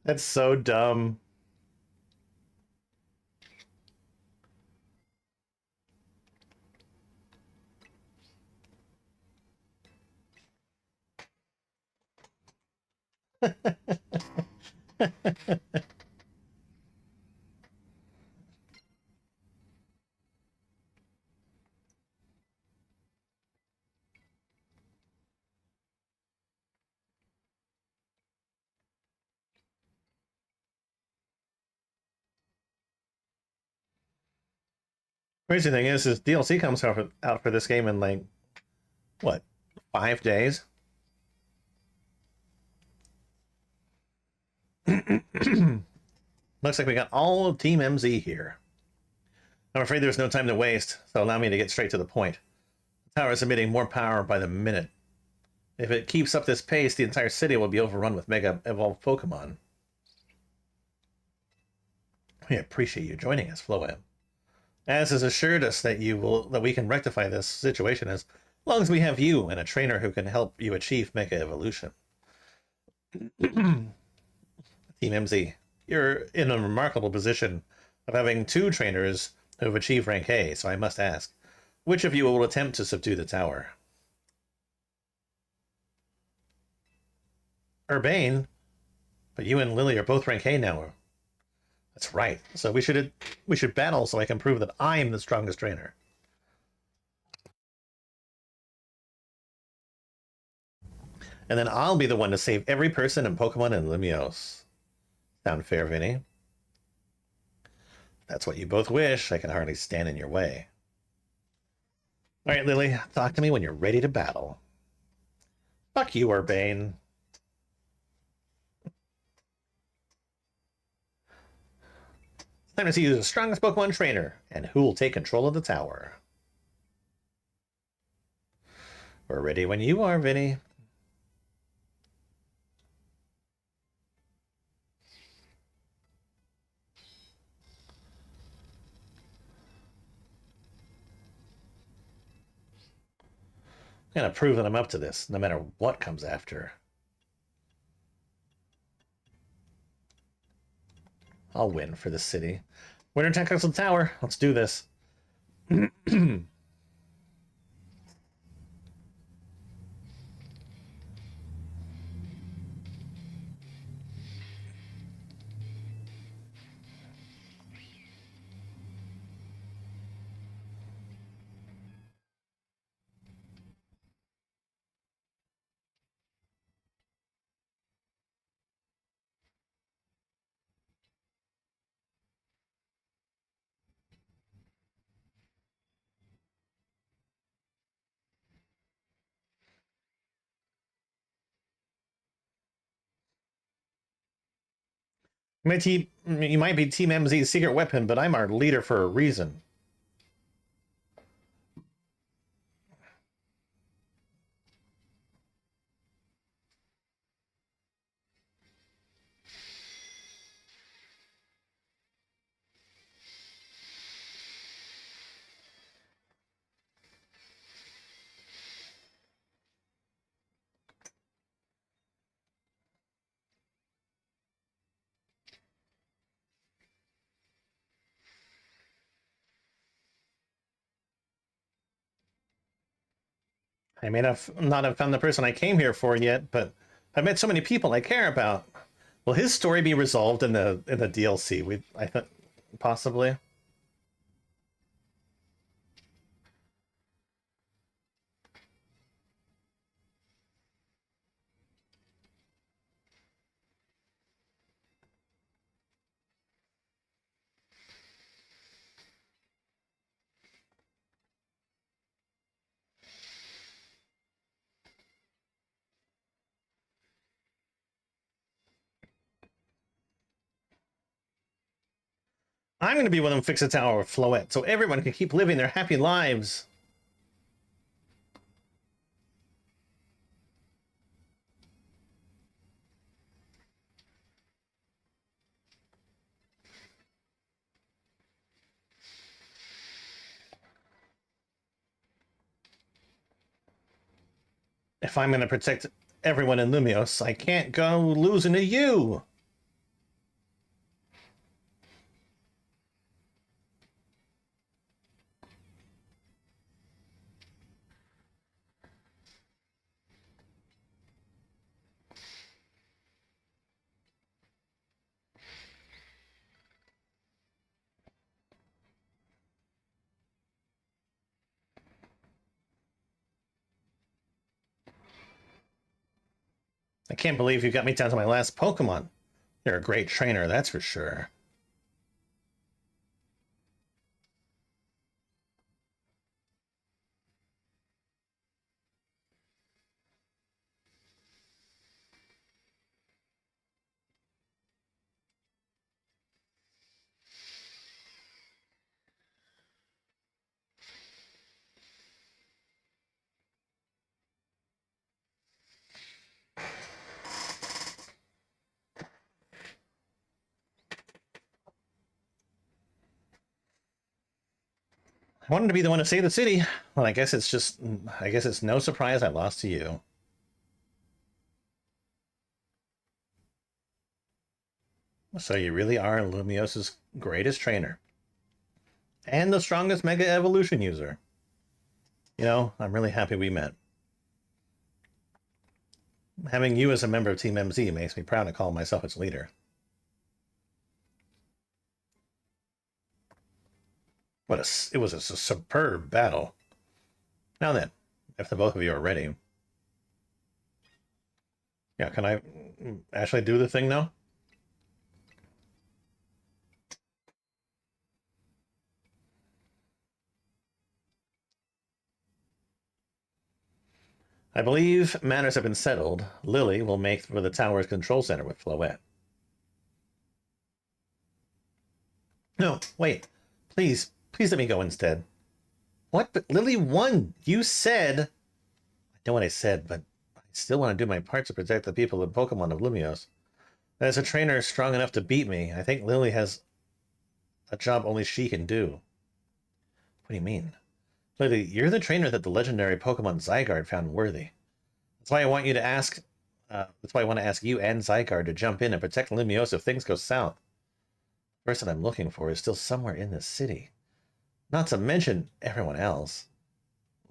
That's so dumb. Crazy thing is DLC comes out for this game in like what, 5 days? Looks like we got all of Team MZ here. I'm afraid there's no time to waste, so allow me to get straight to the point. The tower is emitting more power by the minute. If it keeps up this pace, the entire city will be overrun with Mega Evolved Pokemon. We appreciate you joining us, Floam. As has assured us that we can rectify this situation as long as we have you and a trainer who can help you achieve Mega Evolution. Team MZ, you're in a remarkable position of having two trainers who have achieved rank A, so I must ask, which of you will attempt to subdue the tower? Urbane, but you and Lily are both rank A now. That's right. So we should battle so I can prove that I'm the strongest trainer. And then I'll be the one to save every person in Pokemon and Limios. Sound fair, Vinny? If that's what you both wish. I can hardly stand in your way. All right, Lily, talk to me when you're ready to battle. Fuck you, Urbane. It's time to see who's the strongest Pokemon trainer and who will take control of the tower. We're ready when you are, Vinny. I'm gonna prove that I'm up to this, no matter what comes after. I'll win for the city. Winter tackles the tower. Let's do this. You might be Team MZ's secret weapon, but I'm our leader for a reason. I may not have found the person I came here for yet, but I've met so many people I care about. Will his story be resolved in the DLC? I think possibly. I'm going to be one of them fix a tower with Floette so everyone can keep living their happy lives. If I'm going to protect everyone in Lumios, I can't go losing to you. I can't believe you got me down to my last Pokemon. You're a great trainer, that's for sure. I wanted to be the one to save the city. Well, I guess it's no surprise I lost to you. So you really are Lumios's greatest trainer. And the strongest Mega Evolution user. You know, I'm really happy we met. Having you as a member of Team MZ makes me proud to call myself its leader. It was a superb battle. Now then, if the both of you are ready. Yeah, can I actually do the thing now? I believe matters have been settled. Lily will make for the tower's control center with Floette. No, wait. Please let me go instead. What? But Lily won. You said... I know what I said, but I still want to do my part to protect the people of Pokemon of Lumios. As a trainer strong enough to beat me, I think Lily has a job only she can do. What do you mean? Lily, you're the trainer that the legendary Pokemon Zygarde found worthy. That's why I want you to ask... that's why I want to ask you and Zygarde to jump in and protect Lumios if things go south. The person I'm looking for is still somewhere in this city. Not to mention everyone else.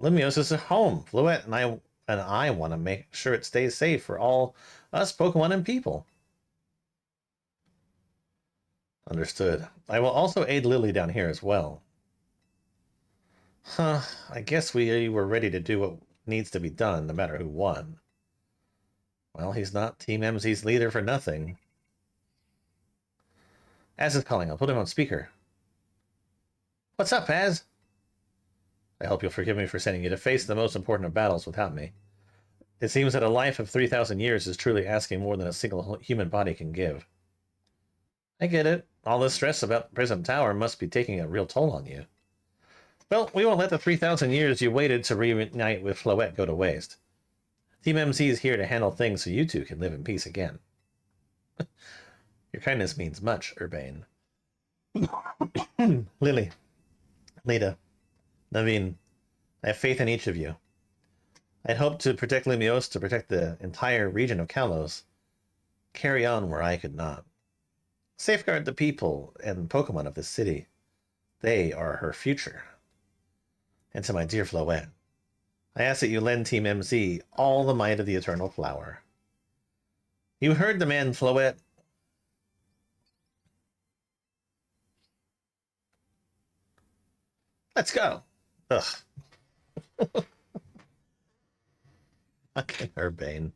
Lumios is a home. Floette and I want to make sure it stays safe for all us Pokemon and people. Understood. I will also aid Lily down here as well. Huh, I guess we were ready to do what needs to be done, no matter who won. Well, he's not Team MZ's leader for nothing. Az is calling. I'll put him on speaker. What's up, Az? I hope you'll forgive me for sending you to face the most important of battles without me. It seems that a life of 3,000 years is truly asking more than a single human body can give. I get it. All this stress about Prism Tower must be taking a real toll on you. Well, we won't let the 3,000 years you waited to reunite with Floette go to waste. Team MC is here to handle things so you two can live in peace again. Your kindness means much, Urbane. Lily, Lita, Naveen, I have faith in each of you. I'd hoped to protect Lumios to protect the entire region of Kalos. Carry on where I could not. Safeguard the people and Pokemon of this city. They are her future. And to my dear Floette, I ask that you lend Team MZ all the might of the Eternal Flower. You heard the man, Floette. Let's go. Ugh. Fucking Urbane.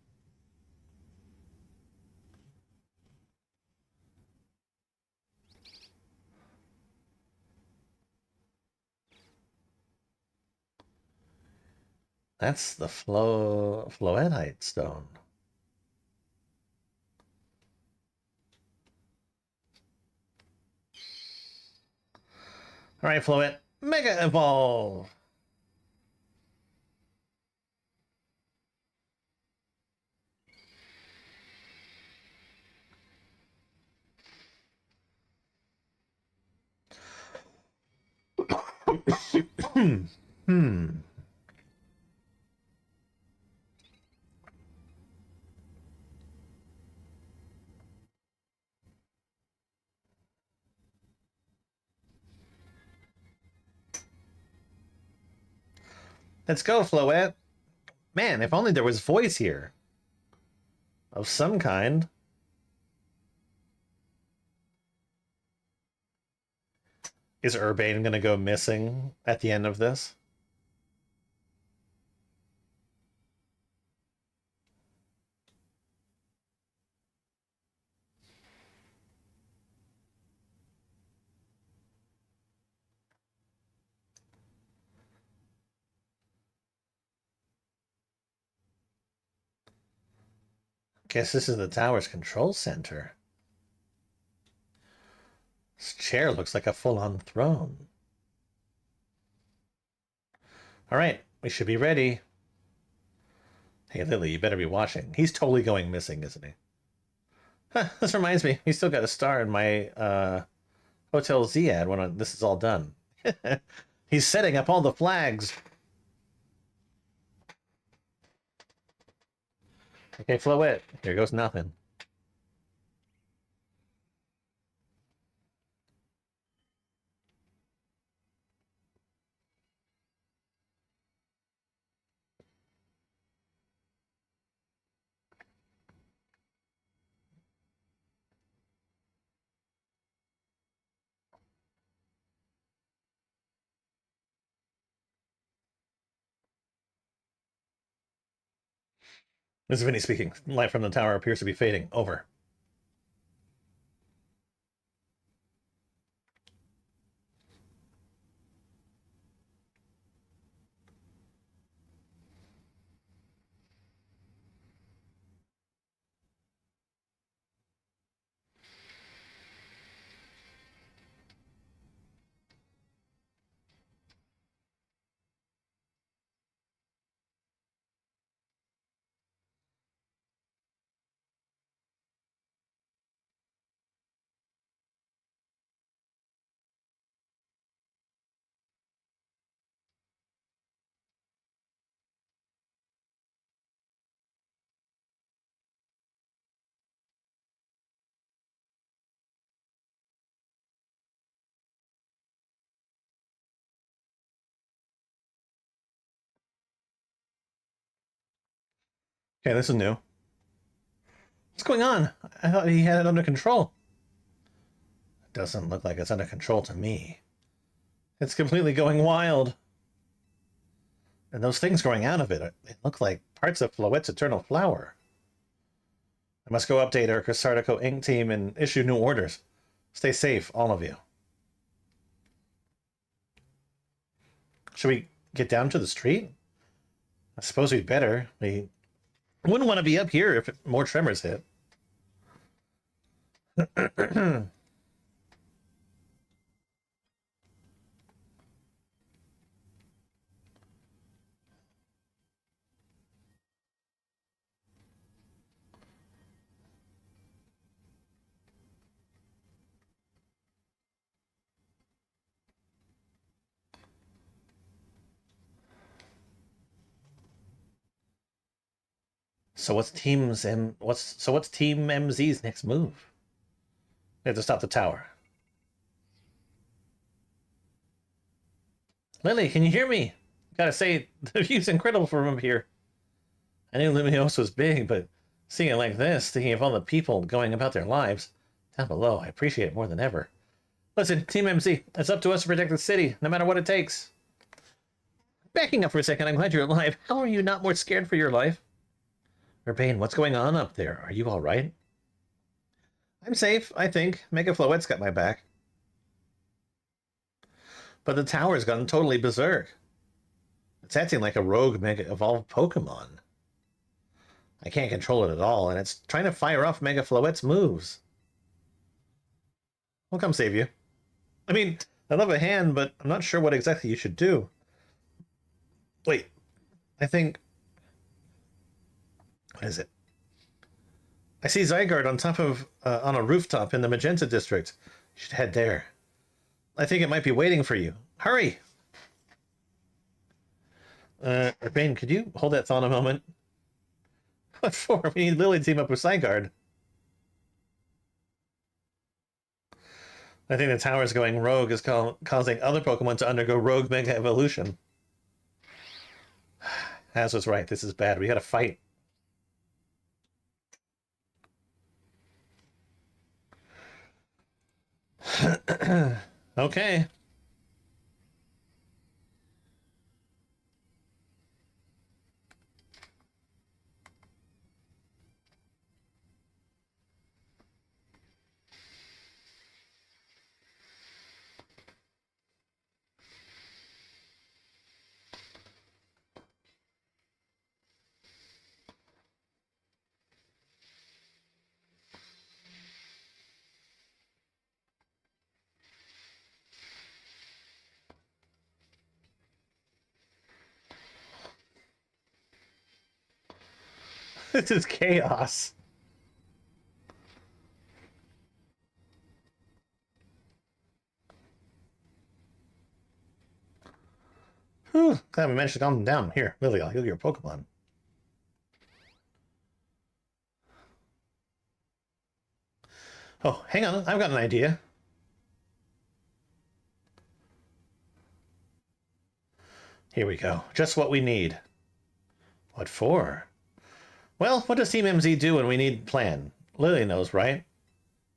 That's the Floetite stone. Alright, Floet. Mega Evolve! Hmm. Let's go, Floet. Man, if only there was voice here. Of some kind. Is Urbane gonna go missing at the end of this? Guess this is the tower's control center. This chair looks like a full-on throne. Alright, we should be ready. Hey, Lily, you better be watching. He's totally going missing, isn't he? Huh, this reminds me, we still got a star in my Hotel Z ad when this is all done. He's setting up all the flags. Okay, Floet, here goes nothing. This is Vinny speaking. Light from the tower appears to be fading. Over. Okay, this is new. What's going on? I thought he had it under control. It doesn't look like it's under control to me. It's completely going wild. And those things growing out of it look like parts of Floet's eternal flower. I must go update our Sardico Inc. team and issue new orders. Stay safe, all of you. Should we get down to the street? I suppose we'd better. We wouldn't want to be up here if more tremors hit. So what's Team MZ's next move? We have to stop the tower. Lily, can you hear me? Gotta say, the view's incredible from up here. I knew Luminos was big, but seeing it like this, thinking of all the people going about their lives, down below, I appreciate it more than ever. Listen, Team MC, it's up to us to protect the city, no matter what it takes. Backing up for a second, I'm glad you're alive. How are you not more scared for your life? Urbane, what's going on up there? Are you alright? I'm safe, I think. Mega Floet's got my back. But the tower's gone totally berserk. It's acting like a rogue Mega Evolved Pokemon. I can't control it at all, and it's trying to fire off Mega Floet's moves. We'll come save you. I mean, I love a hand, but I'm not sure what exactly you should do. Wait, I think... What is it? I see Zygarde on top of... on a rooftop in the Magenta District. You should head there. I think it might be waiting for you. Hurry! Urbane, could you hold that thought a moment? What for? We need Lily to team up with Zygarde. I think the tower's going rogue is causing other Pokemon to undergo rogue Mega Evolution. Az was right. This is bad. We gotta fight. Okay. This is chaos. Whew, glad we managed to calm them down. Here, Lily, I'll heal your Pokemon. Oh, hang on. I've got an idea. Here we go. Just what we need. What for? Well, what does Team MZ do when we need plan? Lily knows, right?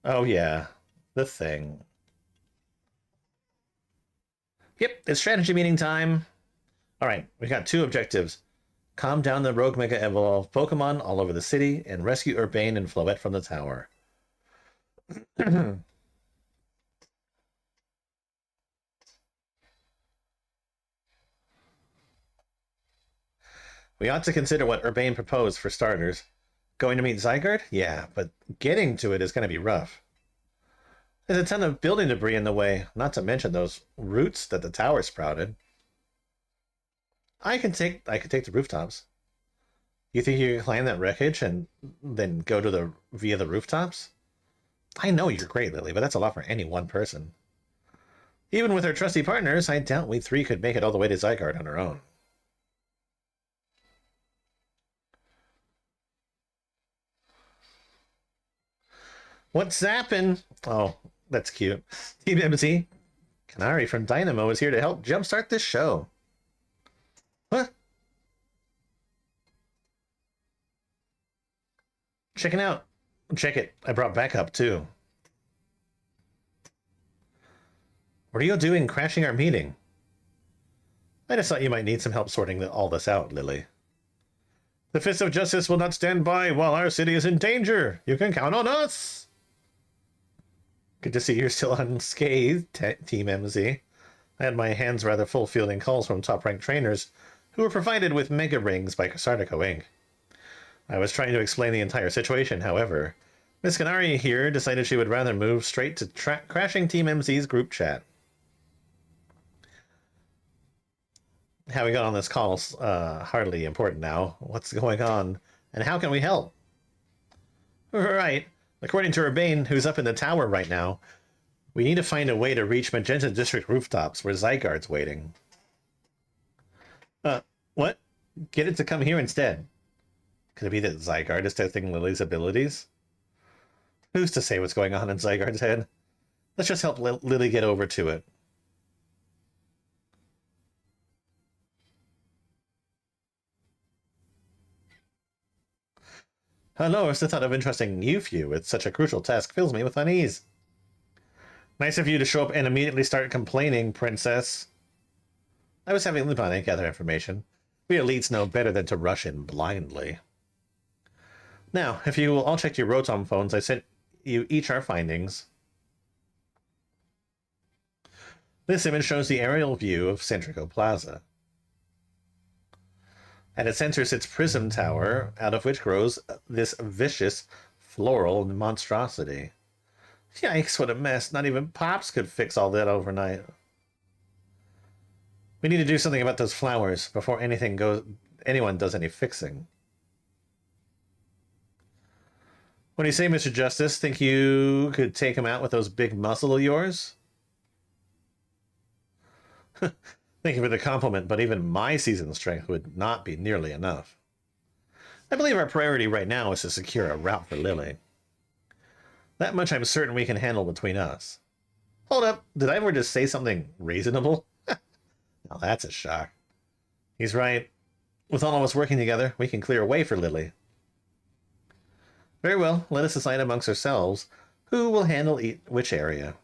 Oh, yeah. The thing. Yep, it's strategy meeting time. Alright, we got two objectives. Calm down the rogue Mega Evolve Pokemon all over the city, and rescue Urbane and Floette from the tower. We ought to consider what Urbane proposed for starters. Going to meet Zygarde? Yeah, but getting to it is going to be rough. There's a ton of building debris in the way, not to mention those roots that the tower sprouted. I could take the rooftops. You think you can climb that wreckage and then go to via the rooftops? I know you're great, Lily, but that's a lot for any one person. Even with our trusty partners, I doubt we three could make it all the way to Zygarde on our own. What's zappin'? Oh, that's cute. Team MZ, Canary from Dynamo is here to help jumpstart this show. What? Checking out. Check it. I brought backup, too. What are you doing crashing our meeting? I just thought you might need some help sorting all this out, Lily. The Fist of Justice will not stand by while our city is in danger. You can count on us. Good to see you're still unscathed, Team MZ. I had my hands rather full fielding calls from top-ranked trainers who were provided with Mega Rings by Sardico Inc. I was trying to explain the entire situation, however. Miss Canary here decided she would rather move straight to crashing Team MZ's group chat. How we got on this call is hardly important now. What's going on, and how can we help? Right. According to Urbane, who's up in the tower right now, we need to find a way to reach Magenta District rooftops where Zygarde's waiting. What? Get it to come here instead. Could it be that Zygarde is testing Lily's abilities? Who's to say what's going on in Zygarde's head? Let's just help Lily get over to it. Hello, it's the thought of entrusting you few with such a crucial task fills me with unease. Nice of you to show up and immediately start complaining, Princess. I was having Lupin gather information. We elites know better than to rush in blindly. Now, if you will all check your Rotom phones, I sent you each our findings. This image shows the aerial view of Centrico Plaza. At its center sits Prism Tower, out of which grows this vicious floral monstrosity. Yikes, what a mess. Not even Pops could fix all that overnight. We need to do something about those flowers before anyone does any fixing. What do you say, Mr. Justice? Think you could take him out with those big muscle of yours? Thank you for the compliment, but even my seasoned strength would not be nearly enough. I believe our priority right now is to secure a route for Lily. That much I'm certain we can handle between us. Hold up, did I ever just say something reasonable? Now that's a shock. He's right. With all of us working together, we can clear a way for Lily. Very well, let us decide amongst ourselves who will handle which area.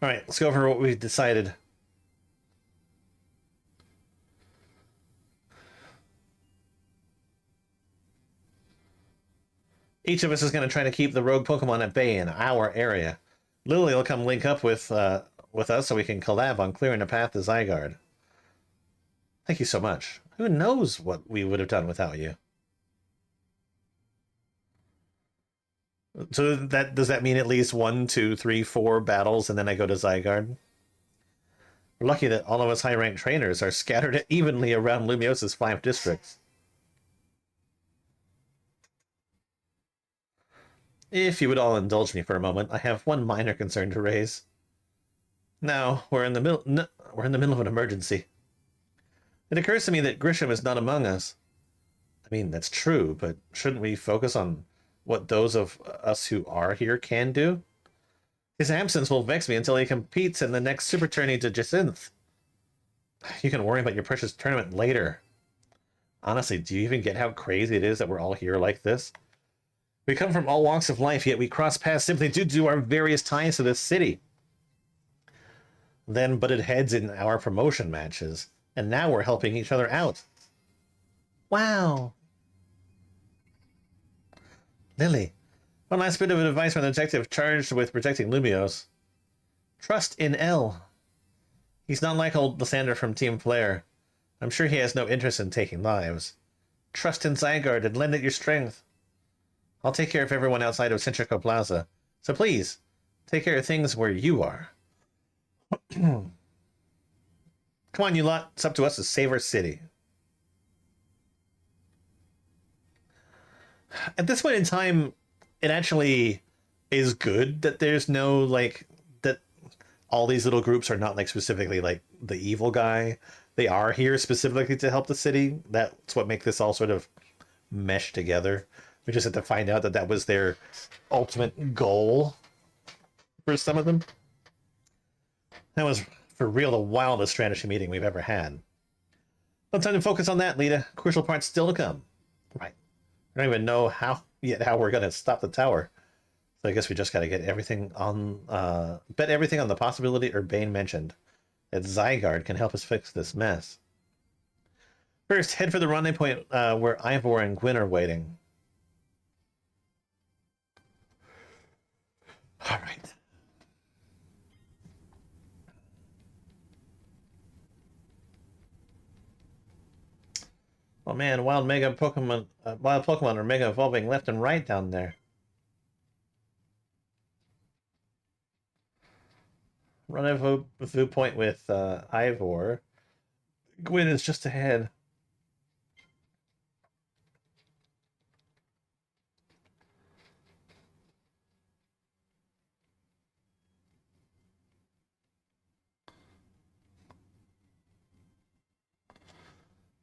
Alright, let's go over what we've decided. Each of us is going to try to keep the rogue Pokemon at bay in our area. Lily will come link up with us so we can collab on clearing the path to Zygarde. Thank you so much. Who knows what we would have done without you? So does that mean at least 1, 2, 3, 4 battles, and then I go to Zygarde? We're lucky that all of us high-ranked trainers are scattered evenly around Lumiosa's 5 districts. If you would all indulge me for a moment, I have one minor concern to raise. Now, we're in the middle of an emergency. It occurs to me that Grisham is not among us. I mean, that's true, but shouldn't we focus on what those of us who are here can do? His absence will vex me until he competes in the next Super Tourney to Jacinth. You can worry about your precious tournament later. Honestly, do you even get how crazy it is that we're all here like this? We come from all walks of life, yet we cross paths simply due to our various ties to this city. Then butted heads in our promotion matches, and now we're helping each other out. Wow. Lily, one last bit of advice from the detective charged with protecting Lumiose. Trust in L. He's not like old Lysander from Team Flare. I'm sure he has no interest in taking lives. Trust in Zygarde and lend it your strength. I'll take care of everyone outside of Centrico Plaza. So please, take care of things where you are. Come on, you lot. It's up to us to save our city. At this point in time, it actually is good that there's no, like, that all these little groups are not, like, specifically, like, the evil guy. They are here specifically to help the city. That's what makes this all sort of mesh together. We just had to find out that that was their ultimate goal for some of them. That was, for real, the wildest strategy meeting we've ever had. No time to focus on that, Lita. Crucial parts still to come. Right. I don't even know how we're going to stop the tower. So I guess we just got to get everything on, bet everything on the possibility Urbane mentioned, that Zygarde can help us fix this mess. First, head for the rendezvous point where Ivor and Gwyn are waiting. All right. Oh man, wild Pokemon are mega evolving left and right down there. Rendezvous point with Ivor. Gwyn is just ahead.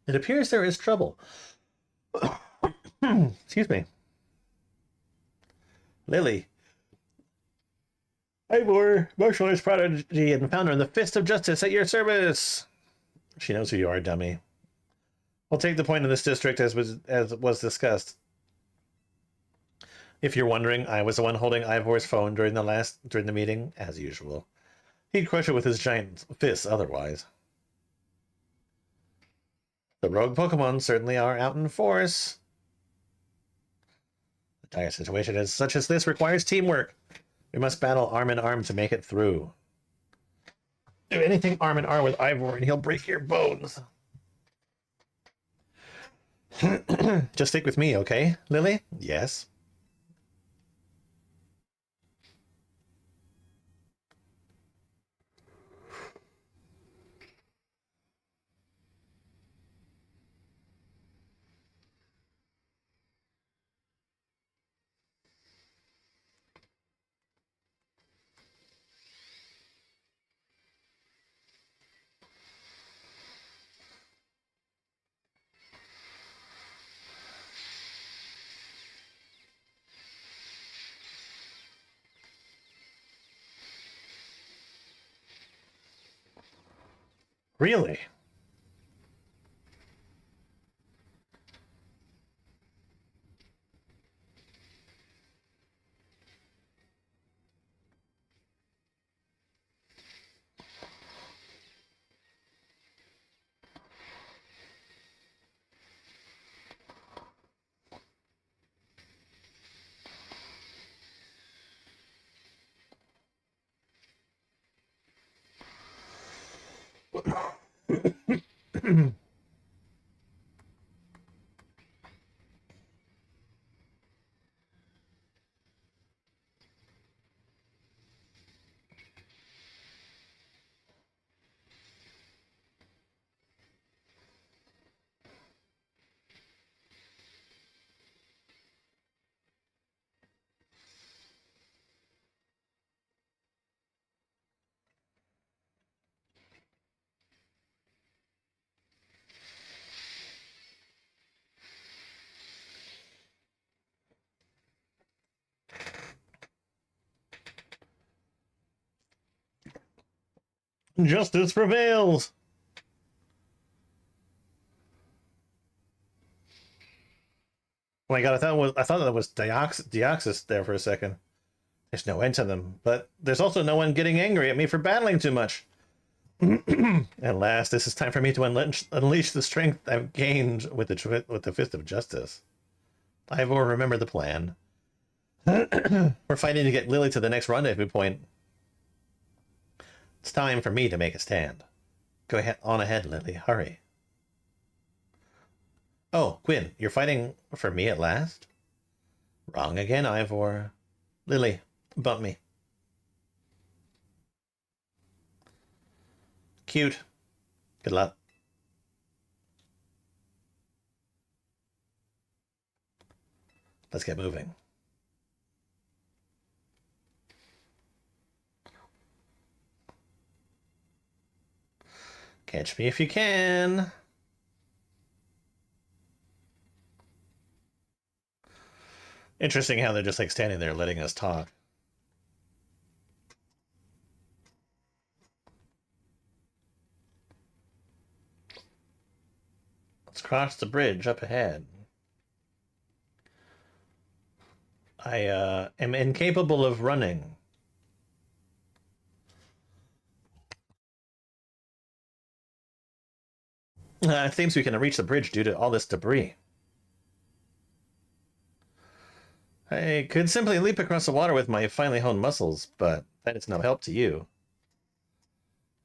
It appears there is trouble. Excuse me. Lily. Ivor, martial arts prodigy and founder of the Fist of Justice at your service. She knows who you are, dummy. We'll take the point in this district as was discussed. If you're wondering, I was the one holding Ivor's phone during the meeting, as usual. He'd crush it with his giant fists otherwise. The rogue Pokemon certainly are out in force. A dire situation as such as this requires teamwork. We must battle arm in arm to make it through. Do anything arm in arm with Ivor and he'll break your bones. Just stick with me, okay, Lily? Yes. Really? Justice prevails! Oh my god, I thought that was Deoxys there for a second. There's no end to them, but there's also no one getting angry at me for battling too much. At last, this is time for me to unleash the strength I've gained with the Fist of Justice. I will remember the plan. We're fighting to get Lily to the next rendezvous point. It's time for me to make a stand. Go ahead, on ahead, Lily. Hurry. Oh, Quinn, you're fighting for me at last? Wrong again, Ivor. Lily, bump me. Cute. Good luck. Let's get moving. Catch me if you can. Interesting how they're just like standing there letting us talk. Let's cross the bridge up ahead. I am incapable of running. It seems we can reach the bridge due to all this debris. I could simply leap across the water with my finely honed muscles, but that is no help to you.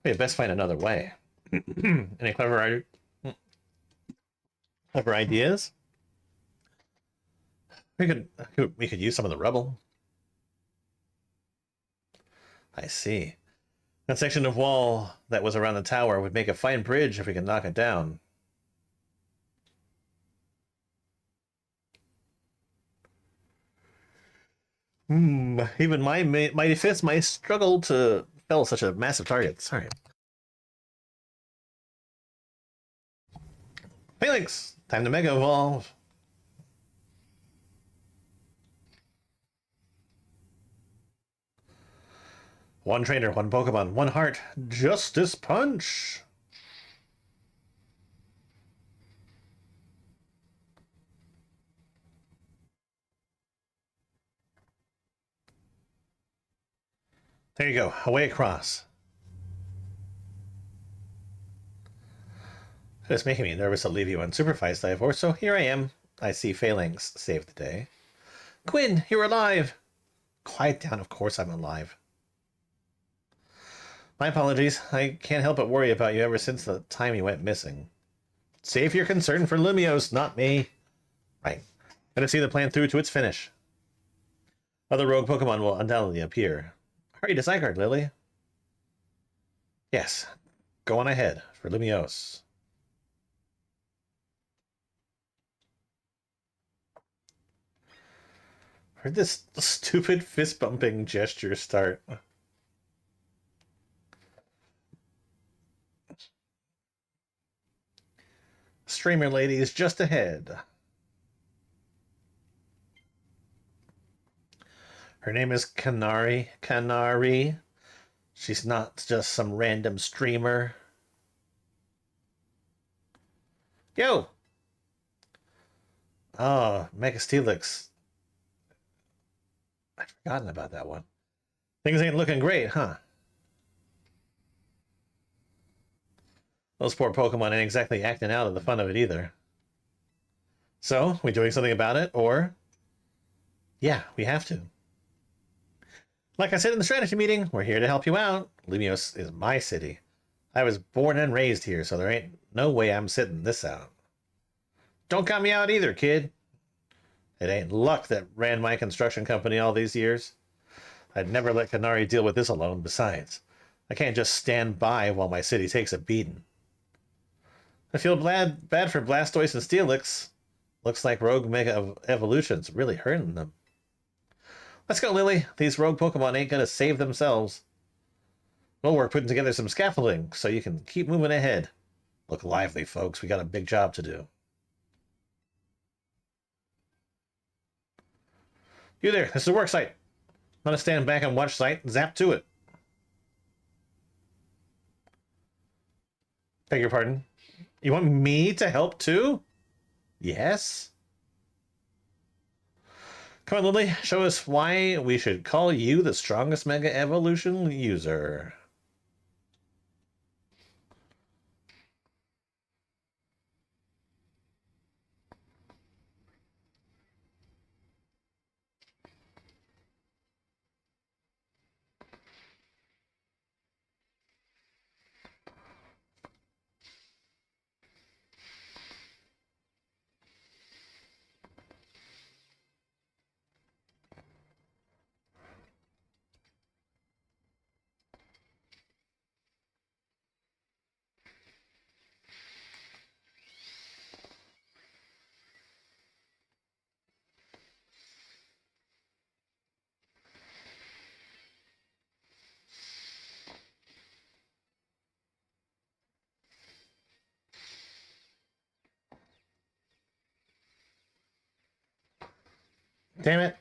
We had best find another way. Any clever ideas? We could use some of the rubble. I see. That section of wall that was around the tower would make a fine bridge if we could knock it down. Even my mighty fist might struggle to fell such a massive target. Sorry. Phalanx! Time to Mega Evolve! One trainer, one Pokemon, one heart. Justice Punch! There you go, away across. It's making me nervous to leave you unsupervised, Ivor, so here I am. I see Phalanx saved the day. Quinn, you're alive! Quiet down, of course I'm alive. My apologies. I can't help but worry about you ever since the time you went missing. Save your concern for Lumiose, not me. Right. Gotta see the plan through to its finish. Other rogue Pokemon will undoubtedly appear. Hurry to Zygarde, Lily. Yes. Go on ahead for Lumiose. Where'd this stupid fist-bumping gesture start? Streamer lady is just ahead. Her name is Canary. Canary. She's not just some random streamer. Yo! Oh, Mega Steelix. I've forgotten about that one. Things ain't looking great, huh? Those poor Pokemon ain't exactly acting out of the fun of it either. So, we doing something about it, or... Yeah, we have to. Like I said in the strategy meeting, we're here to help you out. Lumios is my city. I was born and raised here, so there ain't no way I'm sitting this out. Don't count me out either, kid. It ain't luck that ran my construction company all these years. I'd never let Canary deal with this alone. Besides, I can't just stand by while my city takes a beating. I feel bad for Blastoise and Steelix. Looks like Rogue Mega Evolution's really hurting them. Let's go, Lily. These rogue Pokemon ain't gonna save themselves. Well, we're putting together some scaffolding so you can keep moving ahead. Look lively, folks. We got a big job to do. You there. This is a work site. Not a stand back and watch site. Zap to it. Beg your pardon. You want me to help too? Yes? Come on, Lily. Show us why we should call you the strongest Mega Evolution user. Damn it.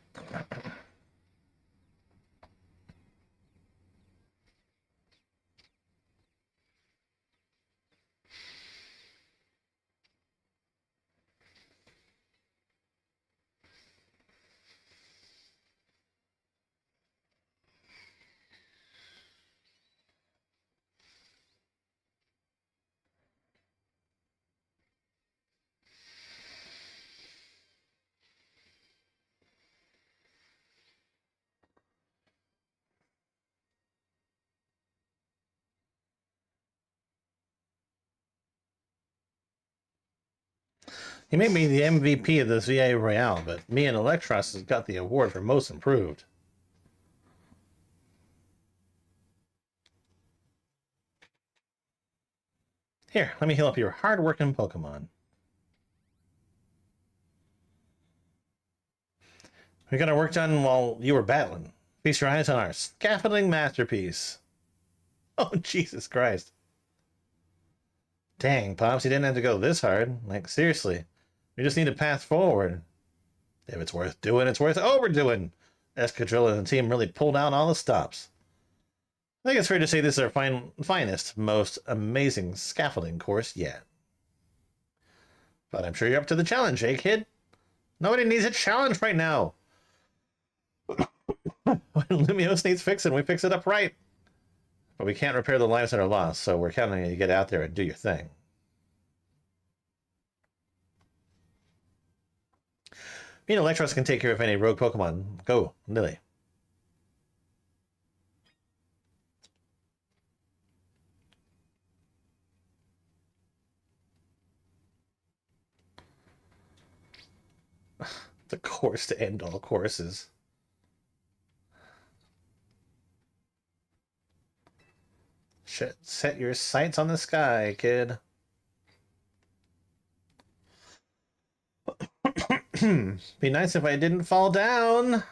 He made me the MVP of the Z-A Royale, but me and Electros has got the award for most improved. Here, let me heal up your hard-working Pokemon. We got our work done while you were battling. Feast your eyes on our scaffolding masterpiece. Oh, Jesus Christ. Dang, Pops, you didn't have to go this hard. Like, seriously. We just need a path forward. If it's worth doing, it's worth overdoing. Escadrille and the team really pulled out all the stops. I think it's fair to say this is our finest, most amazing scaffolding course yet. But I'm sure you're up to the challenge, eh, kid? Nobody needs a challenge right now. When Lumios needs fixing, we fix it up right. But we can't repair the lives that are lost, so we're counting on you to get out there and do your thing. Me and Electros can take care of any rogue Pokemon. Go, Lily. The course to end all courses. Shit, set your sights on the sky, kid. Be nice if I didn't fall down.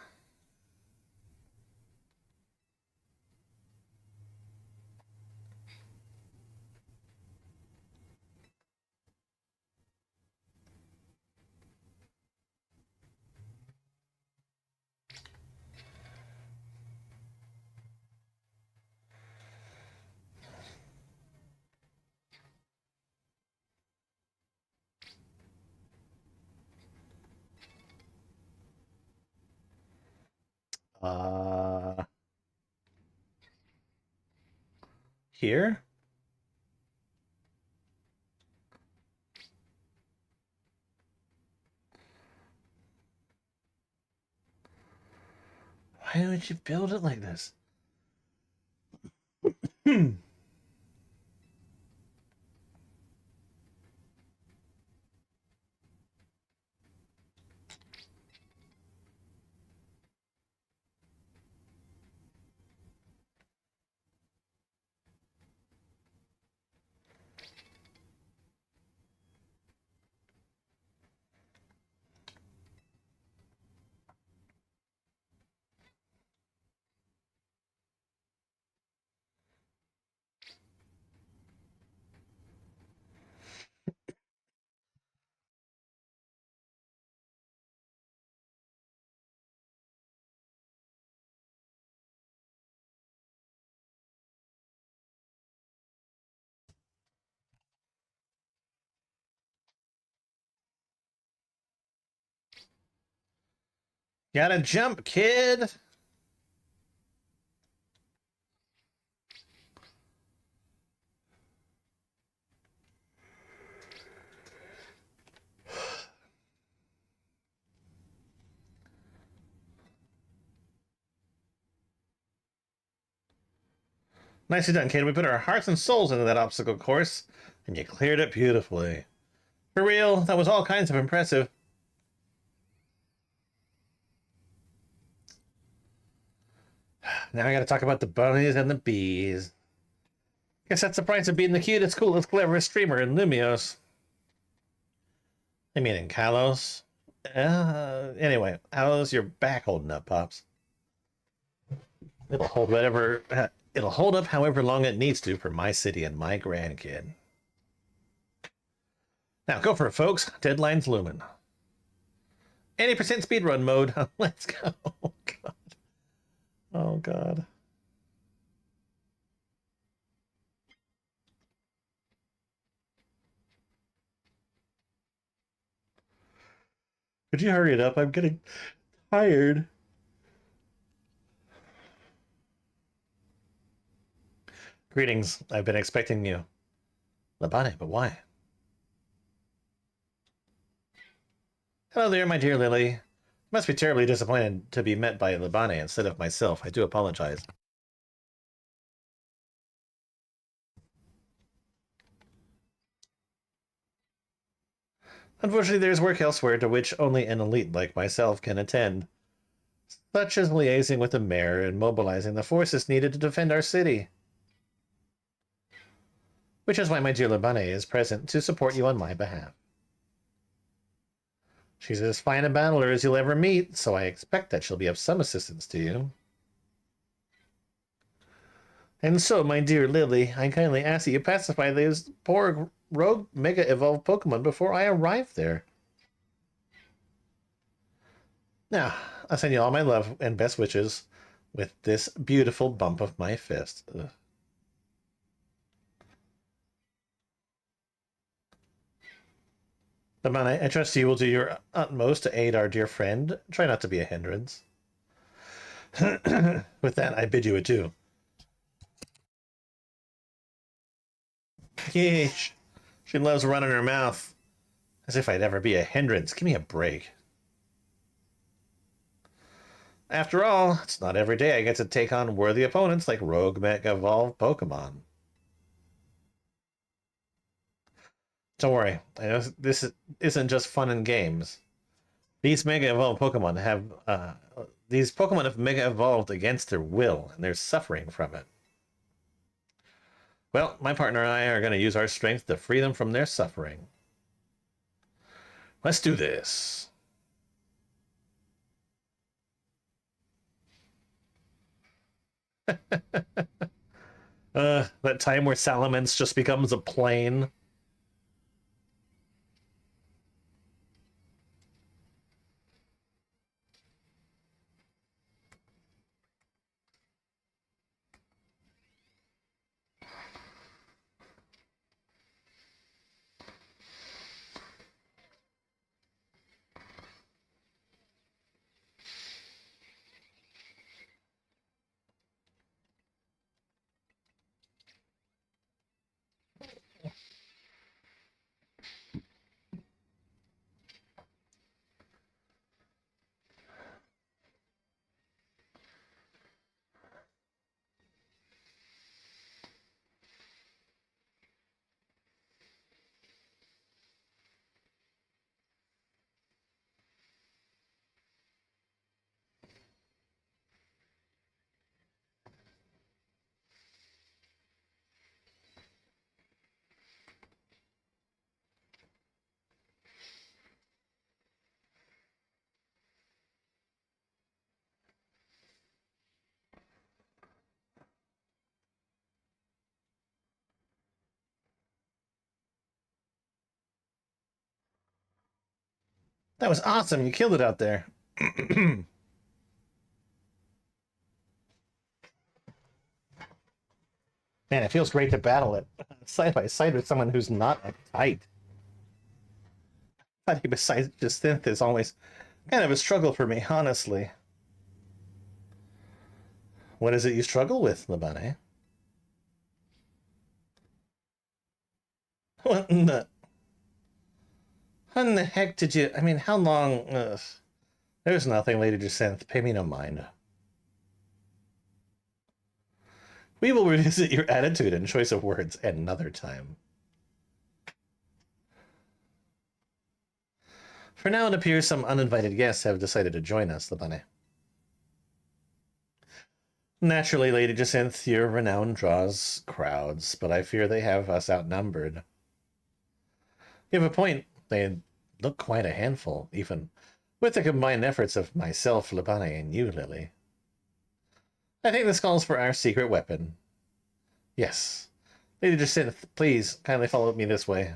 Uh, Here? Why would you build it like this? Gotta jump, kid! Nicely done, kid. We put our hearts and souls into that obstacle course, and you cleared it beautifully. For real, that was all kinds of impressive. Now I gotta talk about the bunnies and the bees. Guess that's the price of being the cutest, coolest, cleverest streamer in Lumios. I mean, in Kalos. Anyway, how's your back holding up, Pops? It'll hold whatever. It'll hold up however long it needs to for my city and my grandkid. Now go for it, folks. Deadline's looming. 80% speedrun mode. Let's go. Oh, God. Oh, God. Could you hurry it up? I'm getting tired. Greetings. I've been expecting you. Labane, but why? Hello there, my dear Lily. Must be terribly disappointed to be met by Labane instead of myself. I do apologize. Unfortunately, there's work elsewhere to which only an elite like myself can attend, such as liaising with the mayor and mobilizing the forces needed to defend our city. Which is why my dear Labane is present to support you on my behalf. She's as fine a battler as you'll ever meet, so I expect that she'll be of some assistance to you. And so, my dear Lily, I kindly ask that you pacify those poor rogue Mega Evolved Pokemon before I arrive there. Now, I'll send you all my love and best wishes with this beautiful bump of my fist. Ugh. Labane, I trust you will do your utmost to aid our dear friend. Try not to be a hindrance. With that, I bid you adieu. Yeesh. She loves running her mouth. As if I'd ever be a hindrance. Give me a break. After all, it's not every day I get to take on worthy opponents like rogue Mega Evolved Pokemon. Don't worry, I know this isn't just fun and games. These Mega Evolved Pokemon have these Pokemon have Mega Evolved against their will, and they're suffering from it. Well, my partner and I are going to use our strength to free them from their suffering. Let's do this. That time where Salamence just becomes a plane. That was awesome. You killed it out there. Man, it feels great to battle it side by side with someone who's not uptight. Fighting besides just synth is always kind of a struggle for me, honestly. What is it you struggle with, Labane? What in the... How in the heck did you... I mean, how long... There's nothing, Lady Jacinth. Pay me no mind. We will revisit your attitude and choice of words another time. For now, it appears some uninvited guests have decided to join us, Labane. Naturally, Lady Jacinth, your renown draws crowds, but I fear they have us outnumbered. You have a point. They look quite a handful, even with the combined efforts of myself, Labane, and you, Lily. I think this calls for our secret weapon. Yes. Lady Jacinth, please kindly follow me this way.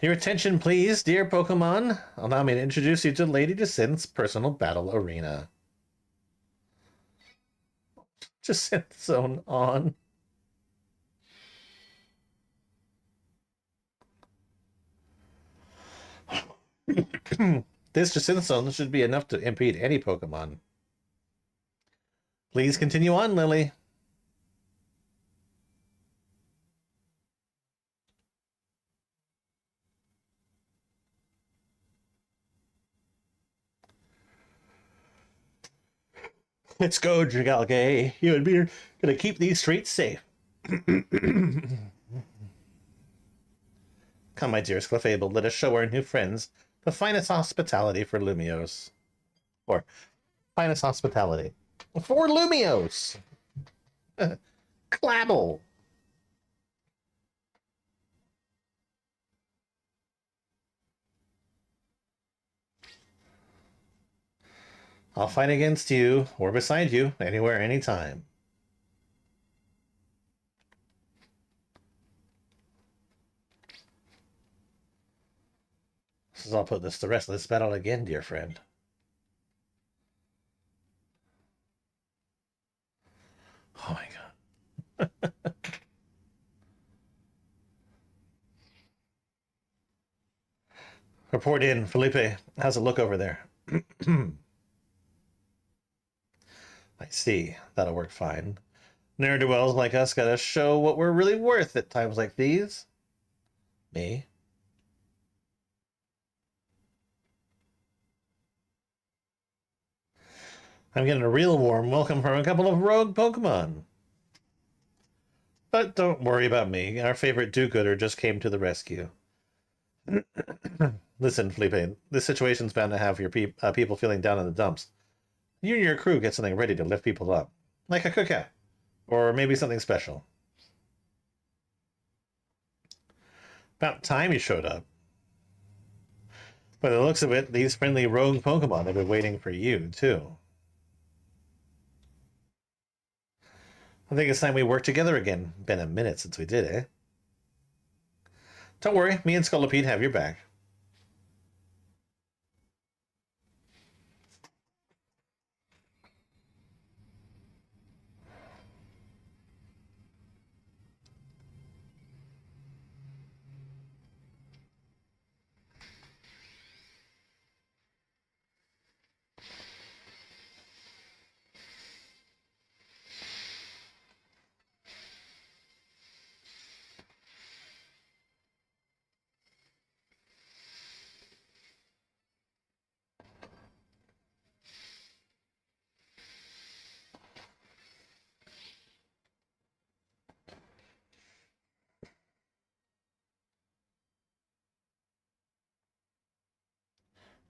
Your attention, please, dear Pokemon. Allow me to introduce you to Lady Jacinth's personal battle arena. Jacinth Zone on. This Jacinth Zone should be enough to impede any Pokemon. Please continue on, Lily. Let's go, Dragalge. You and me are gonna keep these streets safe. Come, my dearest Clefable, let us show our new friends the finest hospitality for Lumios. Or, finest hospitality for Lumios! Clabble! I'll fight against you, or beside you, anywhere, anytime. I'll put this to rest. Let's battle again, dear friend. Oh my god. Report in, Felipe. How's it look over there? I see. That'll work fine. Ne'er-do-wells like us gotta show what we're really worth at times like these. Me? I'm getting a real warm welcome from a couple of rogue Pokemon. But don't worry about me. Our favorite do-gooder just came to the rescue. Listen, Felipe, this situation's bound to have your people feeling down in the dumps. You and your crew get something ready to lift people up. Like a cookout. Or maybe something special. About time you showed up. By the looks of it, these friendly rogue Pokemon have been waiting for you, too. I think it's time we work together again. Been a minute since we did, eh? Don't worry, me and Scolipede have your back.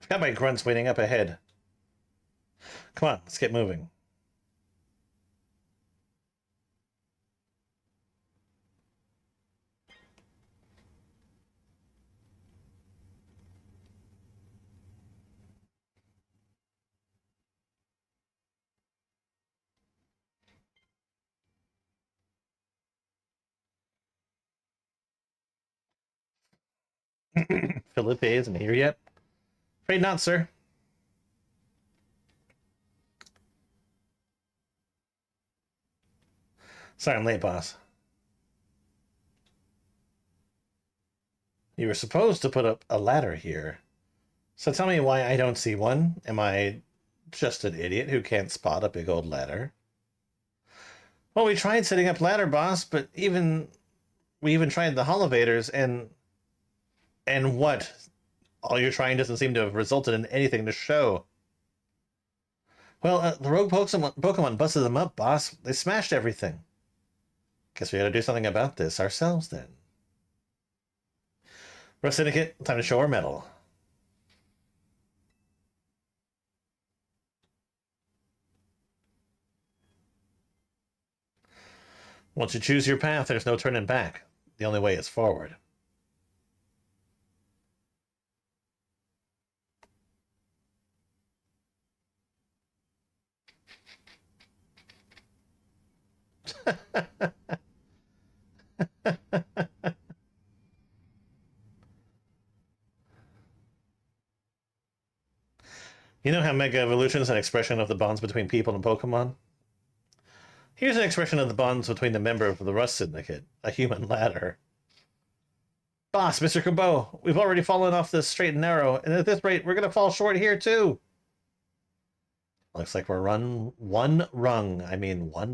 I've got my grunts waiting up ahead. Come on, let's get moving. Felipe isn't here yet? Afraid not, sir. Sorry I'm late, boss. You were supposed to put up a ladder here. So tell me why I don't see one. Am I just an idiot who can't spot a big old ladder? Well, we tried setting up ladder, boss, but we even tried the holovators, and what? All you're trying doesn't seem to have resulted in anything to show. Well, the rogue Pokemon busted them up, boss. They smashed everything. Guess we gotta do something about this ourselves, then. Rust Syndicate, time to show our mettle. Once you choose your path, there's no turning back. The only way is forward. You know how Mega Evolution is an expression of the bonds between people and Pokemon? Here's an expression of the bonds between the member of the Rust Syndicate, a human ladder. Boss, Mr. Kubo, we've already fallen off this straight and narrow, and at this rate, we're gonna fall short here too. Looks like we're one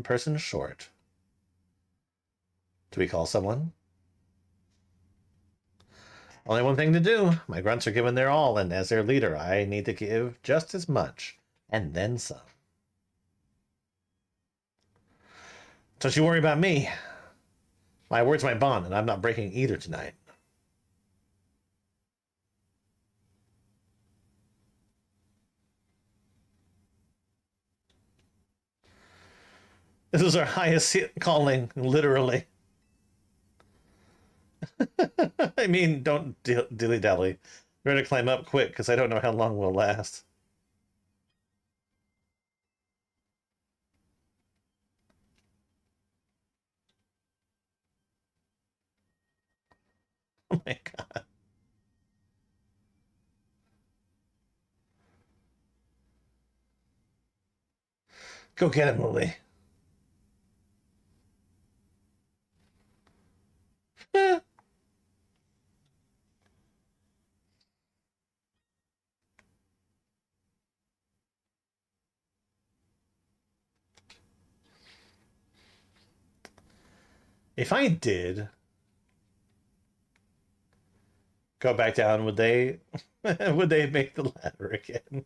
person short. Do we call someone? Only one thing to do. My grunts are giving their all, and as their leader, I need to give just as much, and then some. Don't you worry about me. My word's my bond, and I'm not breaking either tonight. This is our highest calling, literally. I mean, don't dilly-dally. We're gonna climb up quick, because I don't know how long we'll last. Oh my god. Go get him, Lily. If I did go back down, would they would they make the ladder again?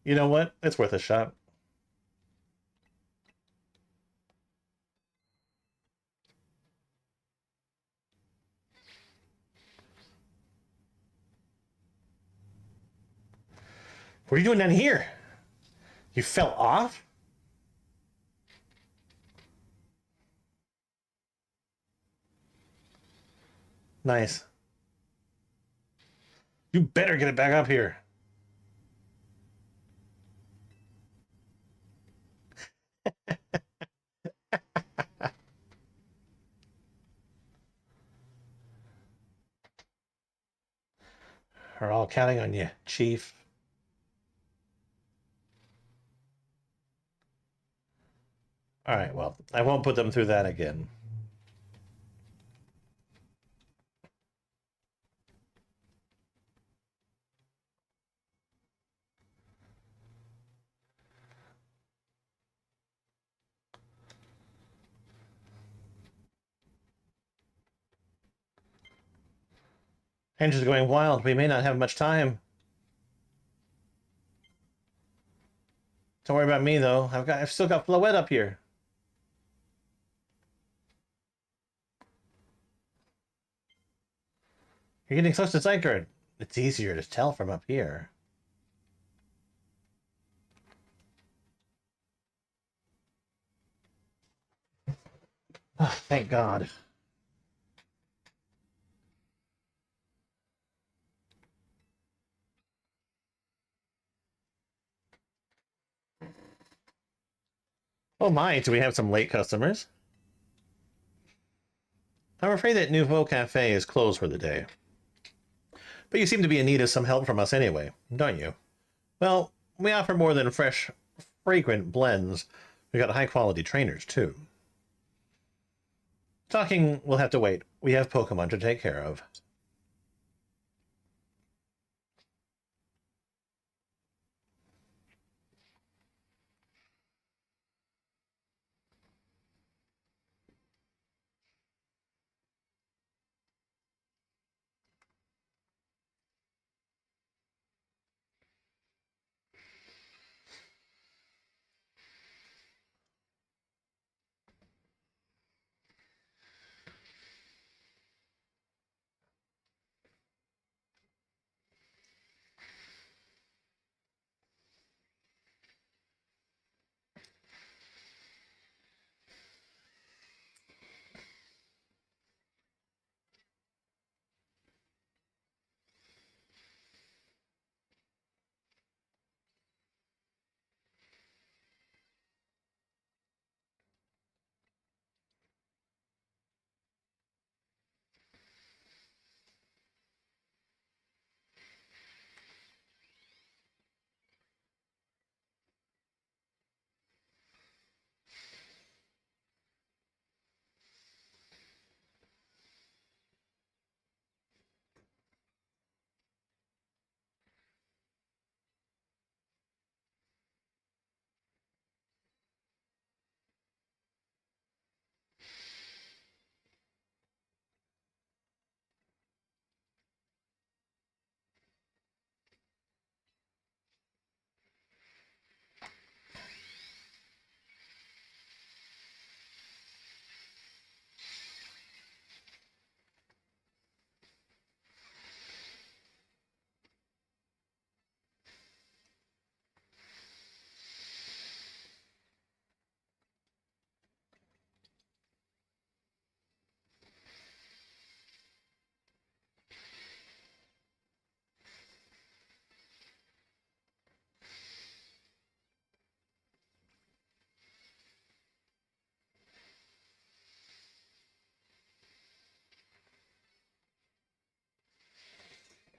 You know what? It's worth a shot. What are you doing down here? You fell off? Nice. You better get it back up here. We're all counting on you, Chief. All right, well, I won't put them through that again. Engine's going wild. We may not have much time. Don't worry about me though. I've still got Floette up here. You're getting close to Zygarde. It's easier to tell from up here. Oh, thank God. Oh my, do we have some late customers? I'm afraid that Nouveau Cafe is closed for the day. But you seem to be in need of some help from us anyway, don't you? Well, we offer more than fresh, fragrant blends. We got high-quality trainers, too. Talking will have to wait. We have Pokemon to take care of.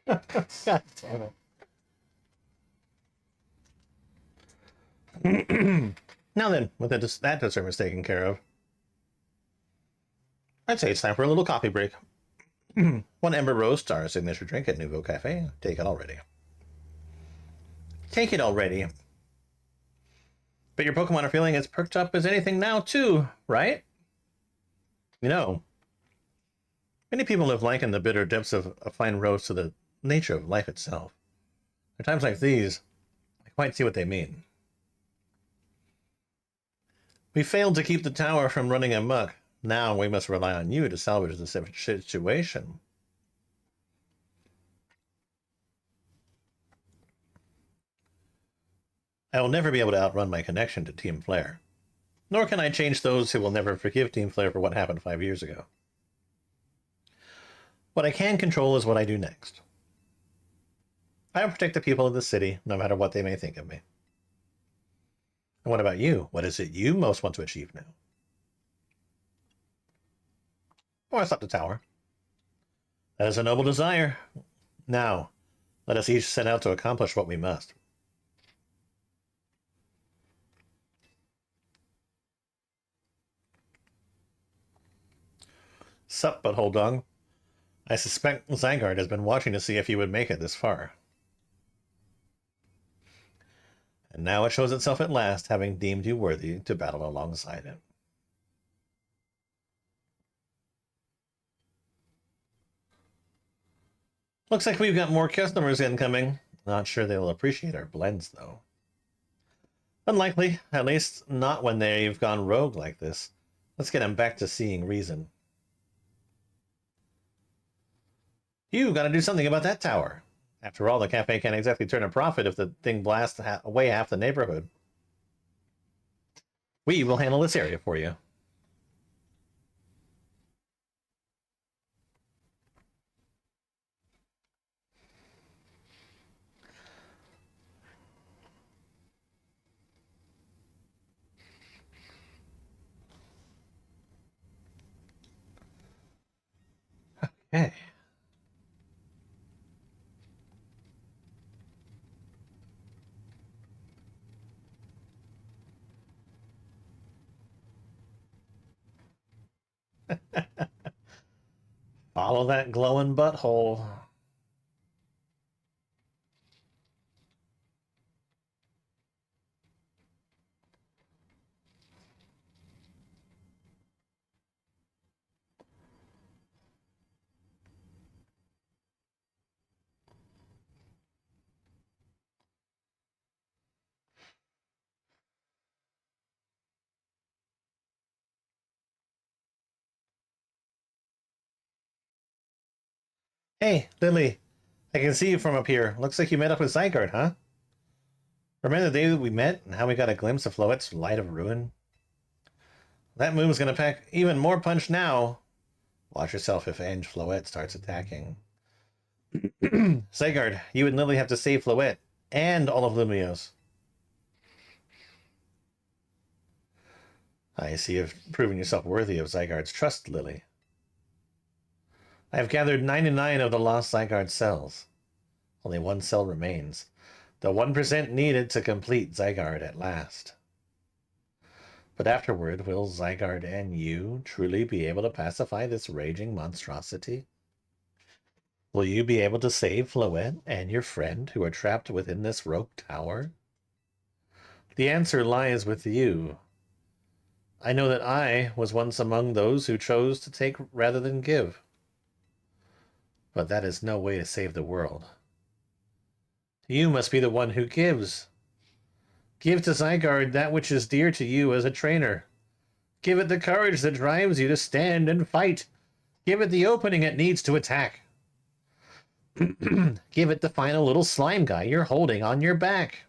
God damn it. Now then, with that disservice taken care of, I'd say it's time for a little coffee break. One Ember Roast, our signature drink at Nouveau Cafe. Take it already. Take it already. But your Pokemon are feeling as perked up as anything now, too, right? You know, many people have likened the bitter depths of a fine roast to the nature of life itself. At times like these, I quite see what they mean. We failed to keep the tower from running amok. Now we must rely on you to salvage the situation. I will never be able to outrun my connection to Team Flare. Nor can I change those who will never forgive Team Flare for what happened 5 years ago. What I can control is what I do next. I will protect the people of the city, no matter what they may think of me. And what about you? What is it you most want to achieve now? Oh, I thought the tower. That is a noble desire. Now, let us each set out to accomplish what we must. Sup, butthole dong. I suspect Zygarde has been watching to see if you would make it this far. And now it shows itself at last, having deemed you worthy to battle alongside it. Looks like we've got more customers incoming. Not sure they'll appreciate our blends, though. Unlikely, at least not when they've gone rogue like this. Let's get them back to seeing reason. You gotta do something about that tower. After all, the cafe can't exactly turn a profit if the thing blasts away half the neighborhood. We will handle this area for you. Okay. Follow that glowing butthole. Hey, Lily. I can see you from up here. Looks like you met up with Zygarde, huh? Remember the day that we met and how we got a glimpse of Floette's Light of Ruin? That move's gonna pack even more punch now. Watch yourself if Ange Floette starts attacking. Zygarde, you and Lily have to save Floette and all of Lumiose. I see you've proven yourself worthy of Zygarde's trust, Lily. I have gathered 99 of the lost Zygarde cells. Only one cell remains. The 1% needed to complete Zygarde at last. But afterward, will Zygarde and you truly be able to pacify this raging monstrosity? Will you be able to save Floette and your friend who are trapped within this rogue tower? The answer lies with you. I know that I was once among those who chose to take rather than give. But that is no way to save the world. You must be the one who gives. Give to Zygarde that which is dear to you as a trainer. Give it the courage that drives you to stand and fight. Give it the opening it needs to attack. Give it the final little slime guy you're holding on your back.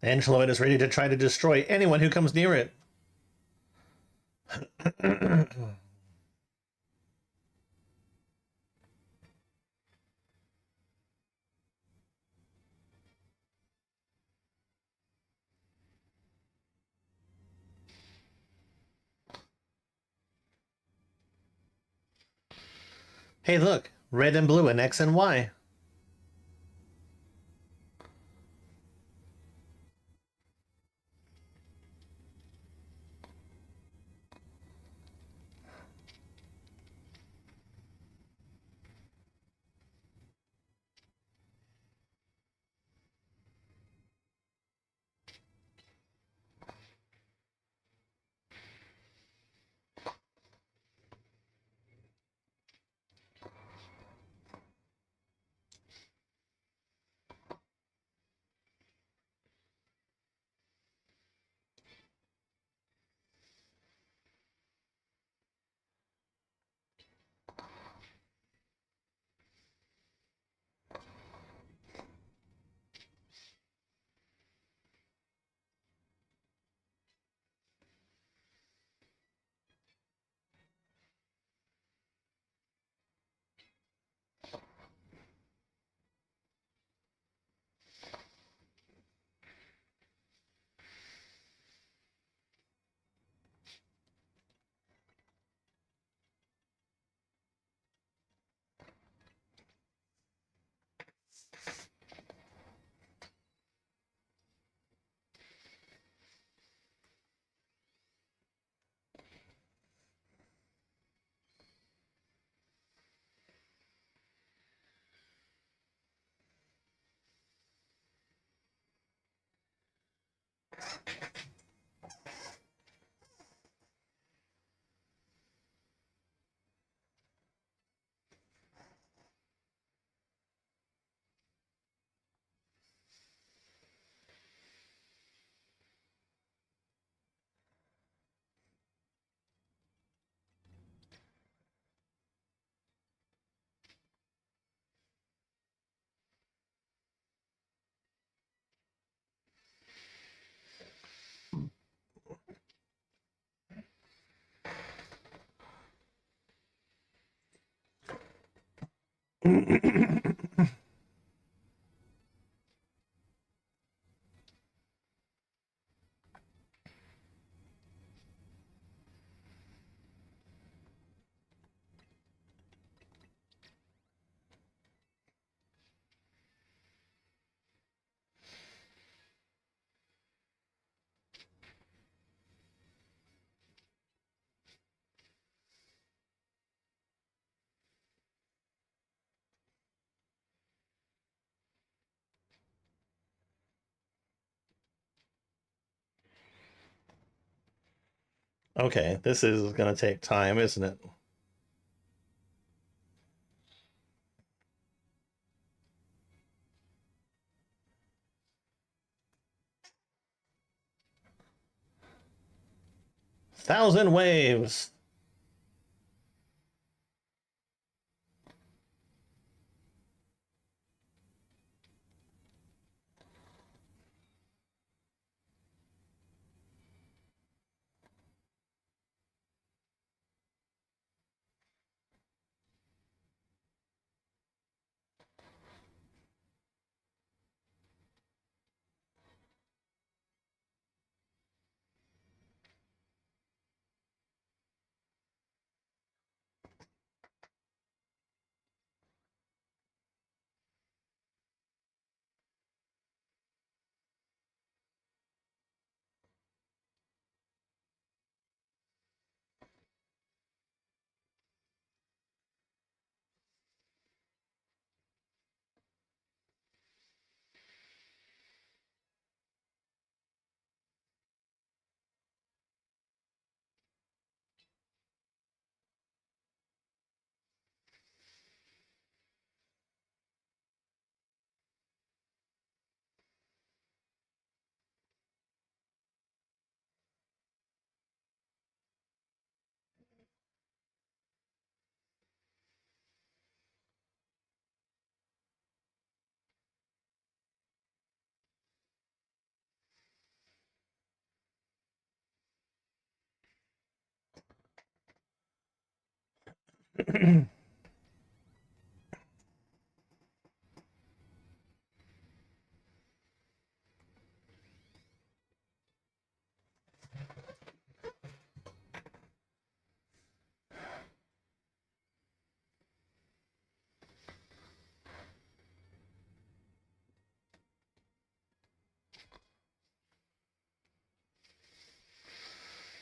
Angelo is ready to try to destroy anyone who comes near it. Hey, look, red and blue and X and Y. Okay, this is gonna take time, isn't it? Thousand waves.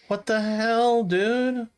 What the hell, dude?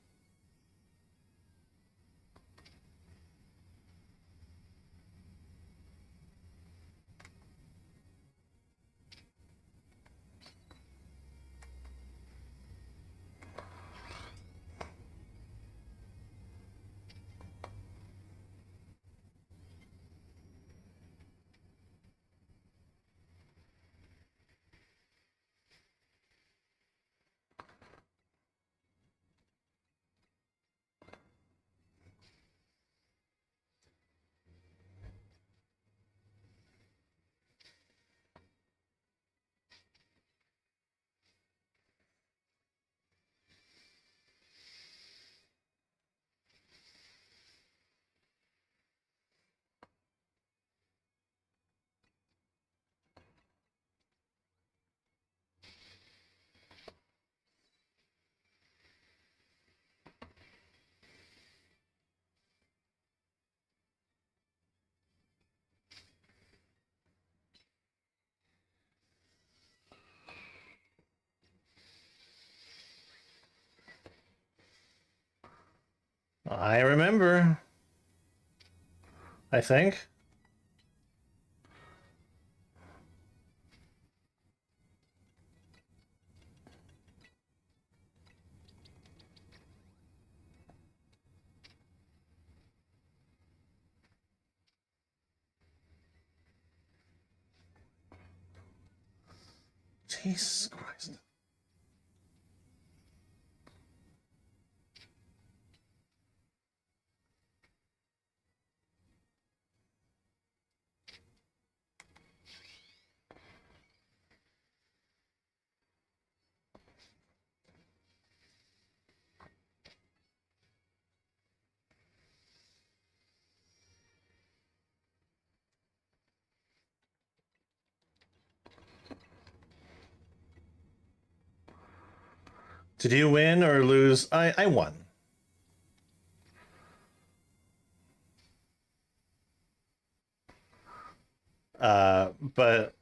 I remember. I think. Jesus Christ. Did you win or lose? I won. But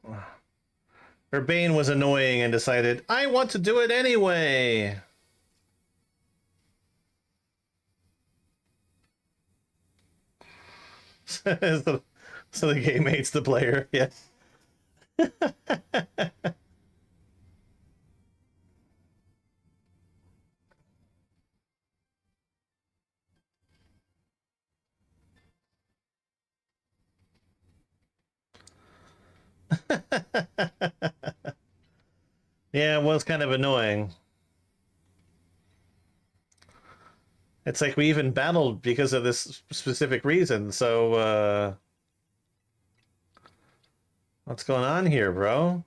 Urbane was annoying and decided, I want to do it anyway. so, so the game hates the player. Yes. Yeah, it was kind of annoying. It's like we even battled because of this specific reason. So, what's going on here, bro?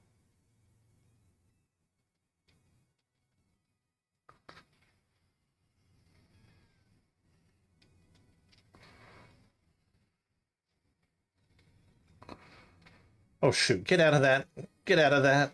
Oh, shoot. Get out of that. Get out of that.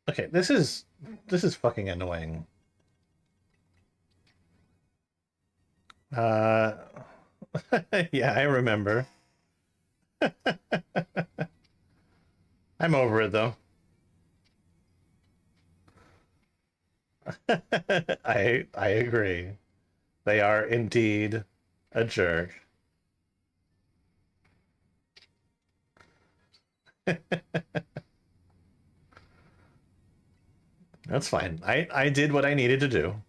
Okay, this is fucking annoying. Uh, yeah, I remember. I'm over it though. I agree. They are indeed a jerk. That's fine. I did what I needed to do.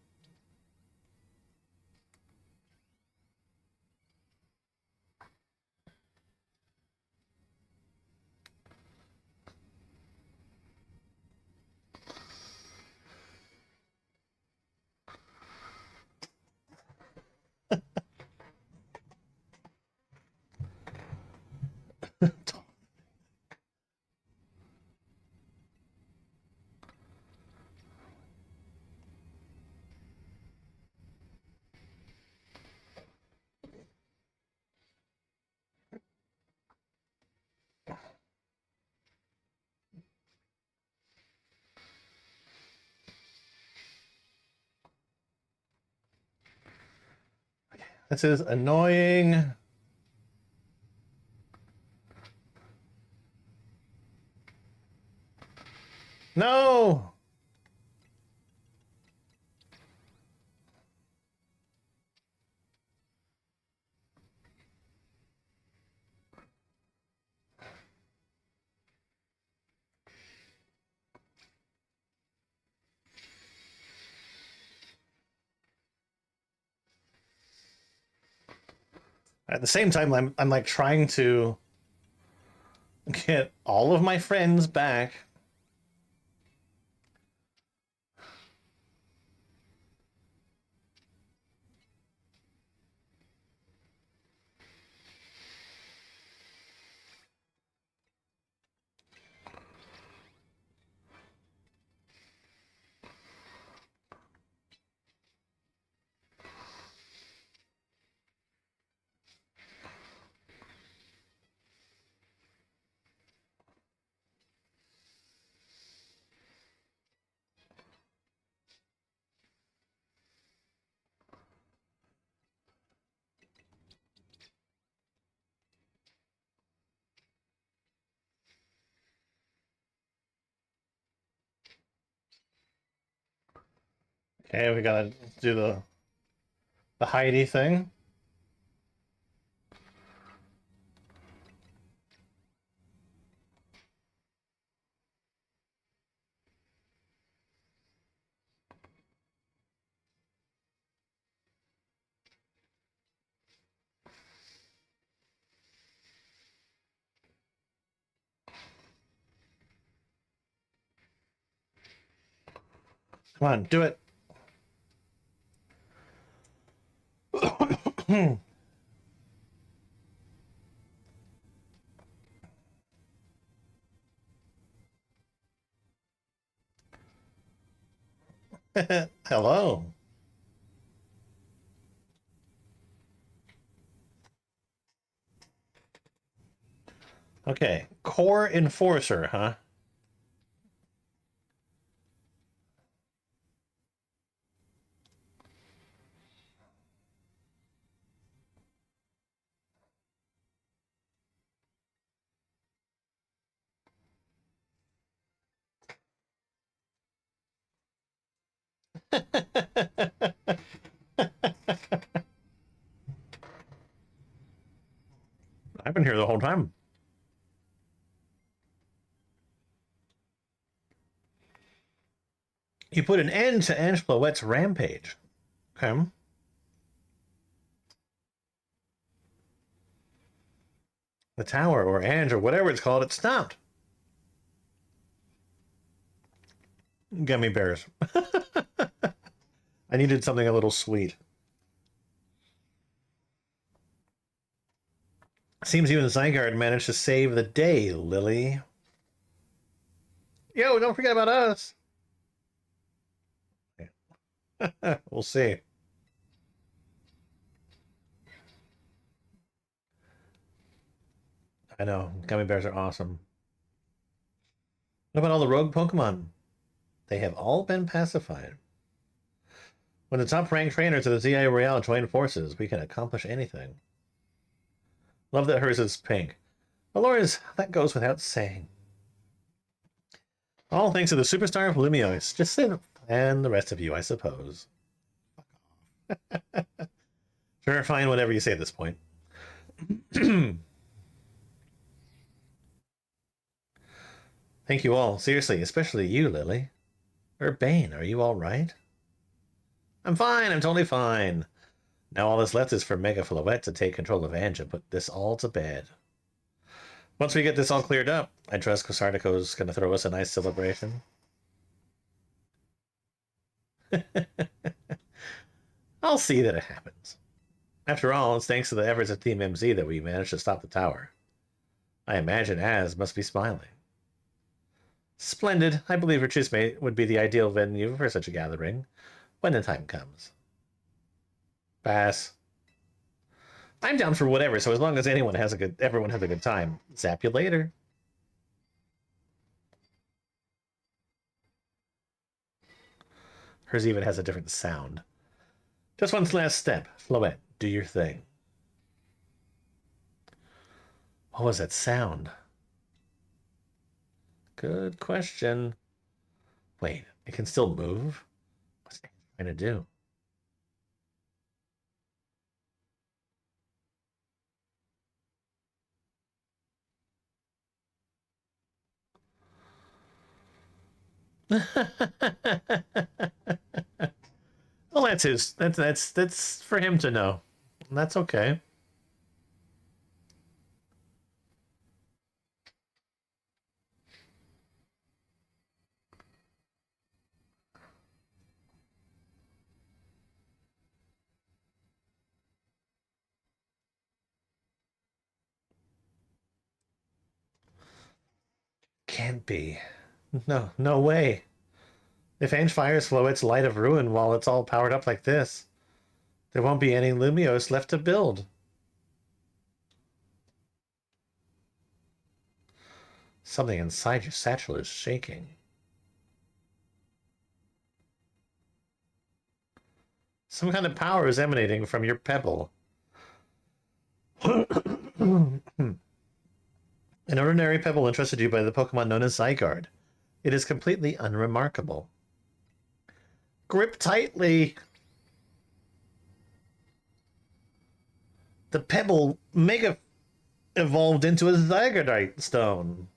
This is annoying. No. At the same time, I'm like trying to get all of my friends back. Okay, we gotta do the Heidi thing. Come on, do it. Hello. Okay, core enforcer, huh? I've been here the whole time. You put an end to Angeloette's rampage. Okay. The tower, or Ange, or whatever it's called, it stopped. Gummy bears. I needed something a little sweet. Seems you and Zygarde managed to save the day, Lily. Yo, don't forget about us. We'll see. I know. Gummy bears are awesome. What about all the rogue Pokemon? They have all been pacified. When the top ranked trainers of the Z-A Royale join forces, we can accomplish anything. Love that hers is pink. Alora's, that goes without saying. All thanks to the superstar of Lumiose. Just sit and the rest of you, I suppose. Sure, fine, whatever you say at this point. Thank you all, seriously, especially you, Lily. Urbane, are you all right? I'm fine, I'm totally fine. Now all that's left is for Mega Floette to take control of Ange and put this all to bed. Once we get this all cleared up, I trust Cosartico's going to throw us a nice celebration. I'll see that it happens. After all, it's thanks to the efforts of Team MZ that we managed to stop the tower. I imagine Az must be smiling. Splendid. I believe Richismate would be the ideal venue for such a gathering, when the time comes. Pass. I'm down for whatever, so as long as everyone has a good time. Zap you later. Hers even has a different sound. Just one last step. Floette, do your thing. What was that sound? Good question. Wait, it can still move? What's it trying to do? Well, that's his. That's for him to know. That's okay. Can't be. No, no way. If Ange fires Floette's Light of Ruin while it's all powered up like this, there won't be any Lumiose left to build. Something inside your satchel is shaking. Some kind of power is emanating from your pebble. An ordinary pebble entrusted you by the Pokemon known as Zygarde. It is completely unremarkable. Grip tightly. The pebble mega evolved into a Zygarde stone.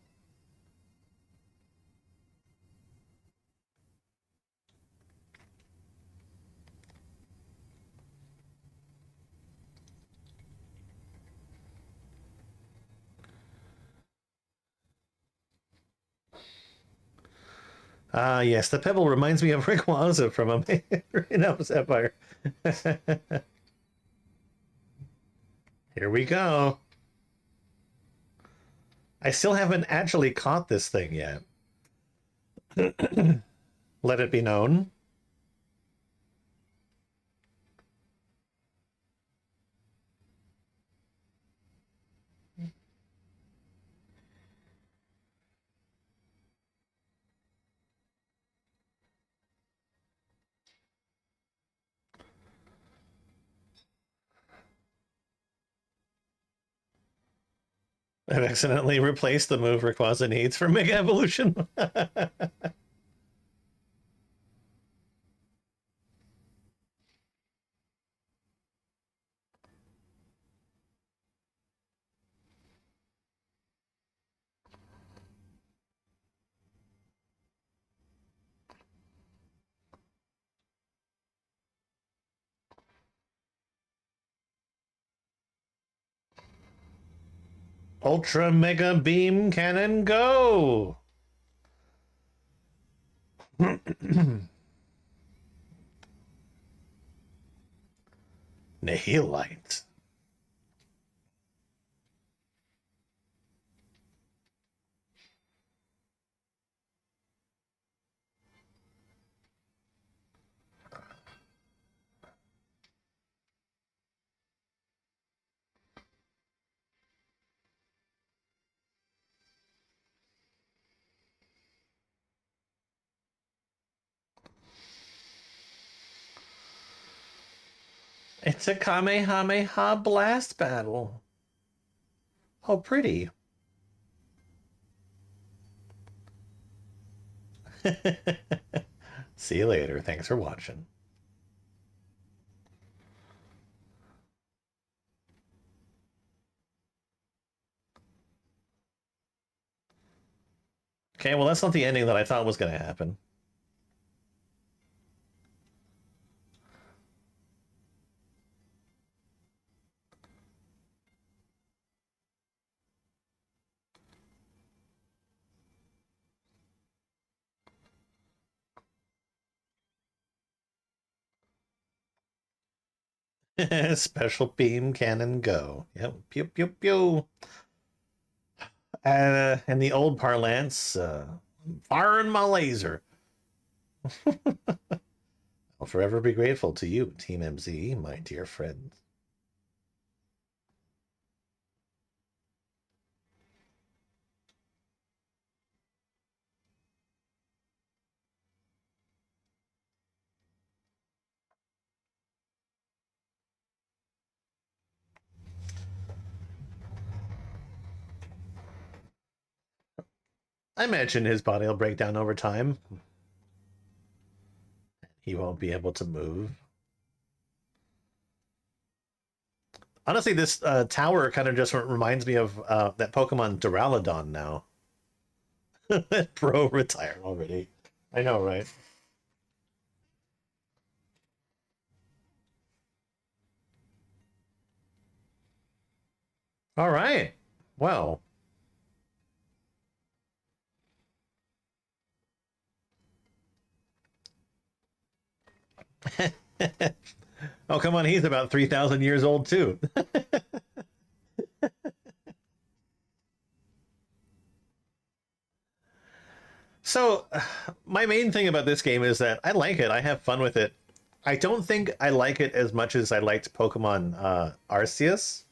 Ah, yes, the pebble reminds me of Rayquaza from a in Elf Sapphire. Here we go. I still haven't actually caught this thing yet. Let it be known. I've accidentally replaced the move Rayquaza needs for Mega Evolution. Ultra Mega Beam Cannon, go! Nihilite. It's a Kamehameha blast battle. Oh, pretty. See you later. Thanks for watching. Okay, well, that's not the ending that I thought was going to happen. Special beam cannon, go. Yep, pew, pew, pew. In the old parlance, firing my laser. I'll forever be grateful to you, Team MZ, my dear friends. I imagine his body will break down over time. He won't be able to move. Honestly, this tower kind of just reminds me of that Pokemon Duraludon now. Bro retired already. I know, right? All right. Well. Oh, come on. He's about 3,000 years old, too. So, my main thing about this game is that I like it. I have fun with it. I don't think I like it as much as I liked Pokemon Arceus.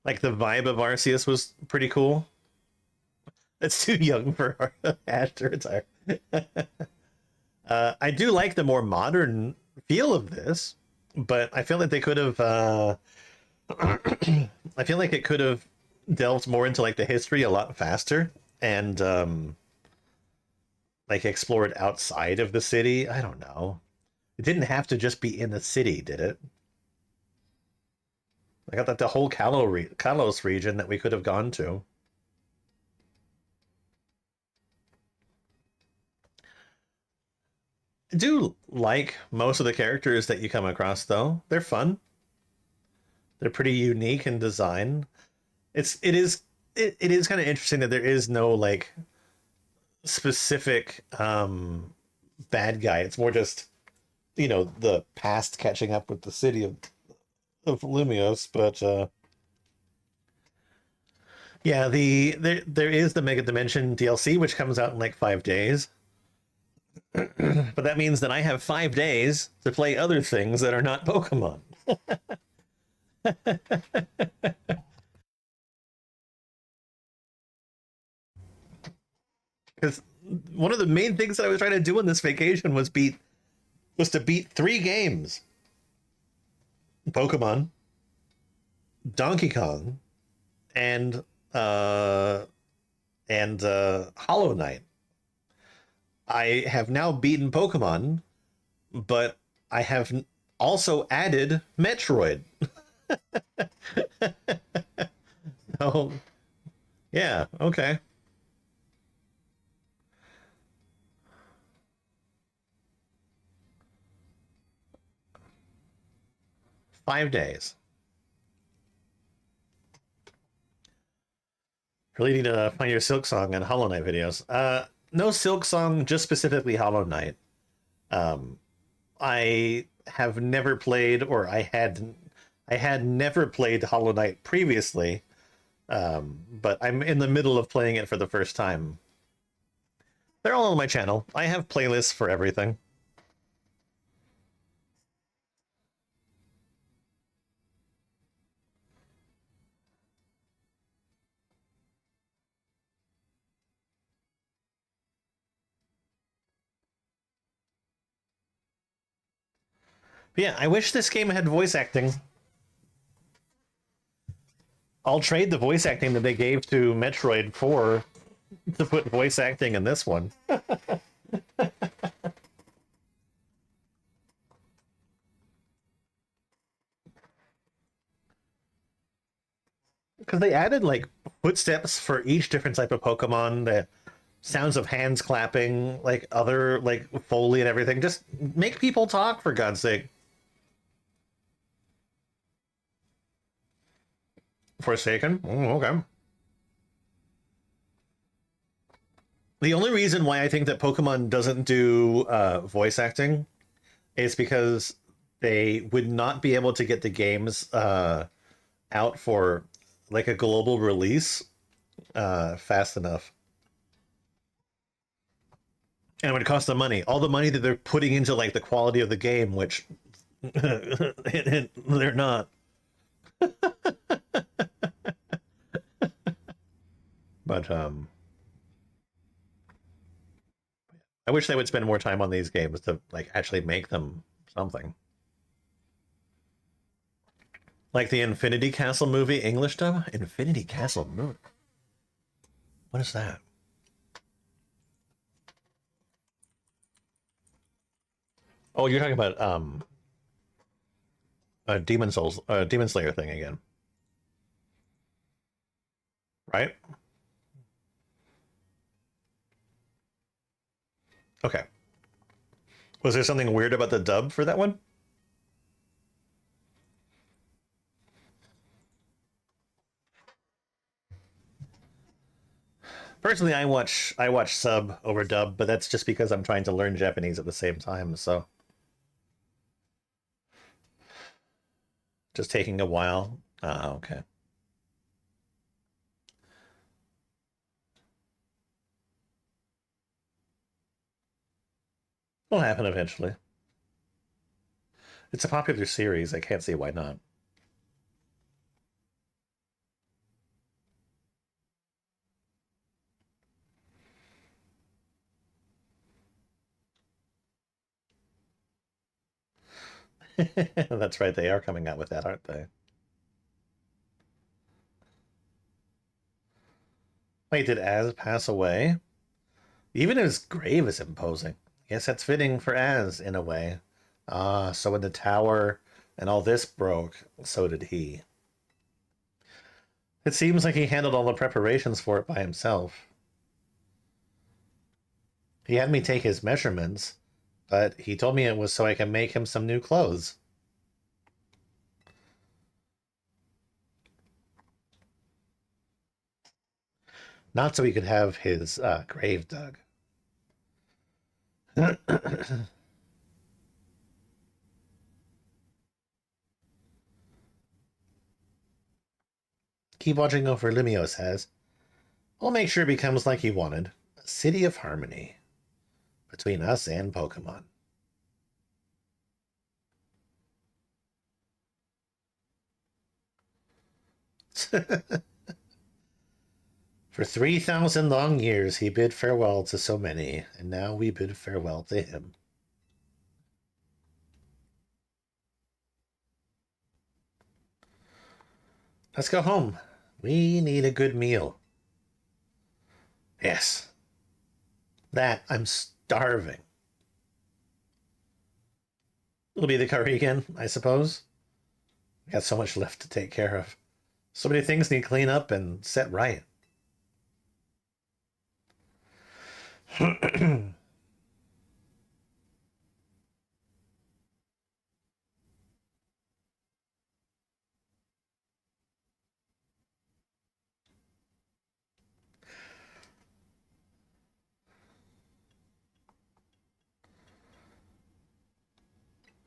Like, the vibe of Arceus was pretty cool. It's too young for Ash to retire. I do like the more modern feel of this, but I feel like they could have. I feel like it could have delved more into like the history a lot faster and like explored outside of the city. I don't know. It didn't have to just be in the city, did it? I got that the whole Kalos region that we could have gone to. I do like most of the characters that you come across, though. They're fun. They're pretty unique in design. It is kind of interesting that there is no like specific bad guy. It's more just, the past catching up with the city of Lumios. But yeah, there is the Mega Dimension DLC, which comes out in like 5 days. But that means that I have 5 days to play other things that are not Pokemon. Because one of the main things that I was trying to do in this vacation was to beat 3 games: Pokemon, Donkey Kong, and uh Hollow Knight. I have now beaten Pokemon, but I have also added Metroid. Oh, yeah, okay. 5 days. Really need to find your Silk Song and Hollow Knight videos. No Silk Song, just specifically Hollow Knight. Um, I have never played, or I had never played Hollow Knight previously, but I'm in the middle of playing it for the first time. They're all on my channel. I have playlists for everything. But yeah, I wish this game had voice acting. I'll trade the voice acting that they gave to Metroid 4 to put voice acting in this one. Because they added like footsteps for each different type of Pokemon, the sounds of hands clapping, like other like Foley and everything. Just make people talk, for God's sake. Forsaken? Okay. The only reason why I think that Pokemon doesn't do voice acting is because they would not be able to get the games out for like a global release fast enough. And it would cost them money. All the money that they're putting into like the quality of the game, which they're not. But I wish they would spend more time on these games to like actually make them something. Like the Infinity Castle movie English dub? Infinity Castle movie. What is that? Oh, you're talking about a Demon Souls, Demon Slayer thing again, right? Okay. Was there something weird about the dub for that one? Personally, I watch sub over dub, but that's just because I'm trying to learn Japanese at the same time, so just taking a while. Okay. It'll happen eventually. It's a popular series. I can't see why not. That's right, they are coming out with that, aren't they? Wait, did Az pass away? Even his grave is imposing. Yes, that's fitting for Az in a way. Ah, so when the tower and all this broke, so did he. It seems like he handled all the preparations for it by himself. He had me take his measurements, but he told me it was so I can make him some new clothes. Not so he could have his grave dug. Keep watching over Limio says. We'll make sure it becomes like he wanted. A city of harmony between us and Pokemon. For 3,000 long years he bid farewell to so many, and now we bid farewell to him. Let's go home. We need a good meal. Yes. That, I'm starving. It'll be the curry again, I suppose. We got so much left to take care of. So many things need clean up and set right.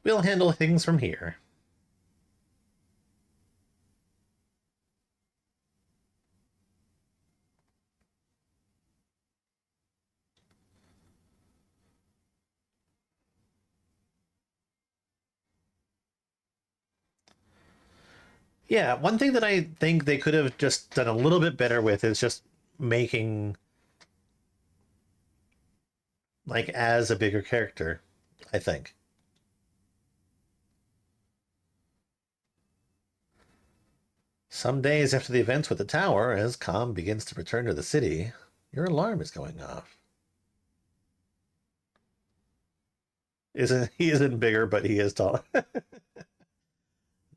We'll handle things from here. Yeah, one thing that I think they could have just done a little bit better with is just making like as a bigger character, I think. Some days after the events with the tower, as Calm begins to return to the city, your alarm is going off. Isn't he isn't bigger, but he is tall.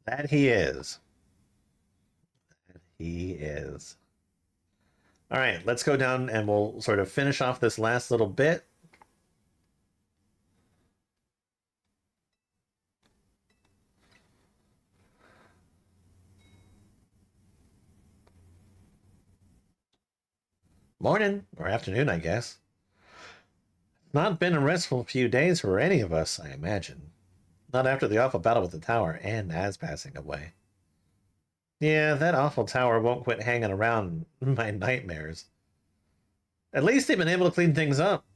That he is. He is. All right, let's go down and we'll sort of finish off this last little bit. Morning, or afternoon, I guess. Not been a restful few days for any of us, I imagine. Not after the awful battle with the tower and Az passing away. Yeah, that awful tower won't quit hanging around my nightmares. At least they've been able to clean things up.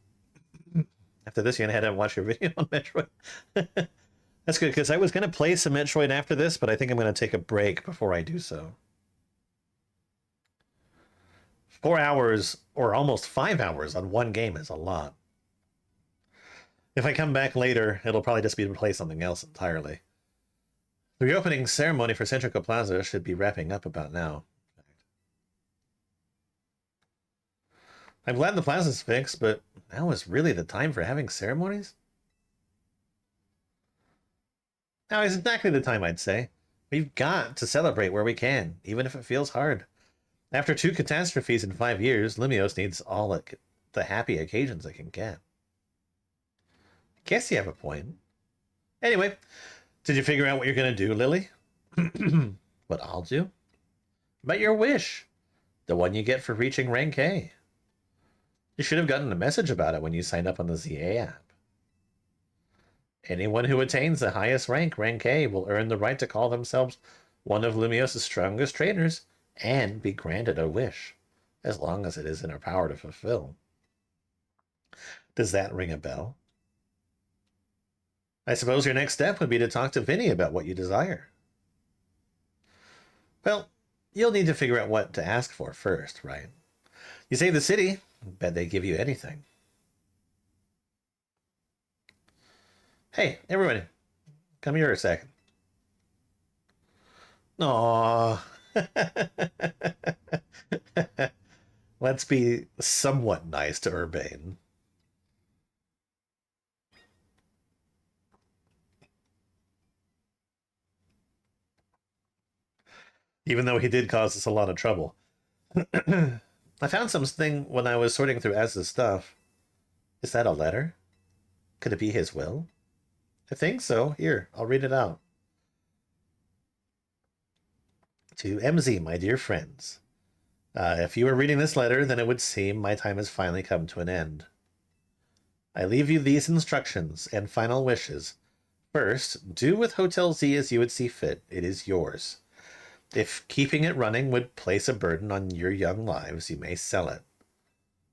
After this, you're gonna head out and watch your video on Metroid. That's good, because I was gonna play some Metroid after this, but I think I'm gonna take a break before I do so. 4 hours, or almost 5 hours on one game is a lot. If I come back later, it'll probably just be to play something else entirely. The reopening ceremony for Centrica Plaza should be wrapping up about now. I'm glad the plaza's fixed, but now is really the time for having ceremonies? Now is exactly the time, I'd say. We've got to celebrate where we can, even if it feels hard. After 2 catastrophes in 5 years, Limios needs all the happy occasions it can get. Guess you have a point. Anyway, did you figure out what you're going to do, Lily? What I'll do? About your wish. The one you get for reaching rank A. You should have gotten a message about it when you signed up on the Z-A app. Anyone who attains the highest rank, rank A, will earn the right to call themselves one of Lumios' strongest trainers and be granted a wish, as long as it is in our power to fulfill. Does that ring a bell? I suppose your next step would be to talk to Vinny about what you desire. Well, you'll need to figure out what to ask for first, right? You save the city, bet they give you anything. Hey, everybody, come here a second. Aww. Let's be somewhat nice to Urbane. Even though he did cause us a lot of trouble. I found something when I was sorting through Az's stuff. Is that a letter? Could it be his will? I think so. Here, I'll read it out. To MZ, my dear friends. If you were reading this letter, then it would seem my time has finally come to an end. I leave you these instructions and final wishes. First, do with Hotel Z as you would see fit. It is yours. If keeping it running would place a burden on your young lives, you may sell it.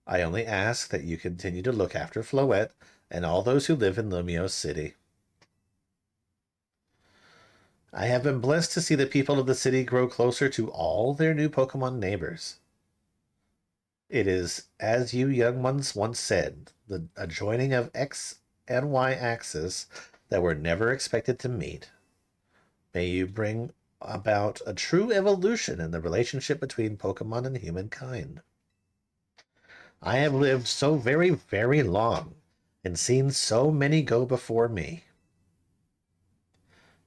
I only ask that you continue to look after Floette and all those who live in Lumiose City. I have been blessed to see the people of the city grow closer to all their new Pokemon neighbors. It is, as you young ones once said, a joining of X and Y axis that were never expected to meet. May you bring about a true evolution in the relationship between Pokemon and humankind. I have lived so very, very long and seen so many go before me.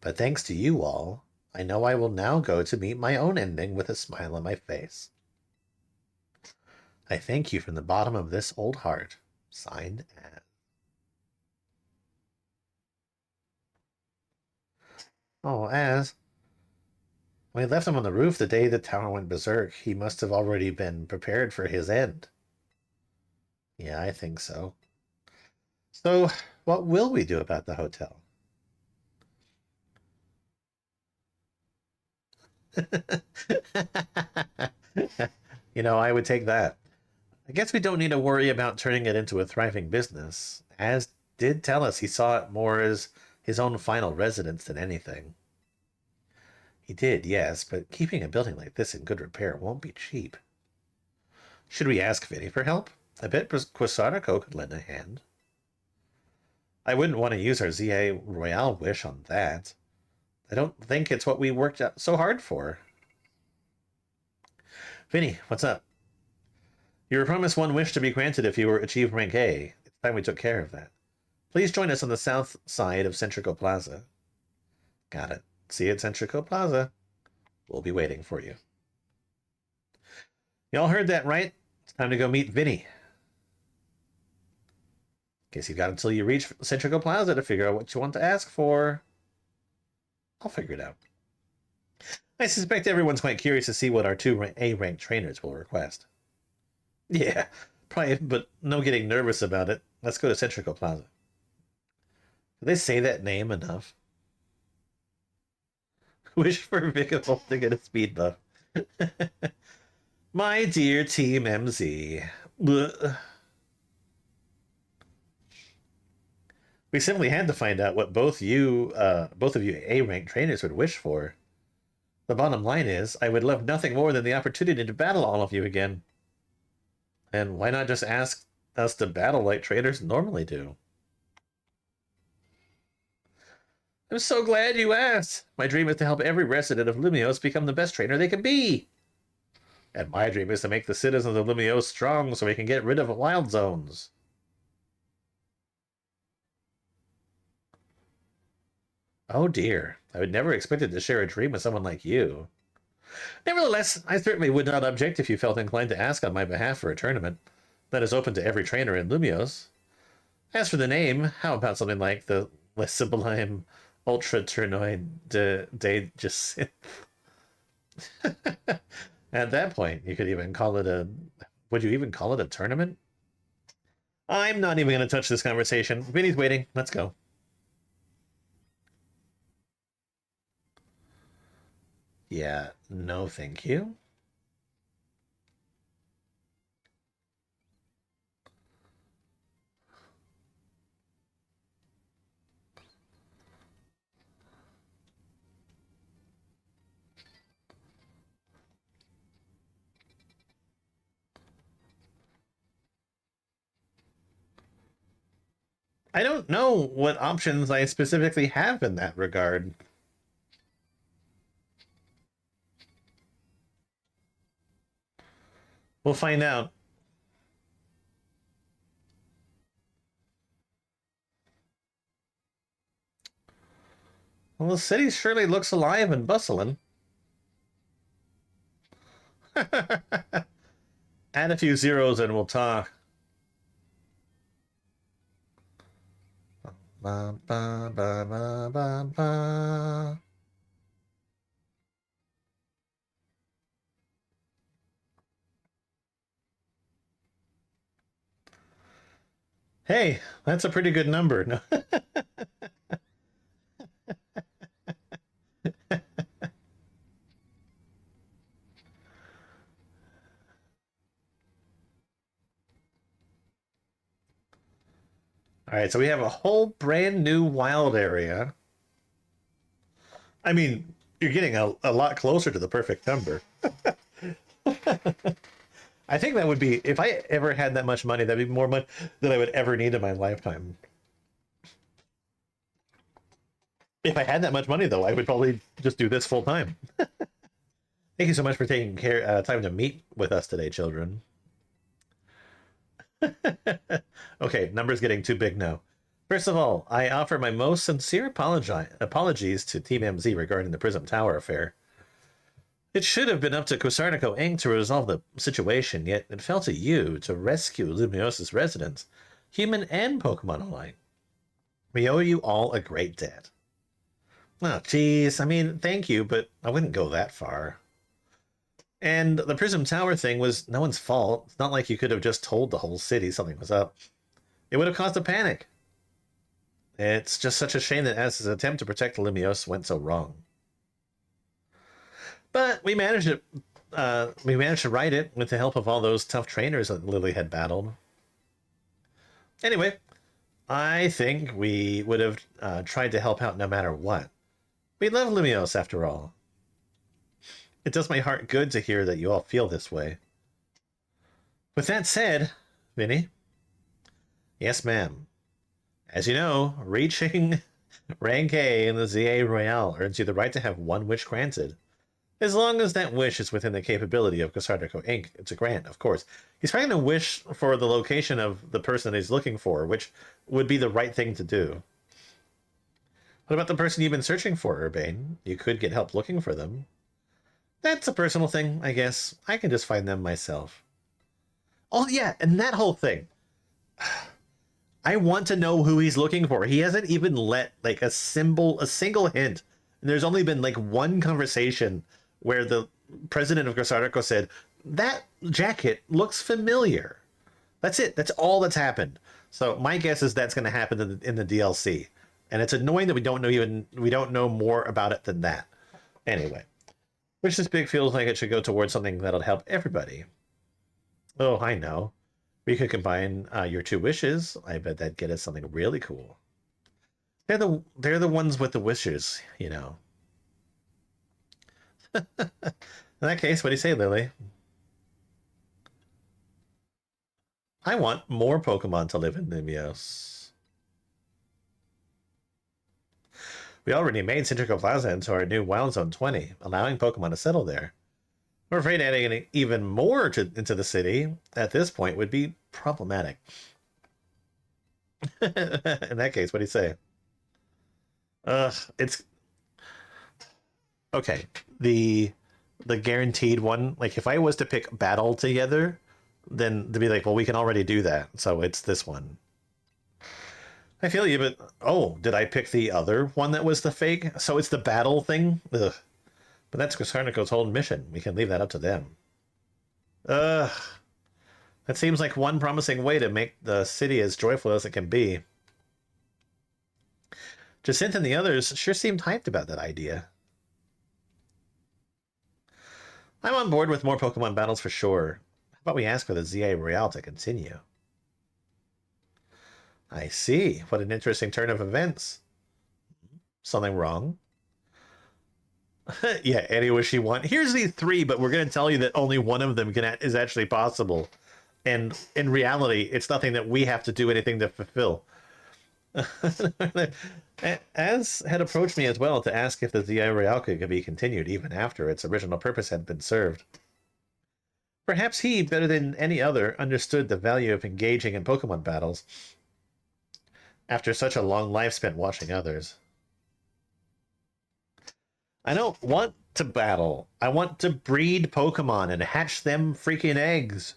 But thanks to you all, I know I will now go to meet my own ending with a smile on my face. I thank you from the bottom of this old heart. Signed, Anne. Oh, as we left him on the roof the day the tower went berserk, he must have already been prepared for his end. Yeah, I think so. So, what will we do about the hotel? I would take that. I guess we don't need to worry about turning it into a thriving business. As did tell us he saw it more as his own final residence than anything. He did, yes, but keeping a building like this in good repair won't be cheap. Should we ask Vinny for help? I bet Quasarco could lend a hand. I wouldn't want to use our ZA Royale wish on that. I don't think it's what we worked out so hard for. Vinny, what's up? You were promised one wish to be granted if you were achieved rank A. It's time we took care of that. Please join us on the south side of Centrico Plaza. Got it. See you at Centrico Plaza. We'll be waiting for you. Y'all heard that, right? It's time to go meet Vinny. Guess you've got until you reach Centrico Plaza to figure out what you want to ask for. I'll figure it out. I suspect everyone's quite curious to see what our two A-ranked trainers will request. Yeah, probably, but no getting nervous about it. Let's go to Centrico Plaza. Did they say that name enough? Wish for Vikavolt to get a speed buff. My dear Team MZ. Blech. We simply had to find out what both of you A-ranked trainers would wish for. The bottom line is, I would love nothing more than the opportunity to battle all of you again. And why not just ask us to battle like trainers normally do? I'm so glad you asked. My dream is to help every resident of Lumiose become the best trainer they can be. And my dream is to make the citizens of Lumiose strong so we can get rid of wild zones. Oh dear, I would never expected to share a dream with someone like you. Nevertheless, I certainly would not object if you felt inclined to ask on my behalf for a tournament. That is open to every trainer in Lumiose. As for the name, how about something like the Les Sublime Ultra Turnoid de Jacinth? At that point, you could even call it a... Would you even call it a tournament? I'm not even going to touch this conversation. Vinny's waiting. Let's go. Yeah, no thank you. I don't know what options I specifically have in that regard. We'll find out. Well, the city surely looks alive and bustling. Add a few zeros and we'll talk. Ba, ba, ba, ba, ba, ba. Hey, that's a pretty good number. No. All right, so we have a whole brand new wild area. I mean, you're getting a lot closer to the perfect number. I think that would be, if I ever had that much money, that'd be more money than I would ever need in my lifetime. If I had that much money, though, I would probably just do this full time. Thank you so much for taking care time to meet with us today, children. Okay, numbers getting too big now. First of all, I offer my most sincere apologies to Team MZ regarding the Prism Tower affair. It should have been up to Quasarnico Inc. to resolve the situation, yet it fell to you to rescue Luminosa's residents, human and Pokemon alike. We owe you all a great debt. Oh, geez, I mean, thank you, but I wouldn't go that far. And the Prism Tower thing was no one's fault. It's not like you could have just told the whole city something was up. It would have caused a panic. It's just such a shame that Az's attempt to protect Lumiose went so wrong. But we managed it. We managed to right it with the help of all those tough trainers that Lily had battled. Anyway, I think we would have tried to help out no matter what. We love Lumiose after all. It does my heart good to hear that you all feel this way. With that said, Vinny. Yes, ma'am. As you know, reaching rank A in the Z-A Royale earns you the right to have one wish granted. As long as that wish is within the capability of Quasarnico Inc., it's a grant, of course. He's probably going to wish for the location of the person he's looking for, which would be the right thing to do. What about the person you've been searching for, Urbane? You could get help looking for them. That's a personal thing, I guess. I can just find them myself. Oh, yeah, and that whole thing. I want to know who he's looking for. He hasn't even let like a single hint. And there's only been like one conversation where the president of Grosarco said, that jacket looks familiar. That's it. That's all that's happened. So my guess is that's going to happen in the DLC. And it's annoying that we don't know more about it than that. Anyway, Wish This Big feels like it should go towards something that'll help everybody. Oh, I know. We could combine your two wishes. I bet that'd get us something really cool. They're the ones with the wishes, you know. In that case, what do you say, Lily? I want more Pokemon to live in Numios. We already made Centrical Plaza into our new Wild Zone 20, allowing Pokemon to settle there. We're afraid adding even more into the city at this point would be problematic. In that case, what do you say? It's okay. The guaranteed one, like if I was to pick battle together, then to be like, well, we can already do that, so it's this one. I feel you, but oh, did I pick the other one that was the fake? So it's the battle thing? Ugh. But that's Quasarnico's whole mission. We can leave that up to them. Ugh. That seems like one promising way to make the city as joyful as it can be. Jacinth and the others sure seemed hyped about that idea. I'm on board with more Pokemon battles for sure. How about we ask for the Z-A Royale to continue? I see. What an interesting turn of events. Something wrong? Yeah, any wish you want. Here's the three, but we're going to tell you that only one of them is actually possible. And in reality, it's nothing that we have to do anything to fulfill. As had approached me as well to ask if the Z-A Royale could be continued even after its original purpose had been served. Perhaps he, better than any other, understood the value of engaging in Pokemon battles after such a long life spent watching others. I don't want to battle. I want to breed Pokemon and hatch them freaking eggs.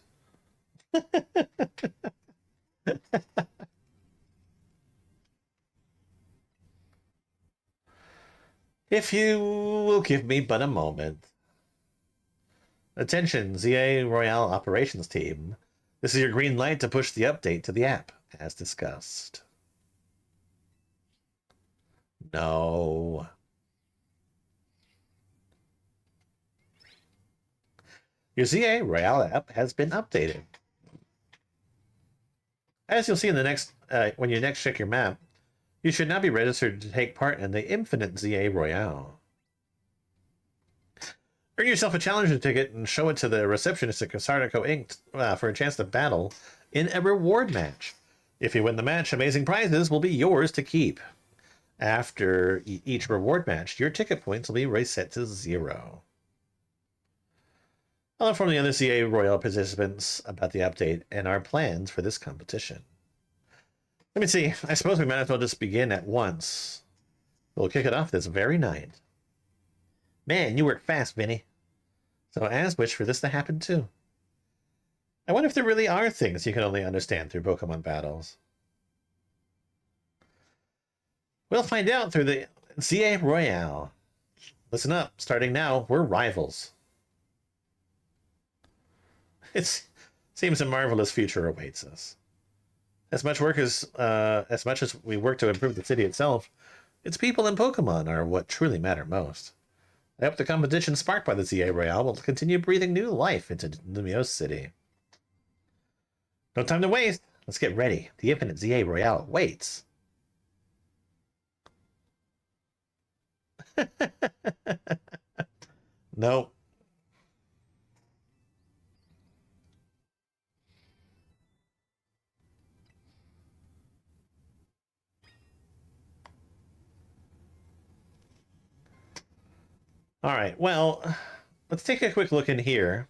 If you will give me but a moment. Attention, Z-A Royale Operations Team. This is your green light to push the update to the app, as discussed. No. Your Z-A Royale app has been updated. As you'll see in the next, when you next check your map, you should now be registered to take part in the Infinite Z-A Royale. Earn yourself a challenger ticket and show it to the receptionist at Casardico Inc. For a chance to battle in a reward match. If you win the match, amazing prizes will be yours to keep. After each reward match, your ticket points will be reset to 0. I'll inform the other CA Royal participants about the update and our plans for this competition. Let me see. I suppose we might as well just begin at once. We'll kick it off this very night. Man, you work fast, Vinny. So as wished for this to happen too. I wonder if there really are things you can only understand through Pokemon battles. We'll find out through the ZA Royale. Listen up, starting now, we're rivals. It seems a marvelous future awaits us. As much as we work to improve the city itself, its people and Pokemon are what truly matter most. I hope the competition sparked by the ZA Royale will continue breathing new life into Lumiose City. No time to waste. Let's get ready. The Infinite ZA Royale waits. Nope. All right, well, let's take a quick look in here.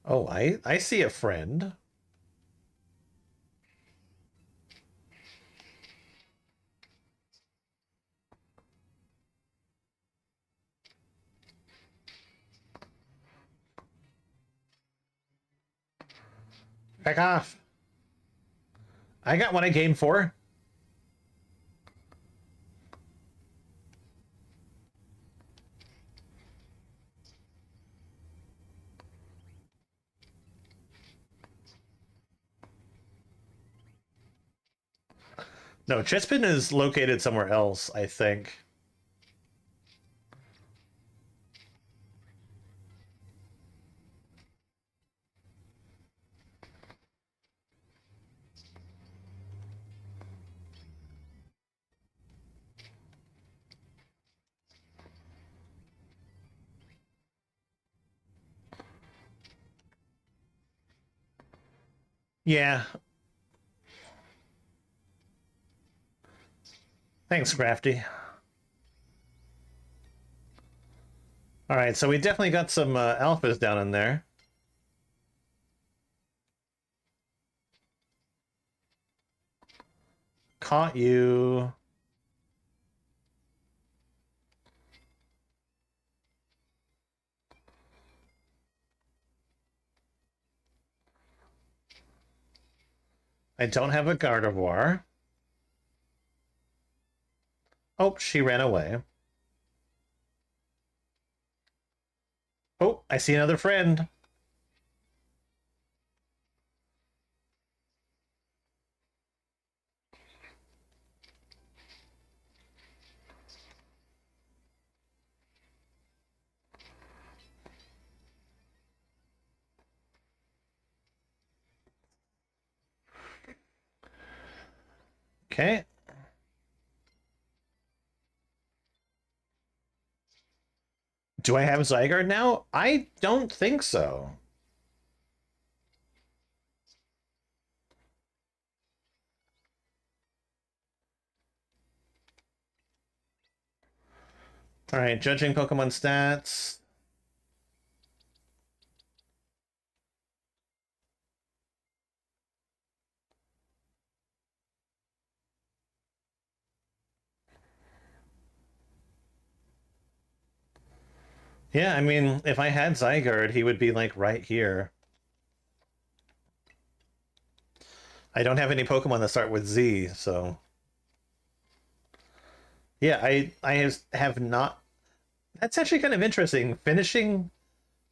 Oh, I see a friend. Back off. I got what I came for. No, Chespin is located somewhere else, I think. Yeah. Thanks, Crafty. All right, so we definitely got some alphas down in there. Caught you. I don't have a Gardevoir. Oh, she ran away. Oh, I see another friend. Okay. Do I have Zygarde now? I don't think so. All right, judging Pokemon stats. Yeah, I mean, if I had Zygarde, he would be like right here. I don't have any Pokemon that start with Z, so yeah, I have not. That's actually kind of interesting. Finishing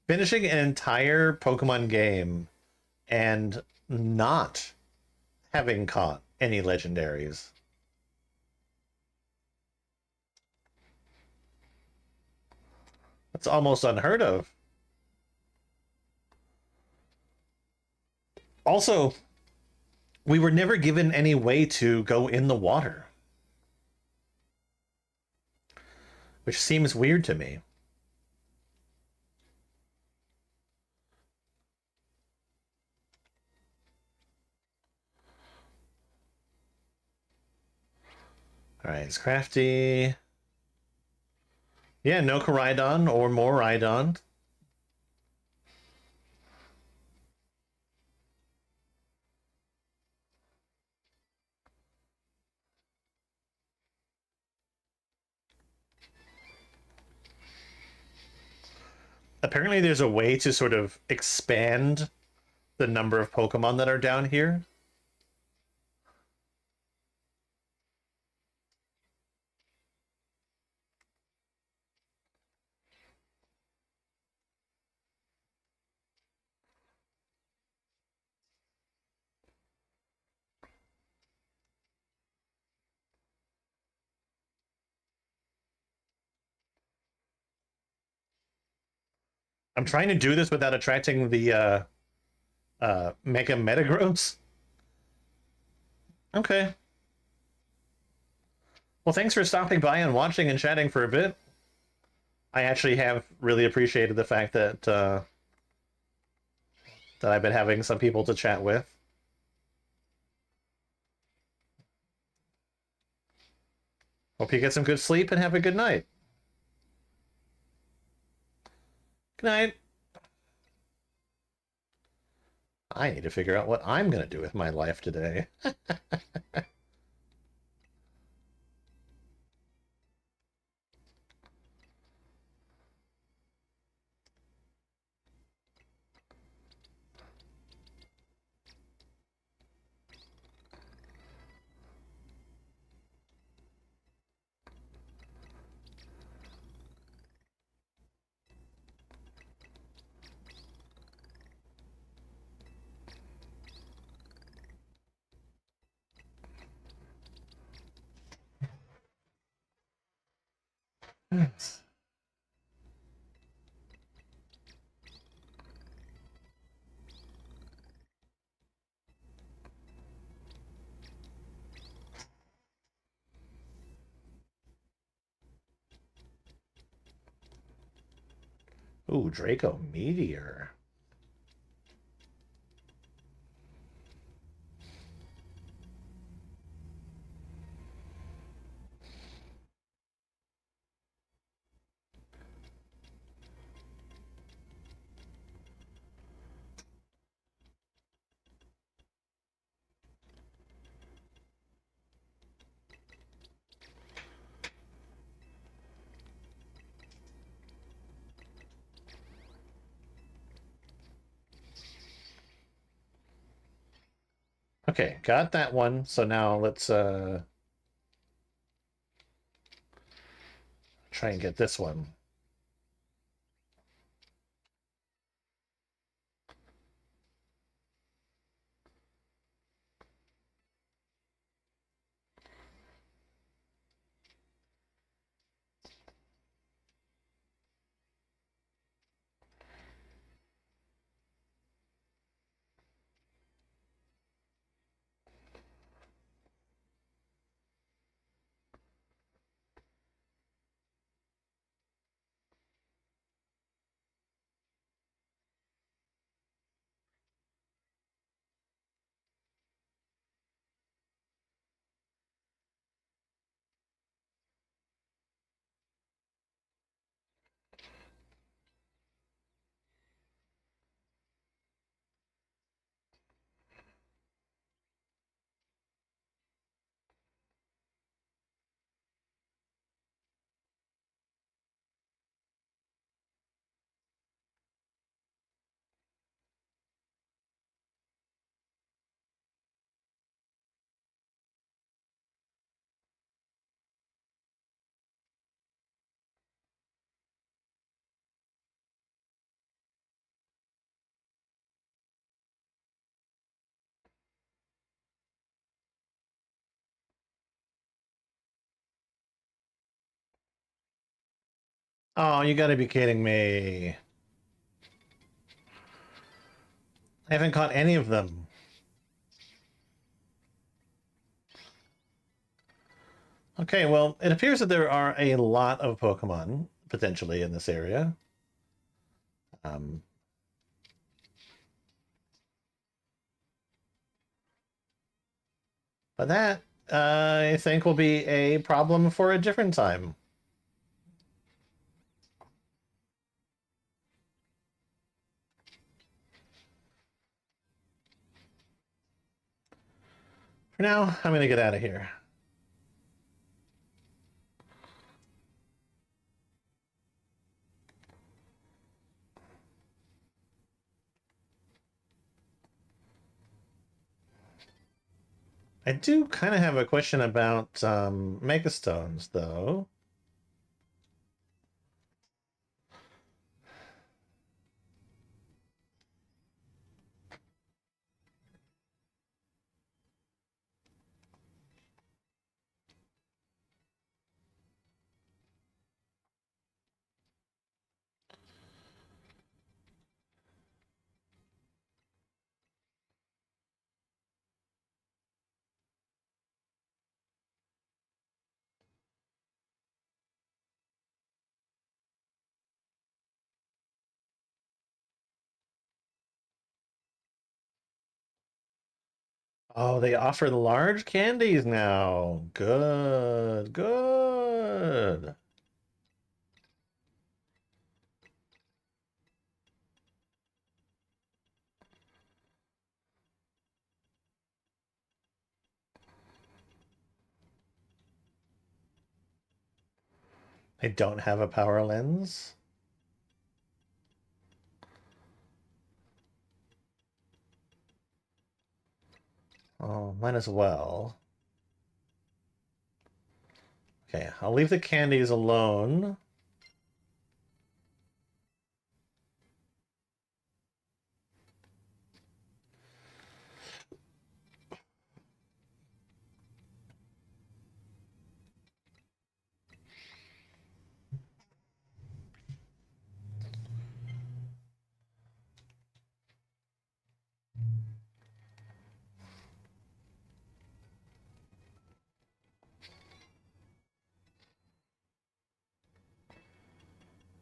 an entire Pokemon game and not having caught any legendaries. That's almost unheard of. Also, we were never given any way to go in the water, which seems weird to me. All right, it's crafty. Yeah, no Koraidon or more Rhydon. Apparently, there's a way to sort of expand the number of Pokemon that are down here. I'm trying to do this without attracting the Mega Metagross. Okay. Well, thanks for stopping by and watching and chatting for a bit. I actually have really appreciated the fact that I've been having some people to chat with. Hope you get some good sleep and have a good night. Good night. I need to figure out what I'm going to do with my life today. Ooh, Draco Meteor. Okay, got that one. So now let's try and get this one. Oh, you gotta be kidding me. I haven't caught any of them. Okay, well, it appears that there are a lot of Pokemon potentially in this area. Um, but that, I think, will be a problem for a different time. For now, I'm going to get out of here. I do kind of have a question about Megastones, though. Oh, they offer large candies now. Good, good. I don't have a power lens. Oh, might as well. Okay, I'll leave the candies alone.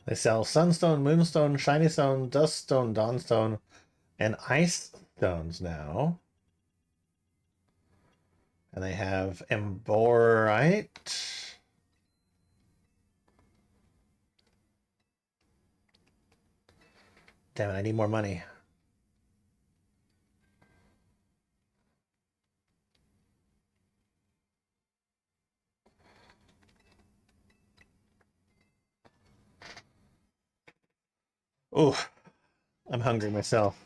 They sell Sunstone, Moonstone, Shiny Stone, Dust Stone, Dawnstone, and Ice Stones now. And they have Emborite. Damn it, I need more money. Ooh, I'm hungry myself.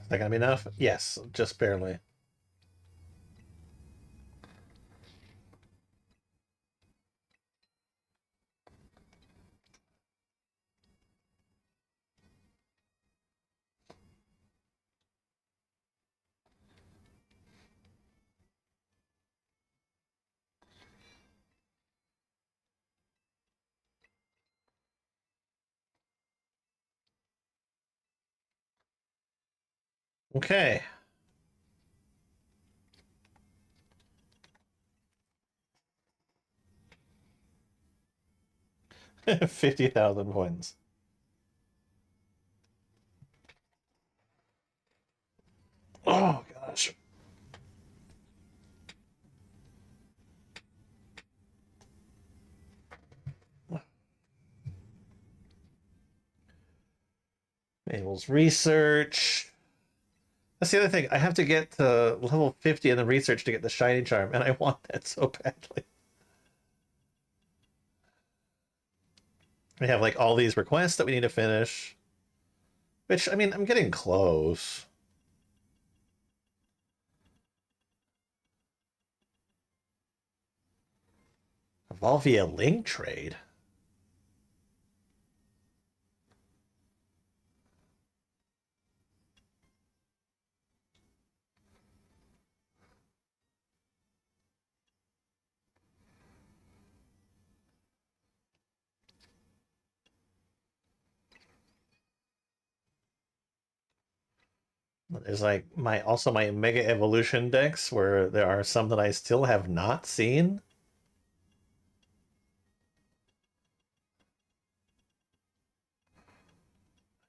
Is that gonna be enough? Yes, just barely. Okay. 50,000 points. Oh, gosh. Mabel's research. That's the other thing. I have to get to level 50 in the research to get the shiny charm, and I want that so badly. We have like all these requests that we need to finish. Which, I mean, I'm getting close. Evolve via link trade. There's like my Mega Evolution decks where there are some that I still have not seen.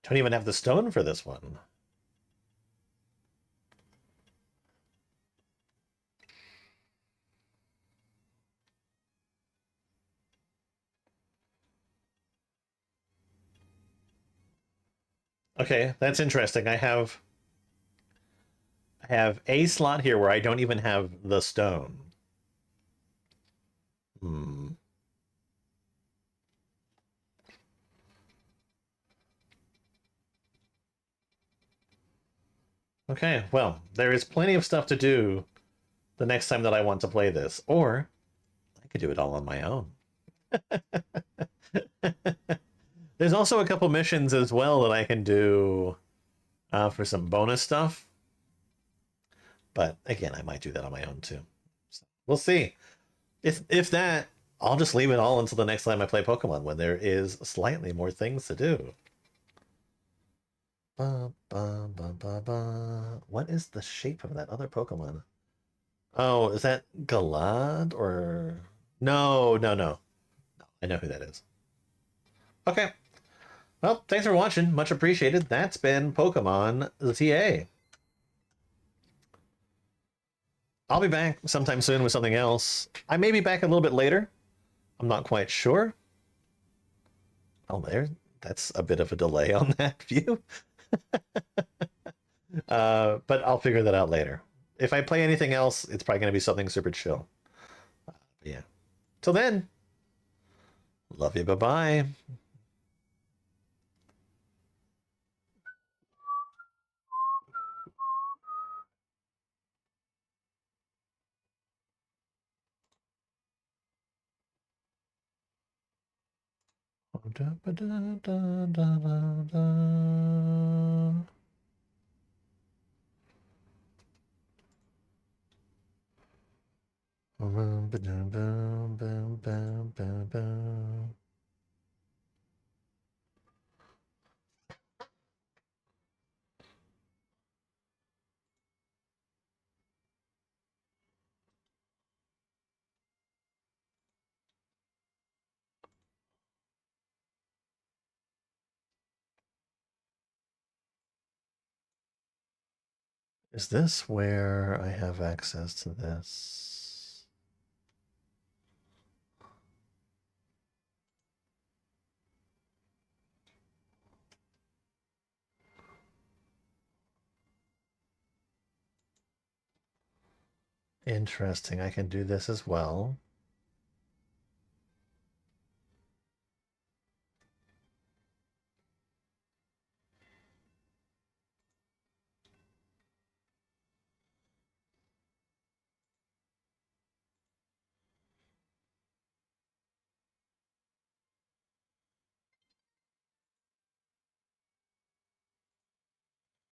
Don't even have the stone for this one. Okay, that's interesting. I have a slot here where I don't even have the stone. Hmm. Okay, well, there is plenty of stuff to do the next time that I want to play this, or I could do it all on my own. There's also a couple missions as well that I can do for some bonus stuff, but again, I might do that on my own too. So we'll see. If that, I'll just leave it all until the next time I play Pokemon when there is slightly more things to do. Ba, ba, ba, ba, ba. What is the shape of that other Pokemon? Oh, is that Galad or no, no, no. I know who that is. Okay. Well, thanks for watching. Much appreciated. That's been Pokemon Z-A. I'll be back sometime soon with something else. I may be back a little bit later. I'm not quite sure. Oh, that's a bit of a delay on that view. But I'll figure that out later. If I play anything else, it's probably going to be something super chill. Yeah. Till then, love you. Bye bye. Is this where I have access to this? Interesting. I can do this as well.